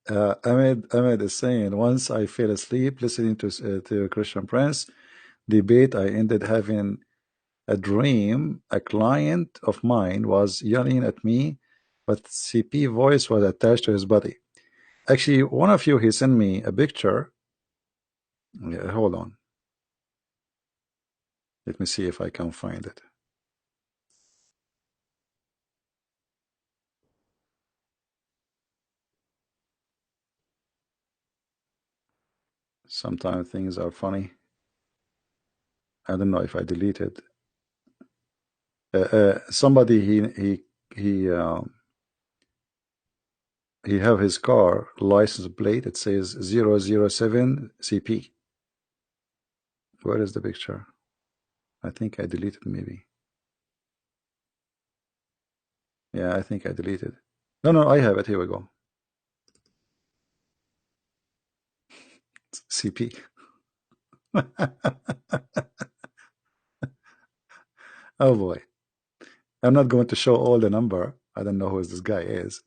Ahmed is saying, once I fell asleep listening to Christian Prince debate, I ended having a dream. A client of mine was yelling at me, but CP voice was attached to his body. Actually, one of you, he sent me a picture. Yeah, hold on. Let me see if I can find it. Sometimes things are funny. I don't know if I deleted. Somebody he have his car license plate. It says 007 CP. Where is the picture? I think I deleted maybe. Yeah, I think I deleted. No, no, I have it. Here we go. CP. Oh boy. I'm not going to show all the number. I don't know who this guy is,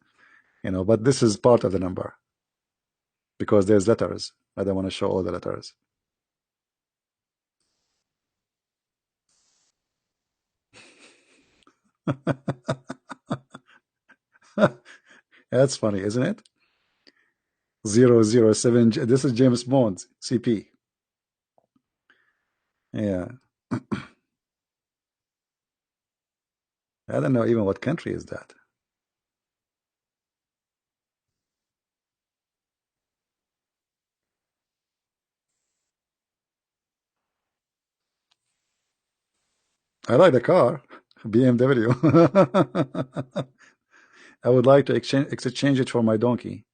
but this is part of the number because there's letters. I don't want to show all the letters. That's funny, isn't it? 007. This is James Bond, CP. Yeah. I don't know even what country is that. I like the car, BMW. I would like to exchange it for my donkey.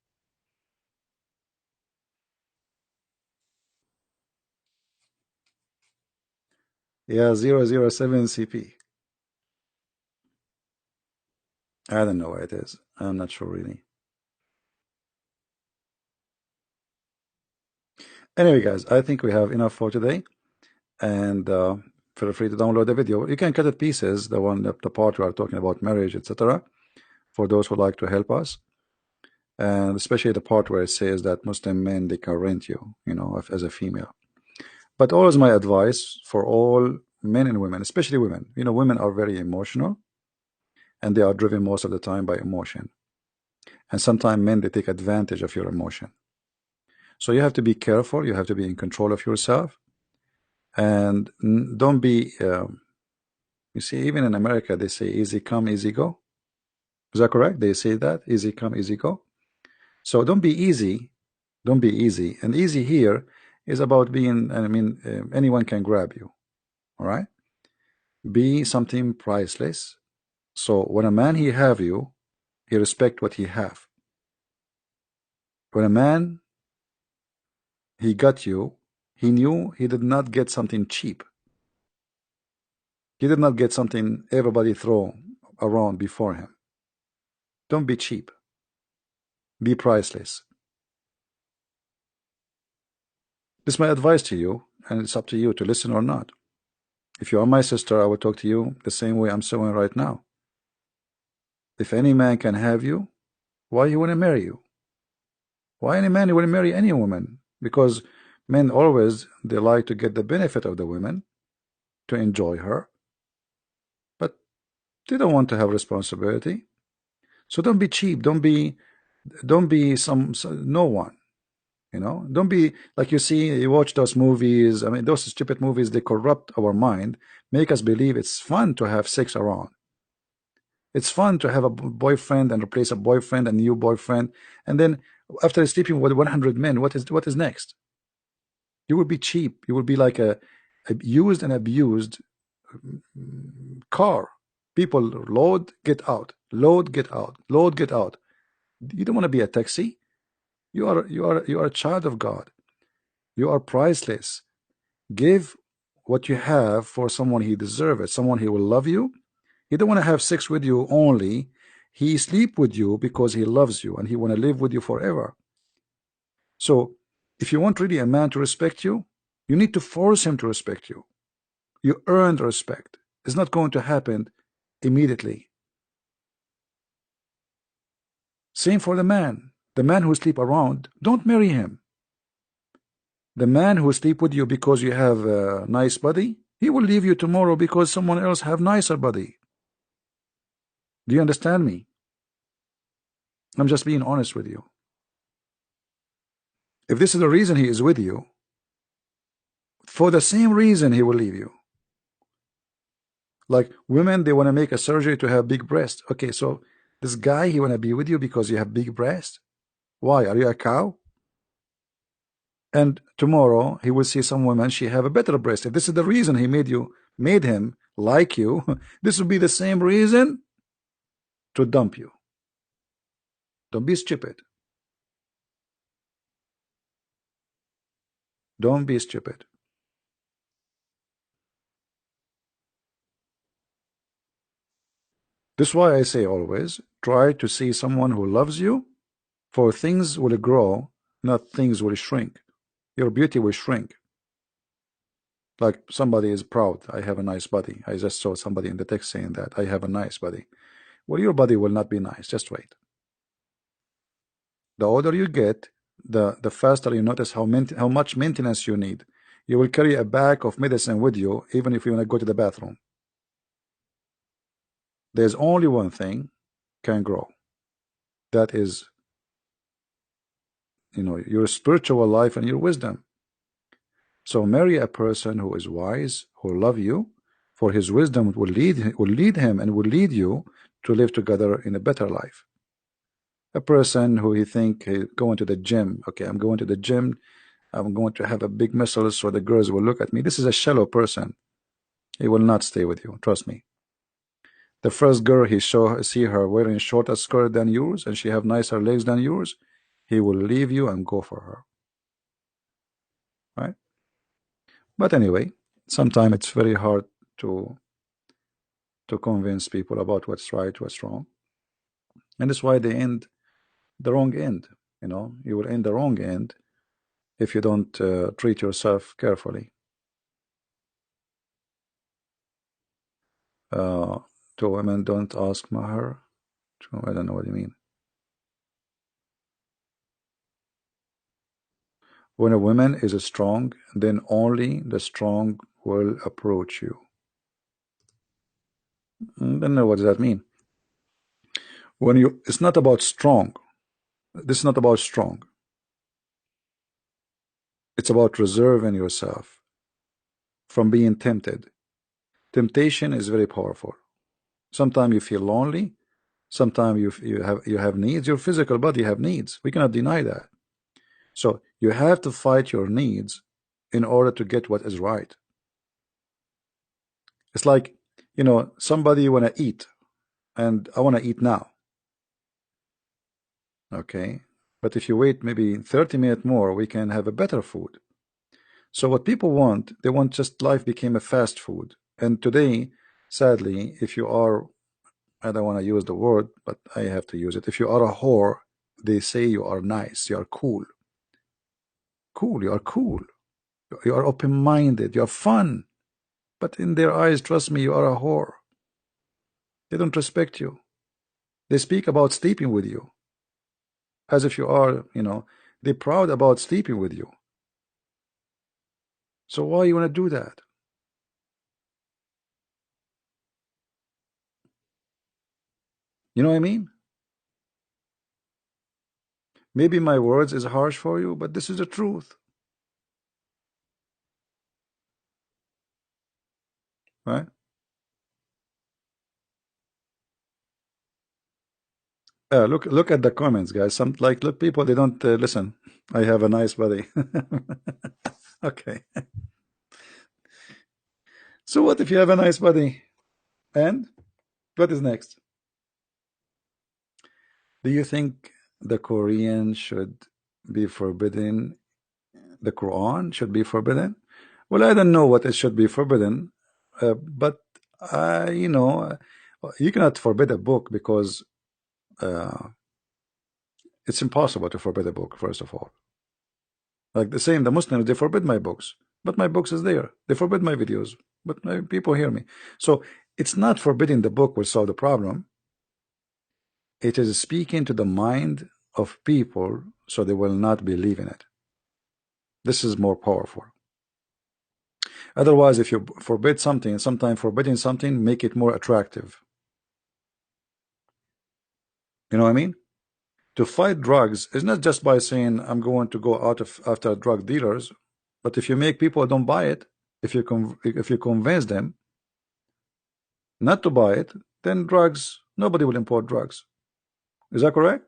Yeah, 007 CP. I don't know where it is. I'm not sure really. Anyway, guys, I think we have enough for today. And feel free to download the video. You can cut it pieces, the part we are talking about marriage, etc. For those who like to help us. And especially the part where it says that Muslim men, they can rent you, as a female. But always my advice for all men and women, especially women, women are very emotional and they are driven most of the time by emotion. And sometimes men, they take advantage of your emotion. So you have to be careful. You have to be in control of yourself. And don't be, you see, even in America, they say easy come, easy go. Is that correct? They say that easy come, easy go. So don't be easy. Don't be easy. And easy here is about being, I mean, anyone can grab you. All right. Be something priceless. So when a man he have you, he respect what he have. When a man he got you, he knew he did not get something cheap. He did not get something everybody throw around before him. Don't be cheap. Be priceless. This is my advice to you, and it's up to you to listen or not. If you are my sister, I will talk to you the same way I'm saying right now. If any man can have you, why you want to marry you? Why any man will marry any woman? Because men always they like to get the benefit of the women, to enjoy her, but they don't want to have responsibility. So don't be cheap. Don't be no one. Don't be like you watch those movies. I mean, those stupid movies, they corrupt our mind, make us believe it's fun to have sex around. It's fun to have a boyfriend and replace a boyfriend and new boyfriend, and then after sleeping with 100 men, what is next? You will be cheap. You will be like a used and abused car. People load, get out, load, get out, load, get out. You don't want to be a taxi. You are a child of God. You are priceless. Give what you have for someone he deserves it, someone he will love you. He don't want to have sex with you only. He sleep with you because he loves you and he want to live with you forever. So if you want really a man to respect you, you need to force him to respect you. You earn respect. It's not going to happen immediately. Same for the man. The man who sleep around, don't marry him. The man who sleep with you because you have a nice body, he will leave you tomorrow because someone else have nicer body. Do you understand me? I'm just being honest with you. If this is the reason he is with you, for the same reason he will leave you. Like women, they want to make a surgery to have big breast. Okay, so this guy, he want to be with you because you have big breast. Why? Are you a cow? And tomorrow he will see some woman, she have a better breast. If this is the reason he made him like you, this will be the same reason to dump you. Don't be stupid. Don't be stupid. This is why I say always try to see someone who loves you, for things will grow, not things will shrink. Your beauty will shrink. Like somebody is proud, I have a nice body. I just saw somebody in the text saying that I have a nice body. Well, your body will not be nice. Just wait. The older you get, the faster you notice how much maintenance you need. You will carry a bag of medicine with you, even if you want to go to the bathroom. There's only one thing can grow. That is, your spiritual life and your wisdom. So marry a person who is wise, who love you, for his wisdom will lead him and will lead you to live together in a better life. A person who he think he going to the gym, okay, I'm going to the gym, I'm going to have a big muscle so the girls will look at me. This is a shallow person. He will not stay with you, trust me. The first girl he see her wearing shorter skirt than yours and she have nicer legs than yours, he will leave you and go for her. Right? But anyway, sometimes it's very hard to convince people about what's right, what's wrong. And that's why they end the wrong end. You will end the wrong end if you don't treat yourself carefully. Uh, to women, don't ask Maher. I don't know what you mean. When a woman is strong, then only the strong will approach you. I don't know what does that mean. It's not about strong. This is not about strong. It's about reserving yourself from being tempted. Temptation is very powerful. Sometimes you feel lonely. Sometimes you have needs. Your physical body have needs. We cannot deny that. So you have to fight your needs in order to get what is right. It's like, somebody want to eat, and I want to eat now. Okay, but if you wait maybe 30 minutes more, we can have a better food. So what people want, they want just life became a fast food. And today, sadly, if you are, I don't want to use the word, but I have to use it. If you are a whore, they say you are nice, you are cool. Cool, you are cool. You are open-minded, you are fun. But in their eyes, trust me, you are a whore. They don't respect you. They speak about sleeping with you as if you are, they're proud about sleeping with you. So why you want to do that? You know what I mean? Maybe my words is harsh for you, but this is the truth. Right? Look at the comments, guys. Look, people, they don't listen. I have a nice body. Okay. So what if you have a nice body? And what is next? Do you think the Korean should be forbidden? The Quran should be forbidden? Well, I don't know what it should be forbidden, but you cannot forbid a book because uh, it's impossible to forbid a book, first of all. Like the Muslims, they forbid my books, but my books is there. They forbid my videos, but my people hear me. So it's not forbidding the book will solve the problem. It is speaking to the mind of people so they will not believe in it. This is more powerful. Otherwise, if you forbid something, sometimes forbidding something make it more attractive. You know what I mean? To fight drugs is not just by saying I'm going to go after drug dealers, but if you make people don't buy it, if you convince them not to buy it, then nobody will import drugs. Is that correct?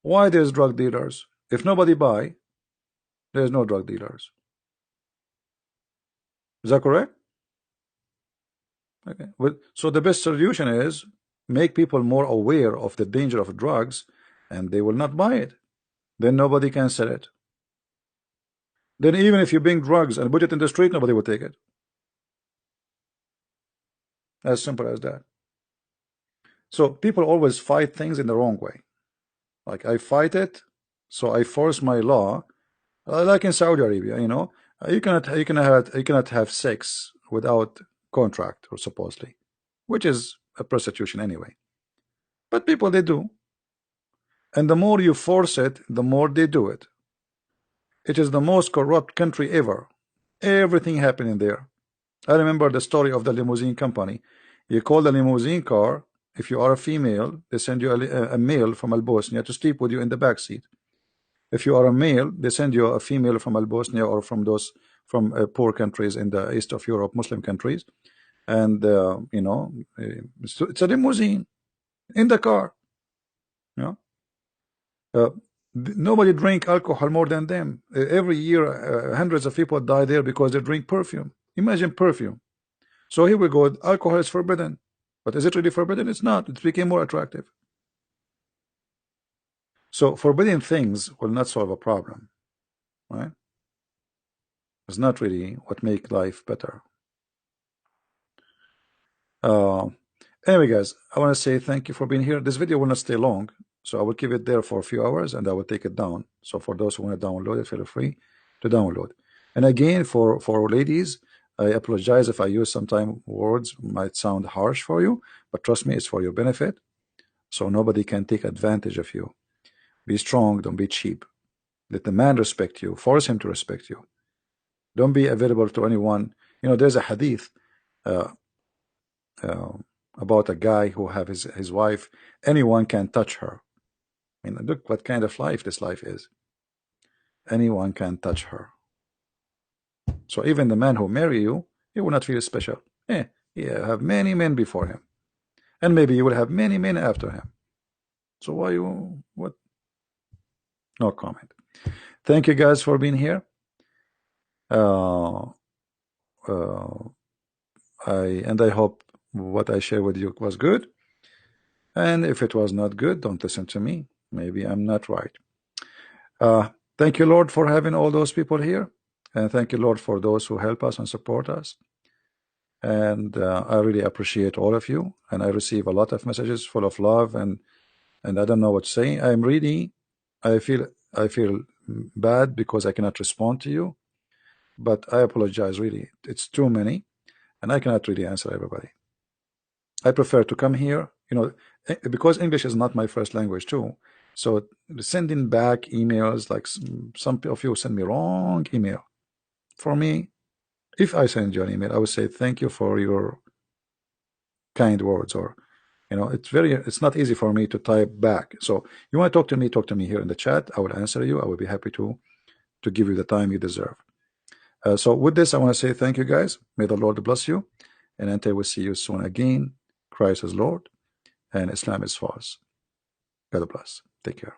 Why there's drug dealers? If nobody buy, there's no drug dealers. Is that correct? Okay. Well, so the best solution is make people more aware of the danger of drugs, and they will not buy it. Then nobody can sell it. Then even if you bring drugs and put it in the street, nobody will take it. As simple as that. So people always fight things in the wrong way. Like I fight it, so I force my law, like in Saudi Arabia, you cannot have sex without contract or supposedly, which is a prostitution anyway. But people they do, and the more you force it, the more they do it. It is the most corrupt country ever. Everything happening there. I remember the story of the limousine company. You call the limousine car. If you are a female, they send you a male from Al Bosnia to sleep with you in the back seat. If you are a male, they send you a female from Al Bosnia or from those from poor countries in the east of Europe, Muslim countries, and it's a limousine in the car. You know, nobody drink alcohol more than them. Every year, hundreds of people die there because they drink perfume. Imagine perfume. So here we go. Alcohol is forbidden, but is it really forbidden? It's not. It became more attractive. So forbidding things will not solve a problem, right? It's not really what make life better. Anyway, guys, I want to say thank you for being here. This video will not stay long, so I will keep it there for a few hours and I will take it down. So for those who want to download it, feel free to download. And again, for ladies, I apologize if I use sometimes words might sound harsh for you, but trust me, it's for your benefit. So nobody can take advantage of you. Be strong, don't be cheap. Let the man respect you, force him to respect you. Don't be available to anyone. There's a hadith about a guy who have his wife. Anyone can touch her. Look what kind of life this life is. Anyone can touch her. So even the man who marry you, he will not feel special. He have many men before him, and maybe you will have many men after him. So why you what? No comment. Thank you guys for being here. I hope what I shared with you was good. And if it was not good, don't listen to me. Maybe I'm not right. Thank you, Lord, for having all those people here. And thank you, Lord, for those who help us and support us. And I really appreciate all of you. And I receive a lot of messages full of love, and I don't know what to say. I feel bad because I cannot respond to you. But I apologize, really. It's too many, and I cannot really answer everybody. I prefer to come here, because English is not my first language too. So sending back emails, like some of you send me wrong email. For me, if I send you an email, I would say thank you for your kind words, or it's not easy for me to type back. So you want to talk to me here in the chat. I will answer you. I will be happy to give you the time you deserve. So with this, I want to say thank you, guys. May the Lord bless you, and until we see you soon again, Christ is Lord and Islam is false. God bless. Take care.